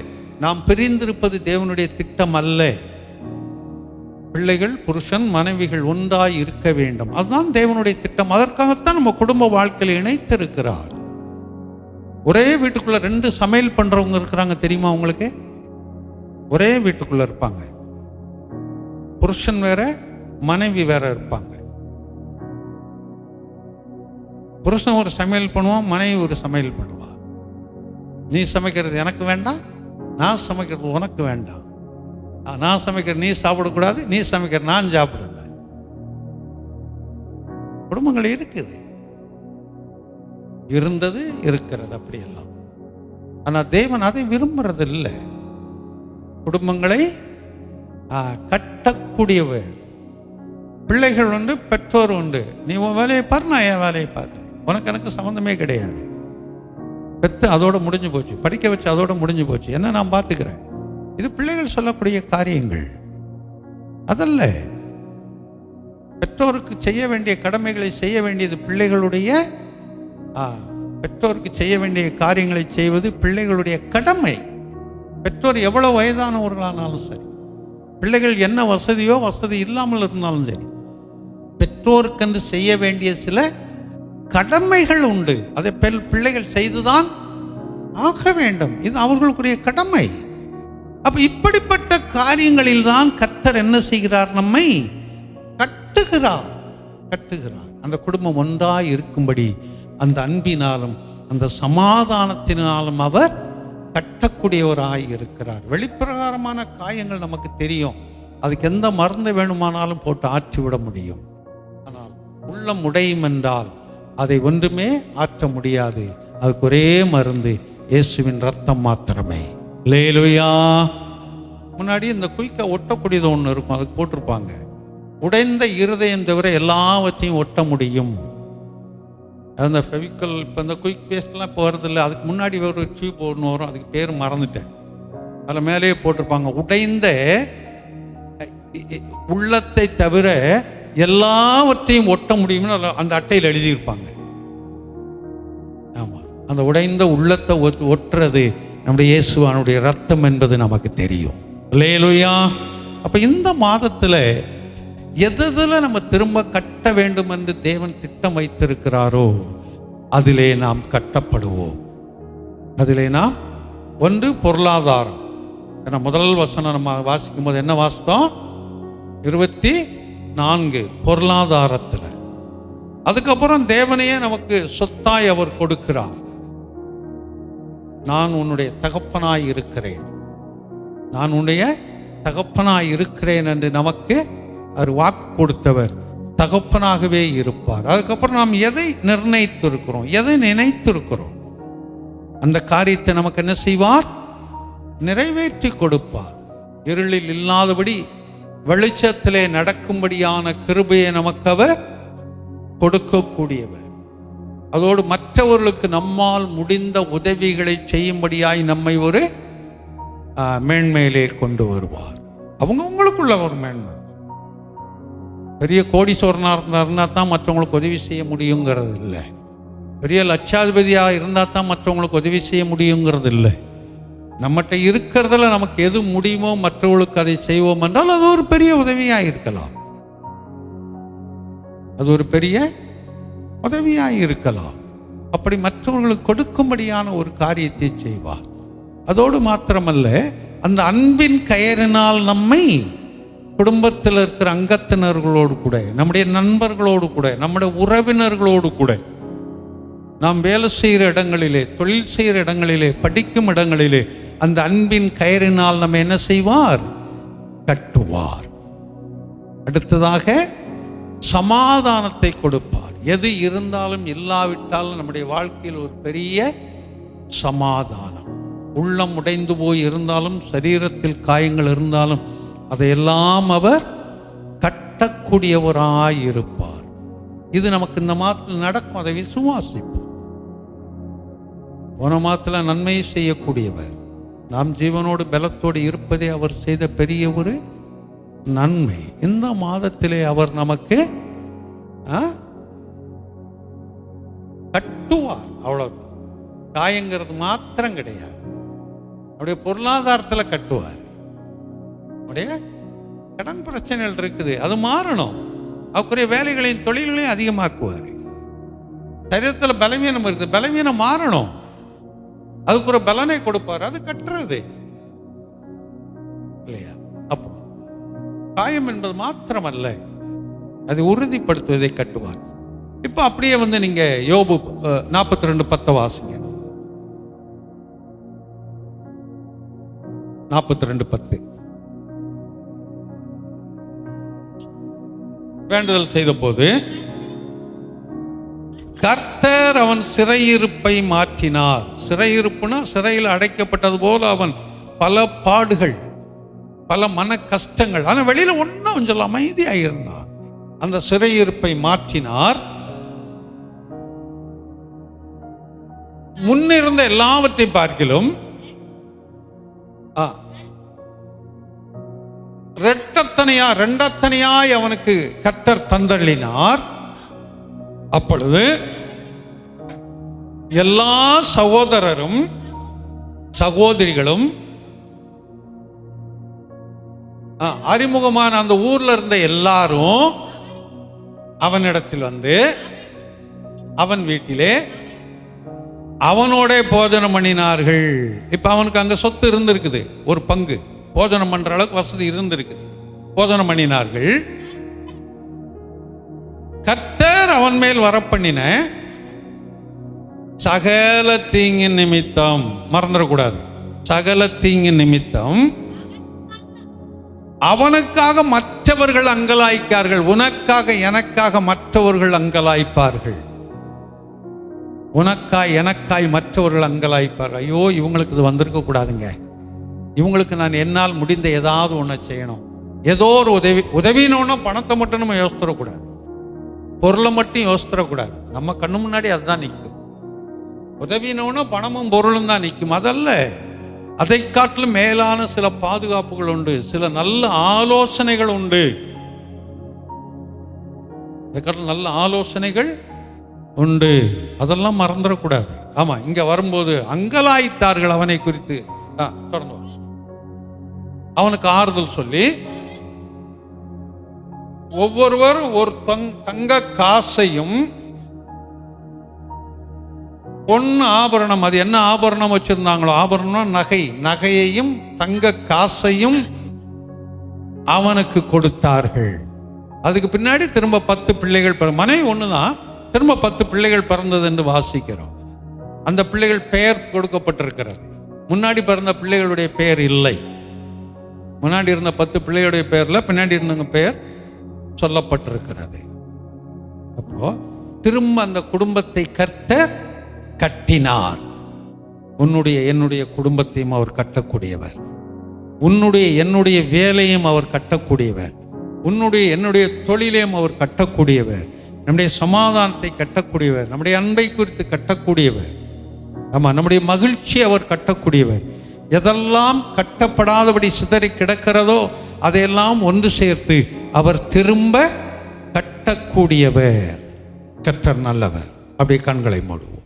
நாம் பிரிந்திருப்பது தேவனுடைய திட்டம் அல்ல. பிள்ளைகள், புருஷன், மனைவிகள் ஒன்றாய் இருக்க வேண்டும், அதுதான் தேவனுடைய திட்டம். அதற்காகத்தான் நம்ம குடும்ப வாழ்க்கையில இணைத்திருக்கிறார். ஒரே வீட்டுக்குள்ள 2 சமையல் பண்றவங்க இருக்கிறாங்க தெரியுமா உங்களுக்கு? ஒரே வீட்டுக்குள்ள இருப்பாங்க, புருஷன் வேற மனைவி வேற இருப்பாங்க. புருஷன் ஒரு சமையல் பண்ணுவான், மனைவி ஒரு சமையல் பண்ணுவான். நீ சமைக்கிறது எனக்கு வேண்டாம், நான் சமைக்கிறது உனக்கு வேண்டாம். நான் சமைக்கிற நீ சாப்பிடக்கூடாது, நீ சமைக்கிற நான் சாப்பிடல. குடும்பங்கள் இருக்குது, இருந்தது, இருக்கிறது, அப்படியெல்லாம். ஆனா தேவன் அதை விரும்புறது இல்லை. குடும்பங்களை கட்டக்கூடியவர். பிள்ளைகள் உண்டு, பெற்றோர் உண்டு. நீ உன் வேலையை பாரு, நான் என் வேலையை பார்க்குறேன். உனக்கு எனக்கு சம்மந்தமே கிடையாது. பெத்து அதோட முடிஞ்சு போச்சு, படிக்க வச்சு அதோட முடிஞ்சு போச்சு, என்ன நான் பார்த்துக்கிறேன். இது பிள்ளைகள் சொல்லக்கூடிய காரியங்கள் அதல்ல. பெற்றோருக்கு செய்ய வேண்டிய கடமைகளை செய்ய வேண்டியது பிள்ளைகளுடைய பெற்றோருக்கு செய்ய வேண்டிய காரியங்களை செய்வது பிள்ளைகளுடைய கடமை. பெற்றோர் எவ்வளவு வயதானவர்களானாலும் சரி, பிள்ளைகள் என்ன வசதியோ வசதி இல்லாமல் இருந்தாலும் சரி, பெற்றோருக்கென்று செய்ய வேண்டிய சில கடமைகள் உண்டு. அதை பிள்ளைகள் செய்துதான் ஆக வேண்டும். இது அவர்களுக்குரிய கடமை. அப்ப இப்படிப்பட்ட காரியங்களில் தான் கர்த்தர் என்ன செய்கிறார்? நம்மை கட்டுகிறார். அந்த குடும்பம் ஒன்றாய் இருக்கும்படி அந்த அன்பினாலும் அந்த சமாதானத்தினாலும் அவர் கட்டக்கூடியவராய் இருக்கிறார். வெளிப்பிரகாரமான காயங்கள் நமக்கு தெரியும், அதுக்கு எந்த மருந்து வேணுமானாலும் போட்டு ஆற்றிவிட முடியும். ஆனால் உள்ளம் உடையும் என்றால் அதை ஒன்றுமே ஆற்ற முடியாது. அதுக்கு ஒரே மருந்து இயேசுவின் ரத்தம் மாத்திரமே. அல்லேலூயா. முன்னாடி இந்த குயிக்கா ஒட்டக்கூடியது ஒன்று இருக்கும், அதுக்கு போட்டிருப்பாங்க, உடைந்த இருதயம் தவிர எல்லாவற்றையும் ஒட்ட முடியும். அந்த ஃபெவிக்கல் இப்போ இந்த குயிக் பேஸ்ட்லாம் இப்போ வருதில்லை, அதுக்கு முன்னாடி ஒரு டியூப் ஒன்று வரும், அதுக்கு பேர் மறந்துட்டேன். அதில் மேலேயே போட்டிருப்பாங்க, உடைந்த உள்ளத்தை தவிர எல்லாவற்றையும் ஒட்ட முடியும்னு அந்த அட்டையில் எழுதியிருப்பாங்க. ஆமாம், அந்த உடைந்த உள்ளத்தை ஒட்டுறது நம்முடைய இயேசுவானுடைய ரத்தம் என்பது நமக்கு தெரியும். அல்லேலூயா. அப்போ இந்த மாதத்தில் எதில் நம்ம திரும்ப கட்ட வேண்டும் என்று தேவன் திட்டம் வைத்திருக்கிறாரோ அதிலே நாம் கட்டப்படுவோம். அதிலே நாம் ஒன்று பொருளாதாரம். ஏன்னா முதல் வசனம் நம்ம வாசிக்கும் போது என்ன வாசித்தோம்? 24 பொருளாதாரத்தில். அதுக்கப்புறம் தேவனையே நமக்கு சொத்தாய் அவர் கொடுக்கிறார். நான் உன்னுடைய தகப்பனாய் இருக்கிறேன், நான் உன்னுடைய தகப்பனாய் இருக்கிறேன் என்று நமக்கு அவர் வாக்கு கொடுத்தவர் தகப்பனாகவே இருப்பார். அதுக்கப்புறம் நாம் எதை நிர்ணயித்திருக்கிறோம், எதை நினைத்திருக்கிறோம், அந்த காரியத்தை நமக்கு என்ன செய்வார்? நிறைவேற்றி கொடுப்பார். இருளில் இல்லாதபடி வெளிச்சத்திலே நடக்கும்படியான கிருபையை நமக்கு அவர் கொடுக்கக்கூடியவர். அதோடு மற்றவர்களுக்கு நம்மால் முடிந்த உதவிகளை செய்யும்படியாய் நம்மை ஒரு மேன்மையிலே கொண்டு வருவார். அவங்களுக்குள்ள ஒரு மேன்மை. பெரிய கோடீஸ்வரனாக இருந்தால் தான் மற்றவங்களுக்கு உதவி செய்ய முடியுங்கிறது இல்லை. பெரிய லட்சாதிபதியாக இருந்தால் தான் மற்றவங்களுக்கு உதவி செய்ய முடியுங்கிறது இல்லை. நம்மகிட்ட இருக்கிறதுல நமக்கு எது முடியுமோ மற்றவர்களுக்கு அதை செய்வோம் என்றால் அது ஒரு பெரிய உதவியாக இருக்கலாம். அது ஒரு பெரிய உதவியாக இருக்கலாம். அப்படி மற்றவர்களுக்கு கொடுக்கும்படியான ஒரு காரியத்தை செய்வார். அதோடு மாத்திரமல்ல, அந்த அன்பின் கயறினால் நம்மை குடும்பத்தில் இருக்கிற அங்கத்தினர்களோடு கூட, நம்முடைய நண்பர்களோடு கூட, நம்முடைய உறவினர்களோடு கூட, நாம் வேலை செய்கிற இடங்களிலே, தொழில் செய்கிற இடங்களிலே, படிக்கும் இடங்களிலே அந்த அன்பின் கயறினால் நம்ம என்ன செய்வார்? கட்டுவார். அடுத்ததாக சமாதானத்தை கொடுப்பார். எது இருந்தாலும் இல்லாவிட்டாலும் நம்முடைய வாழ்க்கையில் ஒரு பெரிய சமாதானம். உள்ளம் உடைந்து போய் இருந்தாலும், சரீரத்தில் காயங்கள் இருந்தாலும் அதையெல்லாம் அவர் கட்டக்கூடியவராய் இருப்பார். இது நமக்கு இந்த மாதத்தில் நடக்கும். அதை விசுவாசிப்போம். போன மாதத்தில் நன்மை செய்யக்கூடியவர், நாம் ஜீவனோடு பலத்தோடு இருப்பதே அவர் செய்த பெரிய ஒரு நன்மை. இந்த மாதத்திலே அவர் நமக்கு கட்டுவார். அவ்வளவு காயங்கிறது மாத்திரம் கிடையாது, அவருடைய பொருளாதாரத்தில் கட்டுவார். அவருடைய கடன் பிரச்சனைகள் இருக்குது, அது மாறணும். அவருடைய வேலைகளையும் தொழில்களையும் அதிகமாக்குவார். சரீரத்தில் பலவீனம் இருக்குது, பலவீனம் மாறணும், அதுக்கு ஒரு பலனை கொடுப்பார். அது கட்டுறது இல்லையா? அப்போ காயம் என்பது மாத்திரமல்ல, அதை உறுதிப்படுத்துவதை கட்டுவார். இப்ப அப்படியே நீங்க யோபு 42:10 வாசிங்க. 42:10. வேண்டுதல் செய்த போது கர்த்தர் அவன் சிறையிருப்பை மாற்றினார். சிறையிருப்புனா சிறையில் அடைக்கப்பட்டது போல அவன் பல பாடுகள், பல மன கஷ்டங்கள், ஆனால் வெளியில ஒன்றும் கொஞ்சம் அமைதியாக இருந்தார். அந்த சிறையிருப்பை மாற்றினார். முன்னிருந்த எல்லாவற்றை பார்க்கிலும் ரெண்டத்தனையாய் அவனுக்கு கர்த்தர் தந்தள்ளினார். அப்பொழுது எல்லா சகோதரரும் சகோதரிகளும் அறிமுகமான அந்த ஊர்ல இருந்த எல்லாரும் அவனிடத்தில் வந்து அவன் வீட்டிலே அவனோட போஜனம் பண்ணினார்கள். இப்ப அவனுக்கு அங்க சொத்து இருந்திருக்குது, ஒரு பங்கு போஜனம் பண்ற அளவுக்கு வசதி இருந்திருக்குது. போஜனம் பண்ணினார்கள். கர்த்தர் அவன் மேல் வரப்பண்ணின சகல தீங்கின் நிமித்தம், மறந்துடக்கூடாது, சகல தீங்கின் நிமித்தம் அவனுக்காக மற்றவர்கள் அங்கலாய்க்கார்கள். உனக்காக எனக்காக மற்றவர்கள் அங்கலாய்ப்பார்கள். உனக்காய் எனக்காய் மற்றவர்கள் அங்கலாய்ப்பார்கள். ஐயோ, இவங்களுக்கு இது வந்திருக்க கூடாதுங்க, இவங்களுக்கு நான் என்னால் முடிந்த ஏதாவது ஒன்று செய்யணும். ஏதோ ஒரு உதவினோன்னா பணத்தை மட்டும் நம்ம யோசித்துடக்கூடாது, பொருளை மட்டும் யோசித்துடக்கூடாது. நம்ம கண்ணு முன்னாடி அதுதான் நிற்கும். உதவினோன்னா பணமும் பொருளும் தான் நிற்கும். அதல்ல, அதை காட்டிலும் மேலான சில பாதுகாப்புகள் உண்டு, சில நல்ல ஆலோசனைகள் உண்டு. அதை காட்டிலும் நல்ல ஆலோசனைகள் உண்டு. அதெல்லாம் மறந்துடக்கூடாது. ஆமா, இங்க வரும்போது அங்கலாய்த்தார்கள் அவனை குறித்து. தொடர்ந்து அவனுக்கு ஆறுதல் சொல்லி, ஒவ்வொருவரும் ஒரு தங்க காசையும் பொண்ணு ஆபரணம், அது என்ன ஆபரணம் வச்சிருந்தாங்களோ, ஆபரணம் நகையையும் தங்க காசையும் அவனுக்கு கொடுத்தார்கள். அதுக்கு பின்னாடி திரும்ப 10 பிள்ளைகள், மனைவி ஒண்ணுதான், திரும்ப 10 பிள்ளைகள் பிறந்தது என்று வாசிக்கிறோம். அந்த பிள்ளைகள் பெயர் கொடுக்கப்பட்டிருக்கிறது. முன்னாடி பிறந்த பிள்ளைகளுடைய பெயர் இல்லை. முன்னாடி இருந்த 10 பிள்ளைகளுடைய பெயர்ல பின்னாடி இருந்தவங்க பெயர் சொல்லப்பட்டிருக்கிறது. அப்போ திரும்ப அந்த குடும்பத்தை கர்த்தர் கட்டினார். என்னுடைய குடும்பத்தையும் அவர் கட்டக்கூடியவர். என்னுடைய வேலையும் அவர் கட்டக்கூடியவர். என்னுடைய தொழிலையும் அவர் கட்டக்கூடியவர். நம்முடைய சமாதானத்தை கட்டக்கூடியவர். நம்முடைய அன்பை குறித்து கட்டக்கூடியவர். ஆமா, நம்முடைய மகிழ்ச்சி அவர் கட்டக்கூடியவர். எதெல்லாம் கட்டப்படாதபடி சிதறி கிடக்கிறதோ அதையெல்லாம் ஒன்று சேர்த்து அவர் திரும்ப கட்டக்கூடியவர். கர்த்தர் நல்லவர். அப்படியே கண்களை மூடுவோம்.